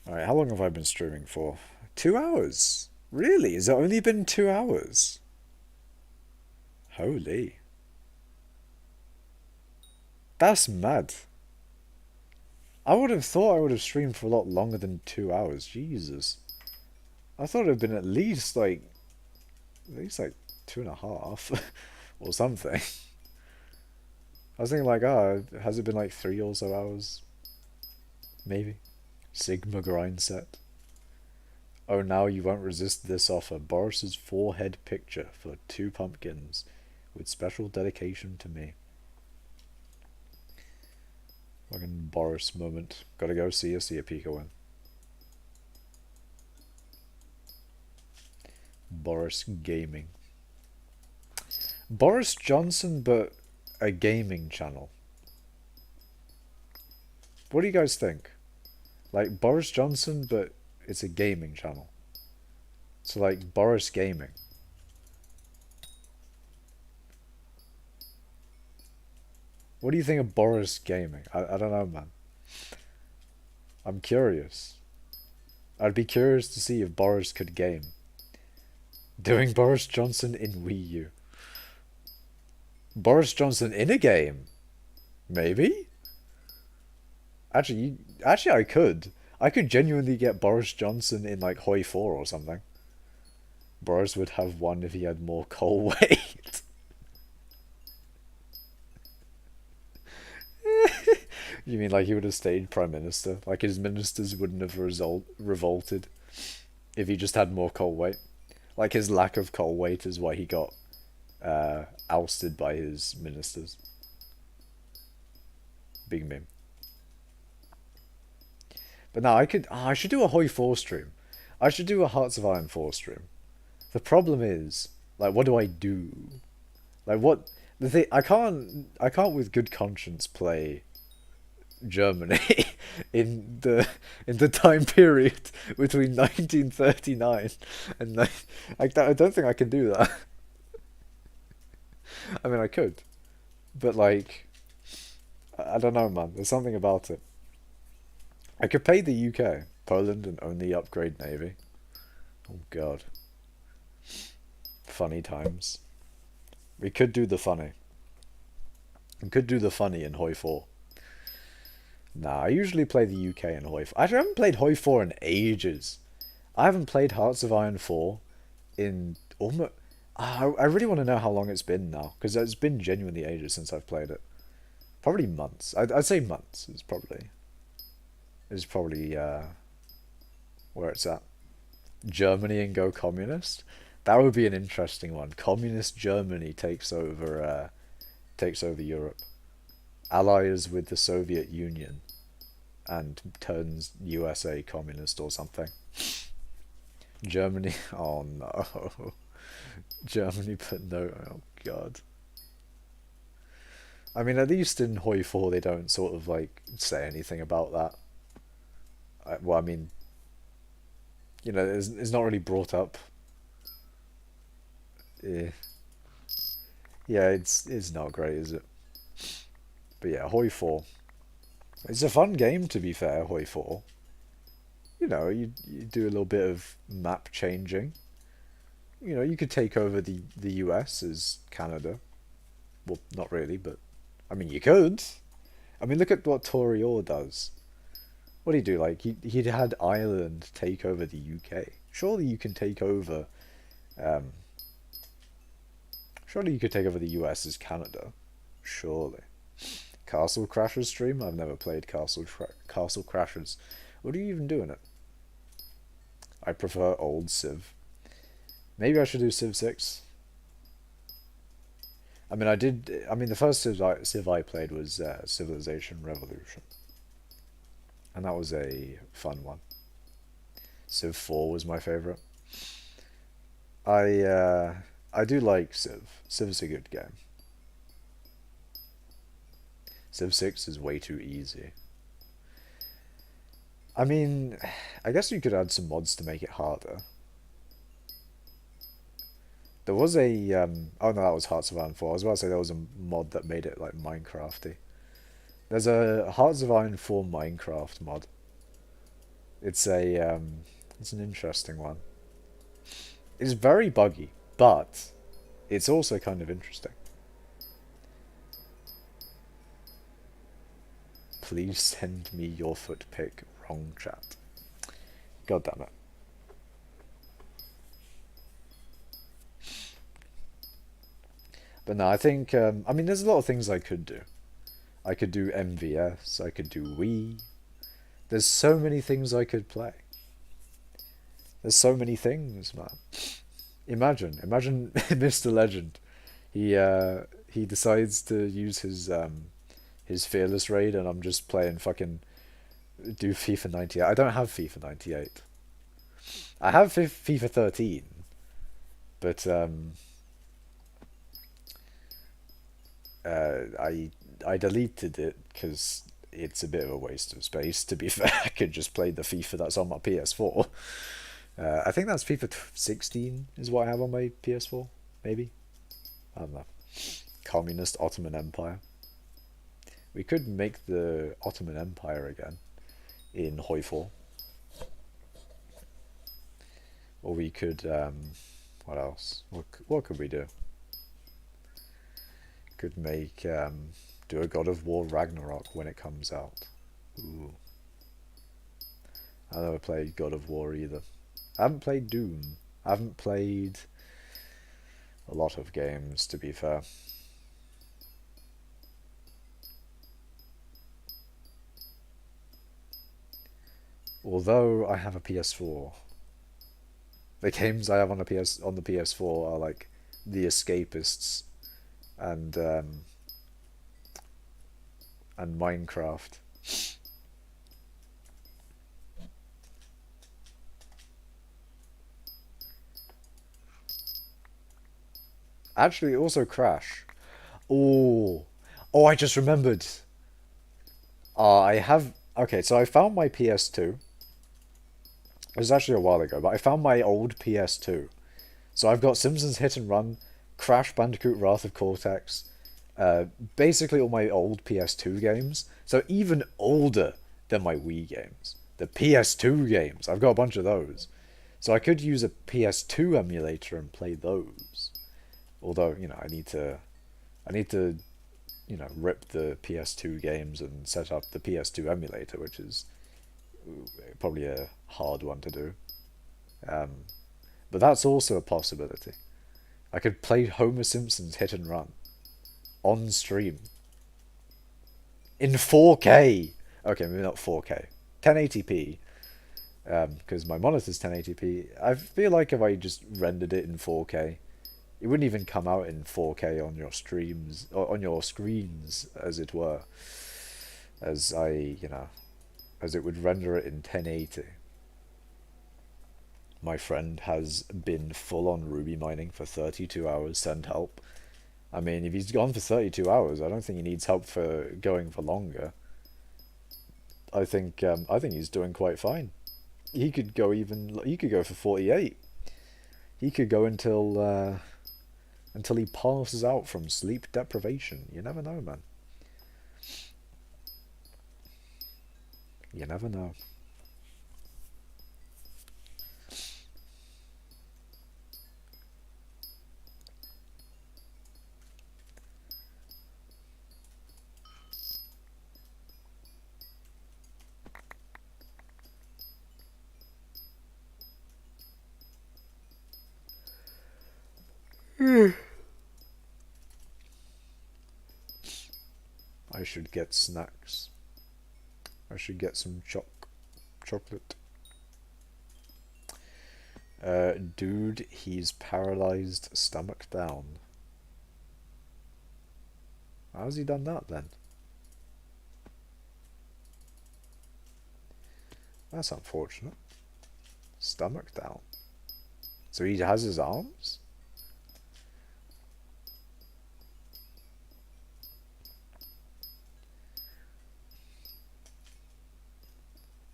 Alright, how long have I been streaming for? 2 hours? Really? Has it only been 2 hours? Holy. That's mad. I would have thought I would have streamed for a lot longer than 2 hours. Jesus. I thought it would have been at least like 2.5 or something. I was thinking like, oh, has it been like 3 or so hours? Maybe. Sigma grind set. Oh, now you won't resist this offer. Boris's forehead picture for 2 pumpkins with special dedication to me. Fucking Boris moment. Gotta go see a Pika win. Boris Gaming. Boris Johnson, but a gaming channel. What do you guys think? Like Boris Johnson, but it's a gaming channel. So like Boris Gaming. What do you think of Boris Gaming? I don't know, man. I'm curious. I'd be curious to see if Boris could game. Doing Boris Johnson in Wii U. Boris Johnson in a game? Maybe? Actually, Actually, I could. I could genuinely get Boris Johnson in like Hoi 4 or something. Boris would have won if he had more coal weight. You mean like he would have stayed prime minister? Like his ministers wouldn't have revolted if he just had more coal weight? Like his lack of coal weight is why he got ousted by his ministers. Big meme. But no, I could. I should do a Hoi 4 stream. I should do a Hearts of Iron 4 stream. The problem is, like, what do I do? Like, what the thing? I can't with good conscience play Germany in the time period between 1939 and I don't think I can do that. I mean, I could, but like, I don't know, man. There's something about it. I could pay the UK, Poland, and only upgrade navy. Oh God, funny times. We could do the funny. We could do the funny in Hoi 4. Nah, I usually play the UK in Hoi 4. Actually, I haven't played Hoi 4 in ages. I haven't played Hearts of Iron 4 in almost. I really want to know how long it's been now, because it's been genuinely ages since I've played it. Probably months. I'd say months is probably where it's at. Germany and go communist. That would be an interesting one. Communist Germany takes over Europe. Allies with the Soviet Union and turns USA communist or something. Germany. Oh no. Germany, but no. Oh God. I mean, at least in Hoi 4 they don't sort of like say anything about that. Well, I mean, you know, it's not really brought up. Yeah, yeah, it's not great, is it? But yeah, Hoi 4. It's a fun game, to be fair, Hoi 4. You know, you do a little bit of map changing. You know, you could take over the US as Canada. Well, not really, but I mean, you could. I mean, look at what Torior does. What do you do? Like, he had Ireland take over the UK. Surely you can take over. Um, Surely you could take over the US as Canada. Surely. Castle Crashers stream? I've never played Castle Crashers. What do you even do in it? I prefer old Civ. Maybe I should do Civ 6. I mean, the first Civ I played was Civilization Revolution. And that was a fun one. Civ 4 was my favourite. I do like Civ. Civ's a good game. Civ 6 is way too easy. I mean, I guess you could add some mods to make it harder. There was a oh no, that was Hearts of Iron 4. I was about to say there was a mod that made it like Minecrafty. There's a Hearts of Iron 4 Minecraft mod. It's an interesting one. It's very buggy, but it's also kind of interesting. Please send me your foot pic. Wrong chat. God damn it. But no, I think I mean there's a lot of things I could do. I could do MVS, I could do Wii. There's so many things I could play. There's so many things, man. Imagine Mr. Legend. He decides to use his fearless raid, and I'm just playing fucking do FIFA 98. I don't have FIFA 98. I have FIFA 13, but I deleted it because it's a bit of a waste of space. To be fair, I could just play the FIFA that's on my PS4. I think that's FIFA 16 is what I have on my PS4. Maybe, I don't know. Communist Ottoman Empire. We could make the Ottoman Empire again in Hoi 4. Or we could, what else? What could we do? Could make, do a God of War Ragnarok when it comes out. Ooh. I never played God of War either. I haven't played Doom. I haven't played a lot of games, to be fair. Although I have a PS4. The games I have on the PS4 are like The Escapists and Minecraft. Actually, also Crash. Oh, oh! I just remembered. I have. Okay, so I found my PS2. It was actually a while ago, but I found my old PS2. So I've got Simpsons Hit and Run, Crash Bandicoot Wrath of Cortex, basically all my old PS2 games. So even older than my Wii games. The PS2 games. I've got a bunch of those. So I could use a PS2 emulator and play those. Although, I need to, rip the PS2 games and set up the PS2 emulator, which is probably a hard one to do. Um, but that's also a possibility. I could play Homer Simpson's Hit and Run on stream in 4K. Okay, maybe not 4K, 1080p. Because my monitor's 1080p. I feel like if I just rendered it in 4K, it wouldn't even come out in 4K on your streams or on your screens, as it were. As as it would render it in 1080. My friend has been full on Ruby mining for 32 hours. Send help. I mean, if he's gone for 32 hours, I don't think he needs help for going for longer. I think he's doing quite fine. He could go for 48. He could go until he passes out from sleep deprivation. You never know, man. You never know. I should get snacks. I should get some chocolate. Dude, he's paralyzed, stomach down. How's he done that then? That's unfortunate. Stomach down. So he has his arms?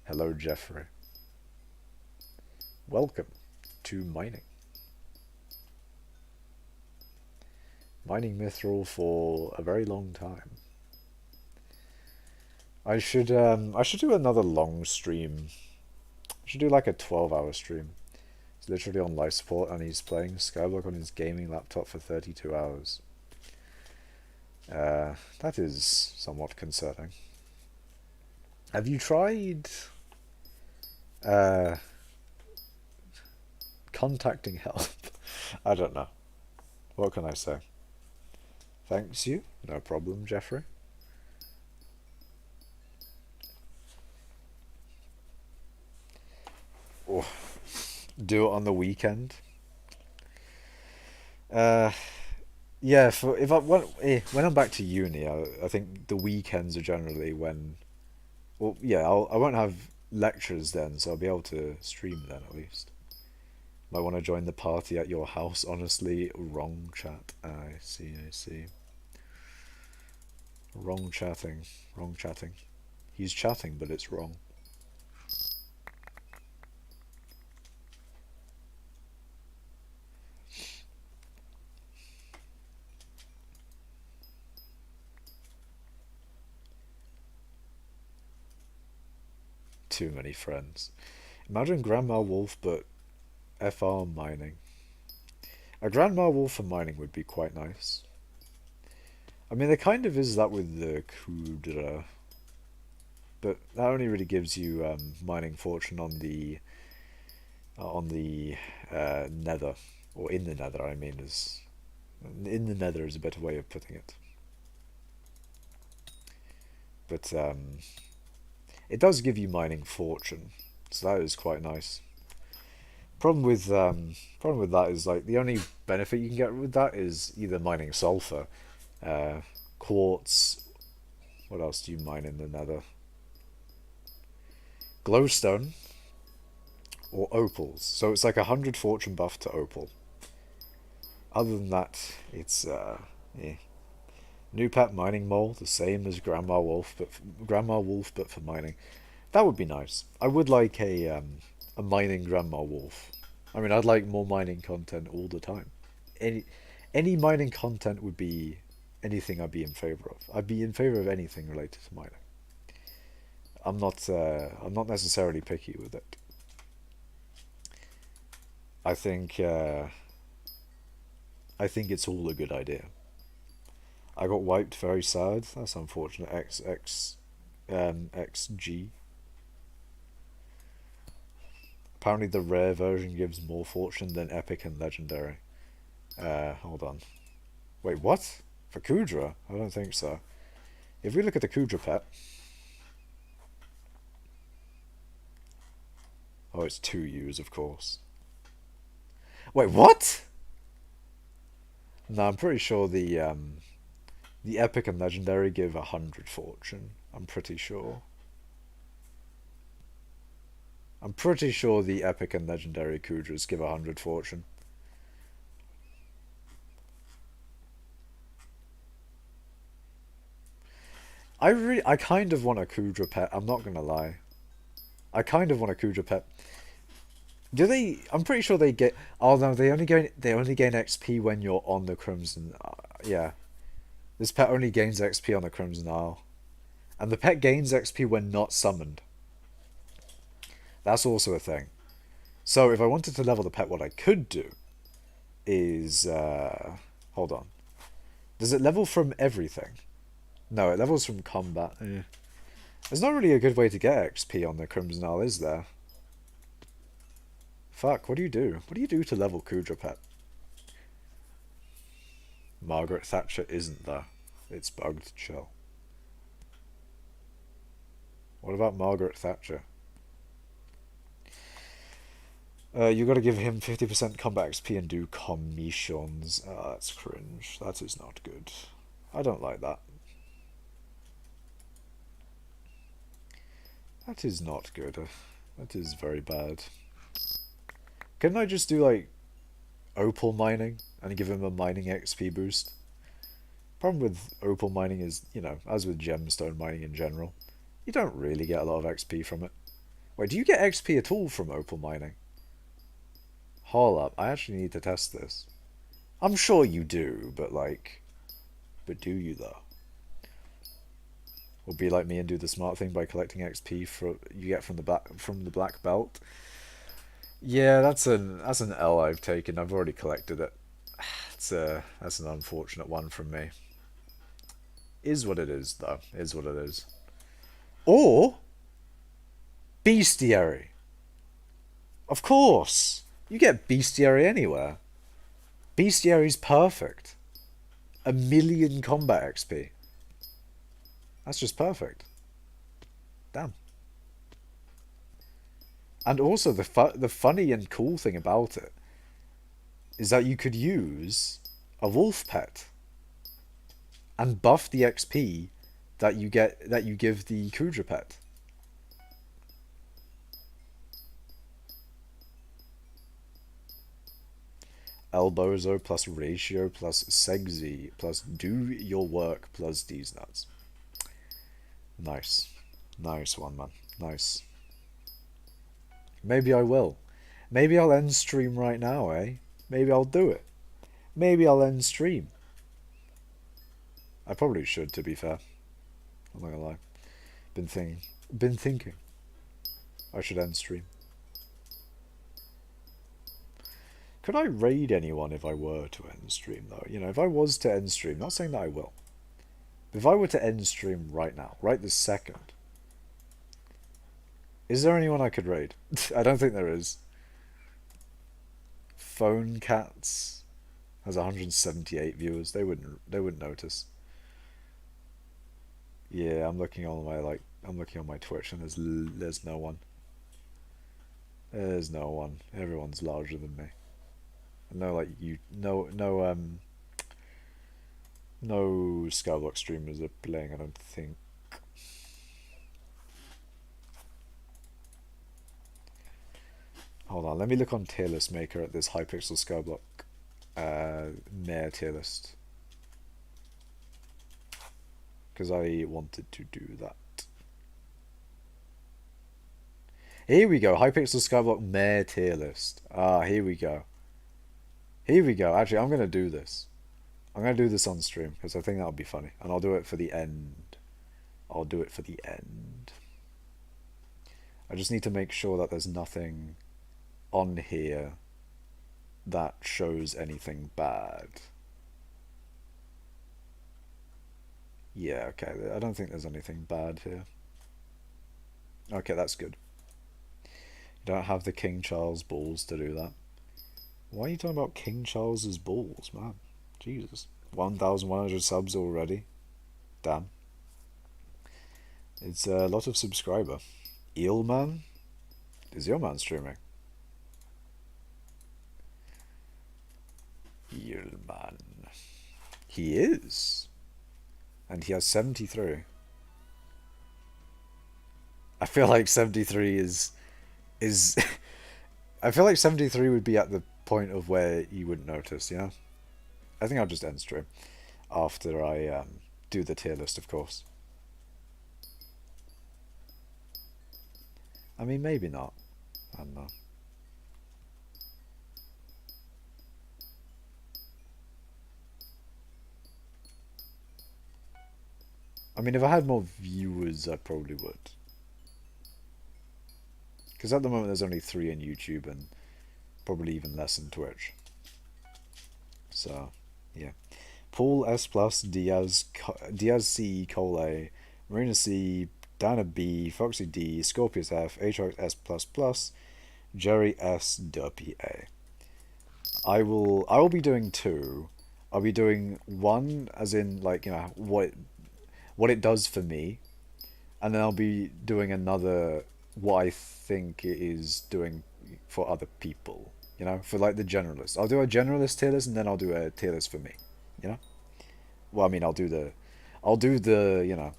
Hello, Jeffrey. Welcome to mining. Mining mithril for a very long time. I should do another long stream. I should do like a 12-hour stream. He's literally on life support and he's playing Skyblock on his gaming laptop for 32 hours. That is somewhat concerning. Have you tried contacting help? I don't know. What can I say? Thanks you. No problem, Jeffrey. Oh, do it on the weekend. Uh, yeah. For if I when I'm back to uni, I think the weekends are generally when. Well, yeah, I won't have lectures then, so I'll be able to stream then at least. Might want to join the party at your house. Honestly, wrong chat. I see. I see. Wrong chatting. Wrong chatting. He's chatting, but it's wrong. Too many friends. Imagine Grandma Wolf, but FR mining. A Grandma Wolf for mining would be quite nice. I mean, there kind of is that with the Kudra. but that only really gives you mining fortune on the nether, or in the nether. I mean, is in the nether is a better way of putting it. But it does give you mining fortune, so that is quite nice. Problem with that is like the only benefit you can get with that is either mining sulfur, uh, quartz. What else do you mine in the nether? Glowstone or opals. So it's like 100 fortune buff to opal. Other than that, it's yeah. New pet mining mole, the same as Grandma Wolf, but for mining. That would be nice. I would like a mining Grandma Wolf. I mean, I'd like more mining content all the time. Any any mining content would be anything I'd be in favor of. I'd be in favor of anything related to mining. I'm not necessarily picky with it. I think uh, I think it's all a good idea. I got wiped, very sad. That's unfortunate. XG. Apparently the rare version gives more fortune than epic and legendary. Hold on. Wait, what? For Kudra? I don't think so. If we look at the Kudra pet. Oh, it's 2 U's, of course. Wait, what? No, I'm pretty sure the epic and legendary give 100 fortune. I'm pretty sure. I'm pretty sure the epic and legendary Kudras give 100 fortune. I kind of want a Kudra pet. I'm not gonna lie. I kind of want a Kudra pet. Do they? I'm pretty sure they get. Oh no, they only gain XP when you're on the Crimson. Yeah, this pet only gains XP on the Crimson Isle, and the pet gains XP when not summoned. That's also a thing. So if I wanted to level the pet, what I could do is hold on. Does it level from everything? No, it levels from combat. Yeah. There's not really a good way to get XP on the Crimson Isle, is there? Fuck, what do you do? What do you do to level Kudra pet? Margaret Thatcher isn't there. It's bugged, chill. What about Margaret Thatcher? You gotta give him 50% combat XP and do commissions. That's cringe. That is not good. I don't like that. That is not good. That is very bad. Couldn't I just do like opal mining and give him a mining XP boost? Problem with opal mining is, you know, as with gemstone mining in general, you don't really get a lot of XP from it. Wait, do you get XP at all from opal mining? Hold up, I actually need to test this. I'm sure you do, but like, but do you though? Or be like me and do the smart thing by collecting XP for you get from the black belt. Yeah, that's an L I've taken. I've already collected it. That's an unfortunate one from me. Is what it is though. Is what it is. Or bestiary. Of course. You get bestiary anywhere. Bestiary's perfect. 1,000,000 combat XP. That's just perfect. Damn. And also the funny and cool thing about it is that you could use a wolf pet and buff the XP that you give the Kudra pet. Elbozo plus ratio plus Segzi plus do your work plus these nuts. Nice. Nice one, man. Nice. Maybe I will. Maybe I'll end stream right now, eh? Maybe I'll do it. Maybe I'll end stream. I probably should, to be fair. I'm not gonna lie. Been thinking. I should end stream. Could I raid anyone if I were to end stream, though? You know, if I was to end stream, not saying that I will. If I were to end stream right now, right this second, Is there anyone I could raid? I don't think there is. Phone Cats has 178 viewers. They wouldn't notice. Yeah, I'm looking on my Twitch and there's no one. There's no one. Everyone's larger than me. No, like you, no skyblock streamers are playing. I don't think. Hold on, let me look on tier list maker at this hypixel skyblock mayor tier list because I wanted to do that. Here we go, hypixel skyblock mayor tier list. Ah, here we go. Here we go. Actually, I'm gonna do this. I'm gonna do this on stream because I think that'll be funny, and I'll do it for the end. I'll do it for the end. I just need to make sure that there's nothing on here that shows anything bad. Yeah, okay. I don't think there's anything bad here. Okay, that's good. You don't have the King Charles balls to do that. Why are you talking about King Charles's balls, man? Jesus. 1,100 subs already. Damn. It's a lot of subscriber. Eelman? Is your man streaming? Eelman. He is. And he has 73. I feel like 73 is I feel like 73 would be at the point of where you wouldn't notice, you know? I think I'll just end stream after I do the tier list, of course. I mean, maybe not. I don't know. I mean, if I had more viewers, I probably would. Because at the moment there's only 3 in YouTube and probably even less in Twitch. So, yeah. Paul S+, Diaz C, Cole A, Marina C, Dana B, Foxy D, Scorpius F, Aatrox S++, Jerry S, Derpy A. I will be doing 2. I'll be doing 1 as in like, you know, what it does for me, and then I'll be doing another what I think it is doing for other people, you know, for like the generalist. I'll do a generalist tier list and then I'll do a tier list for me, you know. Well, I mean, I'll do the you know,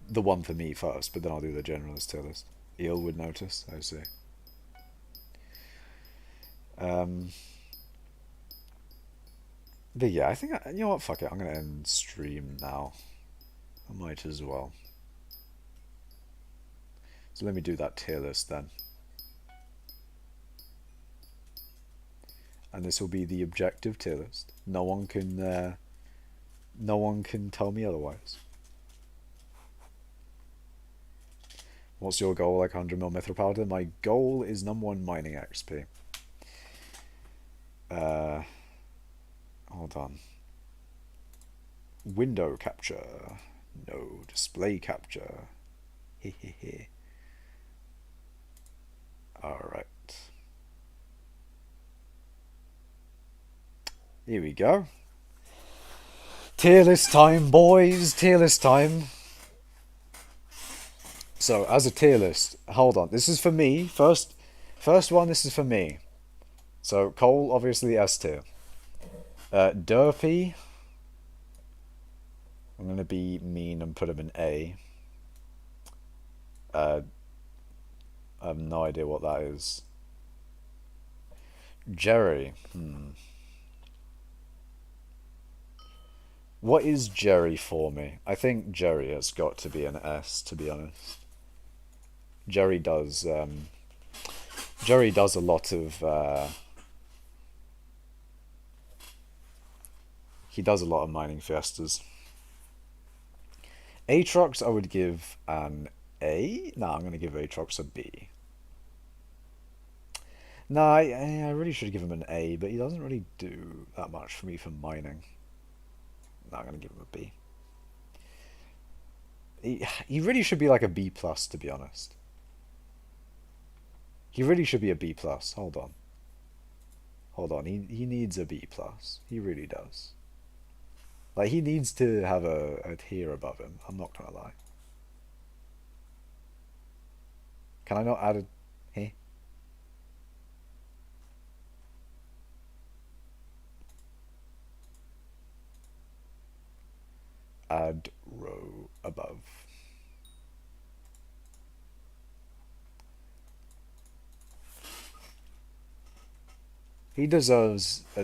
the one for me first, but then I'll do the generalist tier list. Eel would notice, I see. But yeah, I think you know what, fuck it, I'm gonna end stream now. I might as well. So let me do that tier list then. And this will be the objective tier list. No one can tell me otherwise. What's your goal? Like 100 mil mithril powder? My goal is #1 mining XP. Hold on. Window capture. No. Display capture. Hehehe. Alright. Here we go. Tier list time, boys. Tier list time. So, as a tier list, hold on. This is for me. First one, this is for me. So, Cole, obviously S tier. Derpy. I'm going to be mean and put him in A. I have no idea what that is. Jerry. What is Jerry for me? I think Jerry has got to be an S, to be honest. Jerry does a lot of he does a lot of mining fiestas. Aatrox I would give an A. No, I'm gonna give Aatrox a B. No, I really should give him an A, but he doesn't really do that much for me for mining. No, I'm gonna give him a B. He really should be like a B plus, to be honest. He really should be a B plus. Hold on. Hold on. He needs a B plus. He really does. Like he needs to have a tier above him. I'm not gonna lie. Can I not add a eh? Add row above. He deserves the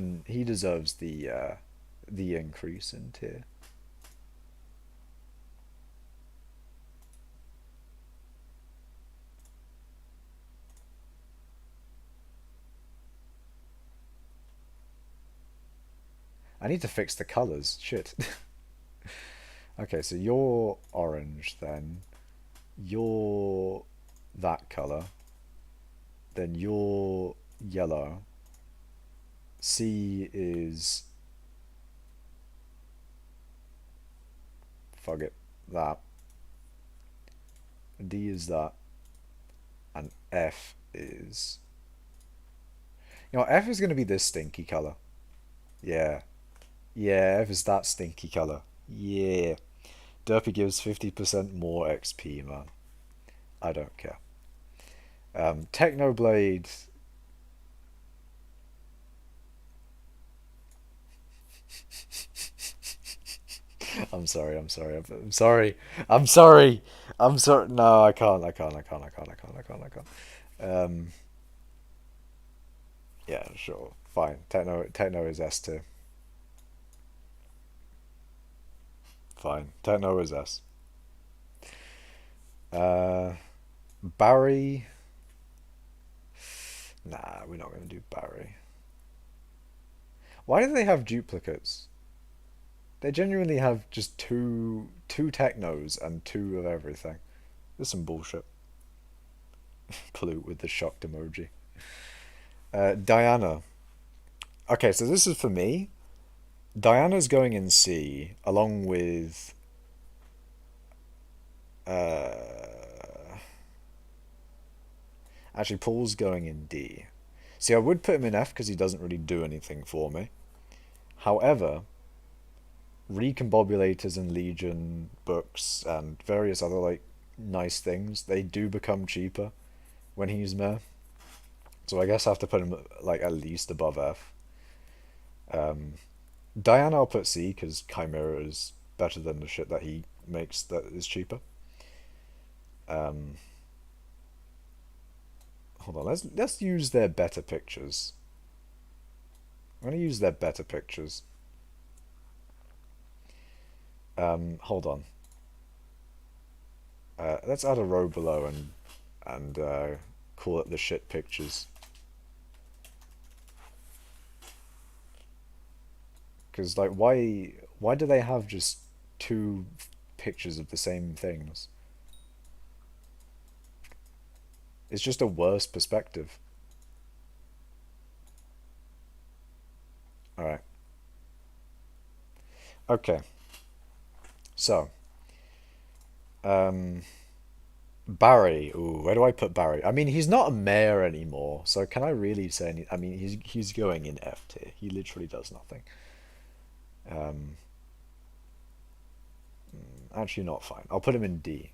increase in tier. I need to fix the colors. Shit. Okay, so you're orange then. You're that color. Then you're yellow. C is fuck it, that. D is that. And F is F is gonna be this stinky color. Yeah. Yeah, F is that stinky color. Yeah. Derpy gives 50% more XP, man. I don't care. Technoblade. I'm sorry, I'm sorry, I'm sorry, I'm sorry, I'm sorry. No, I can't, I can't, I can't, I can't, I can't, I can't, I can't. Um, yeah, sure, fine. Techno is S tier. Fine. Techno is S. Uh, Barry. Nah, we're not gonna do Barry. Why do they have duplicates? They genuinely have just two technos and two of everything. There's some bullshit. Pollute with the shocked emoji. Diana. Okay, so this is for me. Diana's going in C along with actually Paul's going in D. See, I would put him in F because he doesn't really do anything for me. However, Recombobulators and Legion books and various other like nice things, they do become cheaper when he's Mayor. So I guess I have to put him like at least above F. Diana I'll put C because Chimera is better than the shit that he makes that is cheaper. Um, Hold on, let's use their better pictures. I'm gonna use their better pictures. Hold on. Let's add a row below and call it the shit pictures. Because like, why do they have just two pictures of the same things? It's just a worse perspective. All right. Okay. So, um, Barry. Ooh, where do I put Barry? I mean, he's not a mayor anymore, so can I really say any? I mean, he's going in F tier. He literally does nothing. Um, Actually, not fine. I'll put him in D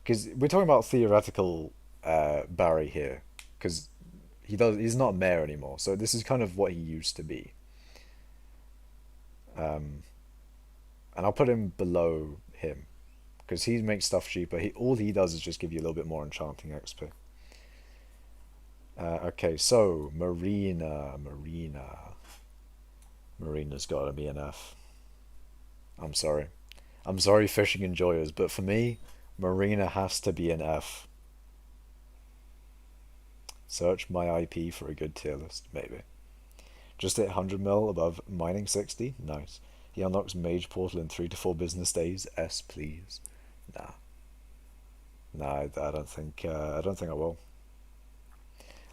because we're talking about theoretical Barry here, because he's not a mayor anymore. So this is kind of what he used to be. Um, and I'll put him below him because he makes stuff cheaper. All he does is just give you a little bit more enchanting XP. Okay, so Marina's got to be an F. I'm sorry. I'm sorry, fishing enjoyers, but for me, Marina has to be an F. Search my IP for a good tier list, maybe. Just hit 100 mil above mining 60. Nice. He unlocks Mage Portal in 3 to 4 business days. S, please. Nah. Nah, I don't think. I don't think I will.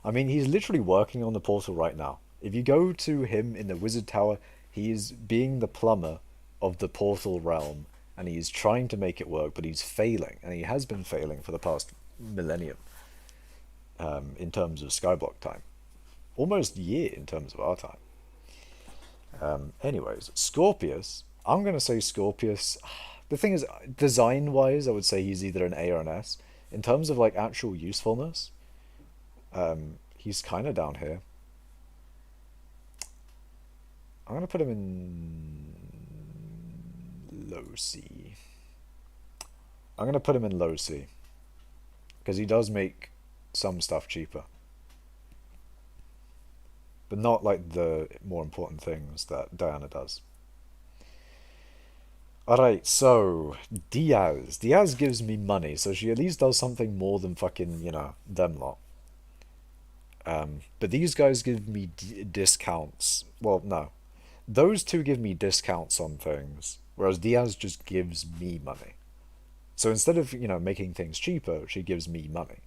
I mean, he's literally working on the portal right now. If you go to him in the Wizard Tower, he is being the plumber of the portal realm, and he's trying to make it work, but he's failing, and he has been failing for the past millennium in terms of skyblock time. Almost year in terms of our time. Anyways, Scorpius. I'm going to say Scorpius. The thing is, design-wise, I would say he's either an A or an S. In terms of like actual usefulness, he's kind of down here. I'm going to put him in low C. I'm going to put him in low C. Because he does make some stuff cheaper. But not like the more important things that Diana does. Alright, so Diaz. Diaz gives me money, so she at least does something more than fucking, you know, them lot. But these guys give me discounts. Well, no. Those two give me discounts on things, whereas Diaz just gives me money. So instead of, you know, making things cheaper, she gives me money.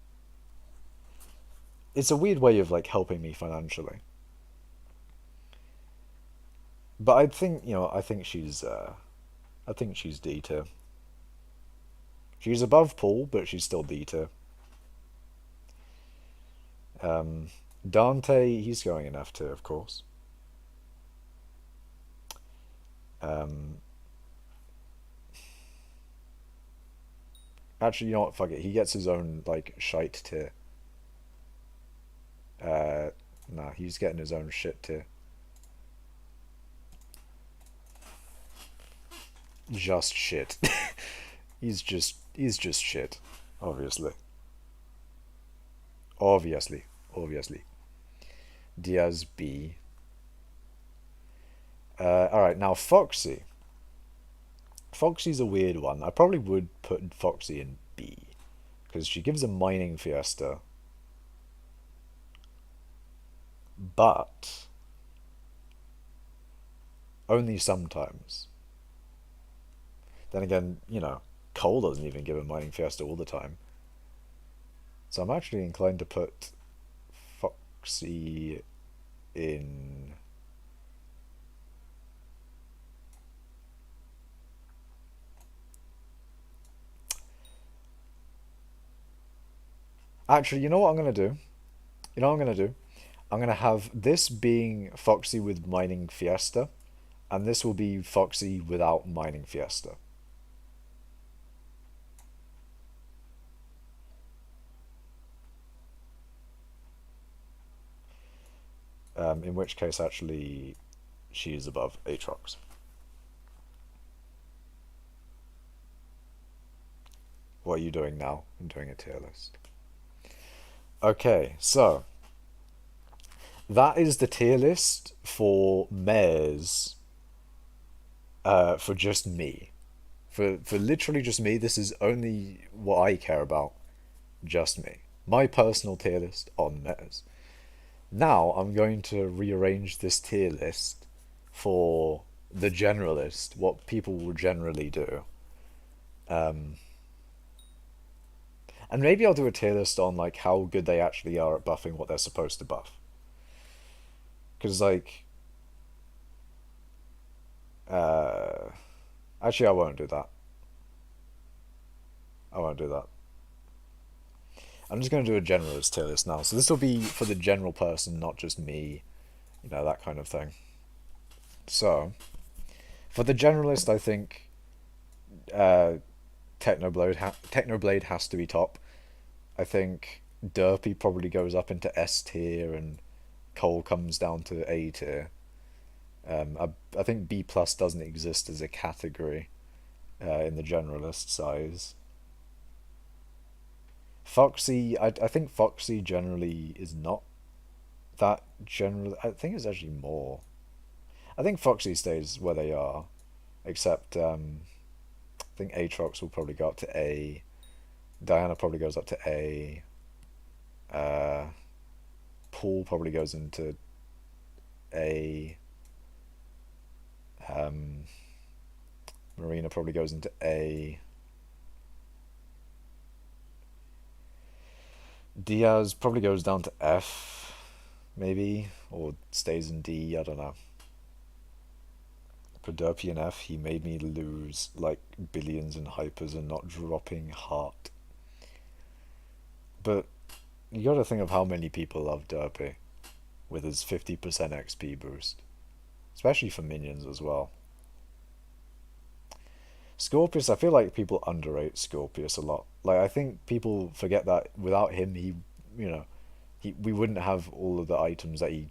It's a weird way of, like, helping me financially. But I think, you know, I think she's D tier. She's above Paul, but she's still D tier. Dante, he's going in F tier, of course. Actually, you know what? Fuck it. He gets his own, like, shite tier. Nah, he's getting his own shit tier. Just shit. he's just shit. Obviously. Obviously. Diaz B. Alright, now Foxy. Foxy's a weird one. I probably would put Foxy in B. Because she gives a mining fiesta. But only sometimes. Then again, you know, Cole doesn't even give a mining fiesta all the time. So I'm actually inclined to put Foxy in... Actually, you know what I'm going to do? You know what I'm going to do? I'm going to have this being Foxy with mining fiesta, and this will be Foxy without mining fiesta. In which case, actually, she is above Aatrox. What are you doing now? I'm doing a tier list. Okay, so that is the tier list for mares. For just me. For literally just me. This is only what I care about. Just me. My personal tier list on mares. Now I'm going to rearrange this tier list for the generalist, what people will generally do. And maybe I'll do a tier list on like how good they actually are at buffing what they're supposed to buff. Because like, actually I won't do that. I won't do that. I'm just going to do a generalist tier list now. So this will be for the general person, not just me, you know, that kind of thing. So, for the generalist, I think Technoblade has to be top. I think Derpy probably goes up into S tier, and Cole comes down to A tier. I think B plus doesn't exist as a category in the generalist size. Foxy, I think Foxy generally is not that general. I think it's actually more. I think Foxy stays where they are, except I think Aatrox will probably go up to A. Diana probably goes up to A. Paul probably goes into A. Marina probably goes into A. Diaz probably goes down to F, maybe, or stays in D, I don't know. For Derpy and F, he made me lose like billions in hypers and not dropping heart. But you gotta think of how many people love Derpy with his 50% XP boost. Especially for minions as well. Scorpius, I feel like people underrate Scorpius a lot. Like, I think people forget that without him, you know, we wouldn't have all of the items that he,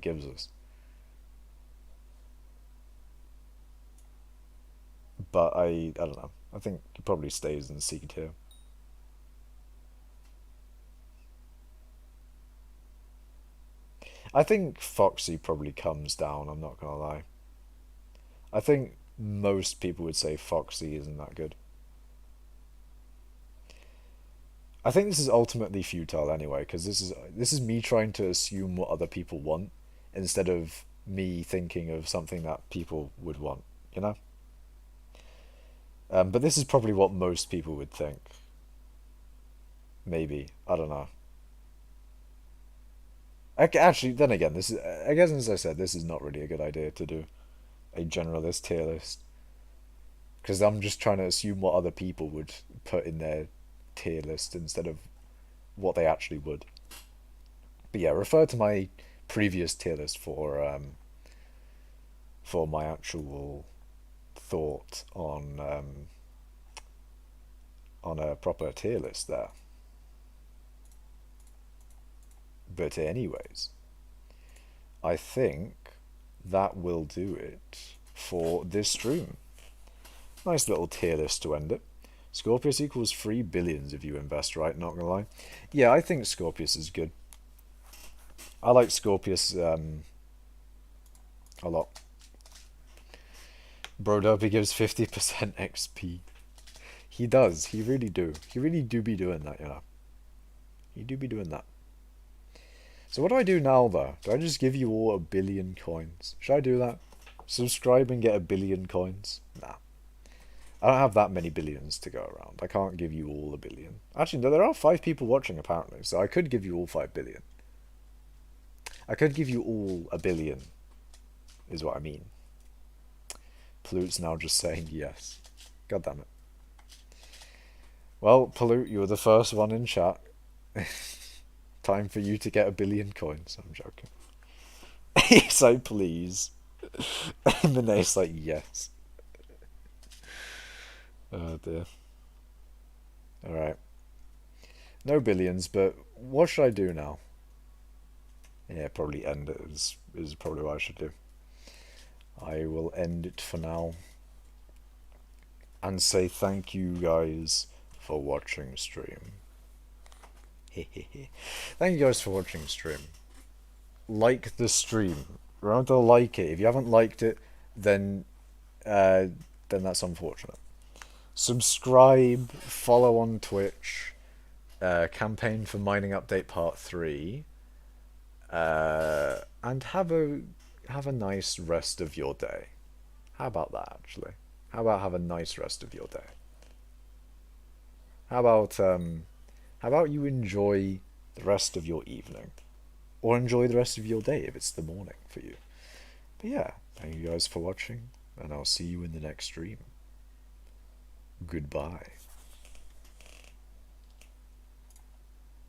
gives us. But I don't know. I think he probably stays in C tier. I think Foxy probably comes down, I'm not gonna lie. I think most people would say Foxy isn't that good. I think this is ultimately futile anyway, because this is me trying to assume what other people want instead of me thinking of something that people would want, you know? But this is probably what most people would think. Maybe. I don't know. Actually, then again, this is, I guess as I said, this is not really a good idea to do a generalist tier list. Because I'm just trying to assume what other people would put in their tier list instead of what they actually would. But yeah, refer to my previous tier list for my actual thought on a proper tier list there. But anyways, I think that will do it for this stream. Nice little tier list to end it. Scorpius equals 3 billions if you invest right, not gonna lie. Yeah, I think Scorpius is good. I like Scorpius a lot. Brodopy gives 50% XP. He does, he really do. He really do be doing that, you know. He do be doing that. So what do I do now, though? Do I just give you all 1 billion coins? Should I do that? Subscribe and get 1 billion coins? Nah. I don't have that many billions to go around. I can't give you all 1 billion. Actually, no, there are 5 people watching, apparently, so I could give you all 5 billion. I could give you all 1 billion, is what I mean. Pollute's now just saying yes. God damn it. Well, Pollute, you were the first one in chat. Time for you to get 1 billion coins. I'm joking. He's like, please. And Mone's like, yes. Oh dear. Alright. No billions, but what should I do now? Yeah, probably end it is probably what I should do. I will end it for now. And say thank you guys for watching stream. Thank you guys for watching stream. Like the stream. Remember to like it. If you haven't liked it, then that's unfortunate. Subscribe, follow on Twitch, campaign for mining update part 3, and have a nice rest of your day. How about that, actually? How about have a nice rest of your day? How about you enjoy the rest of your evening, or enjoy the rest of your day if it's the morning for you. But yeah, thank you guys for watching, and I'll see you in the next stream. Goodbye.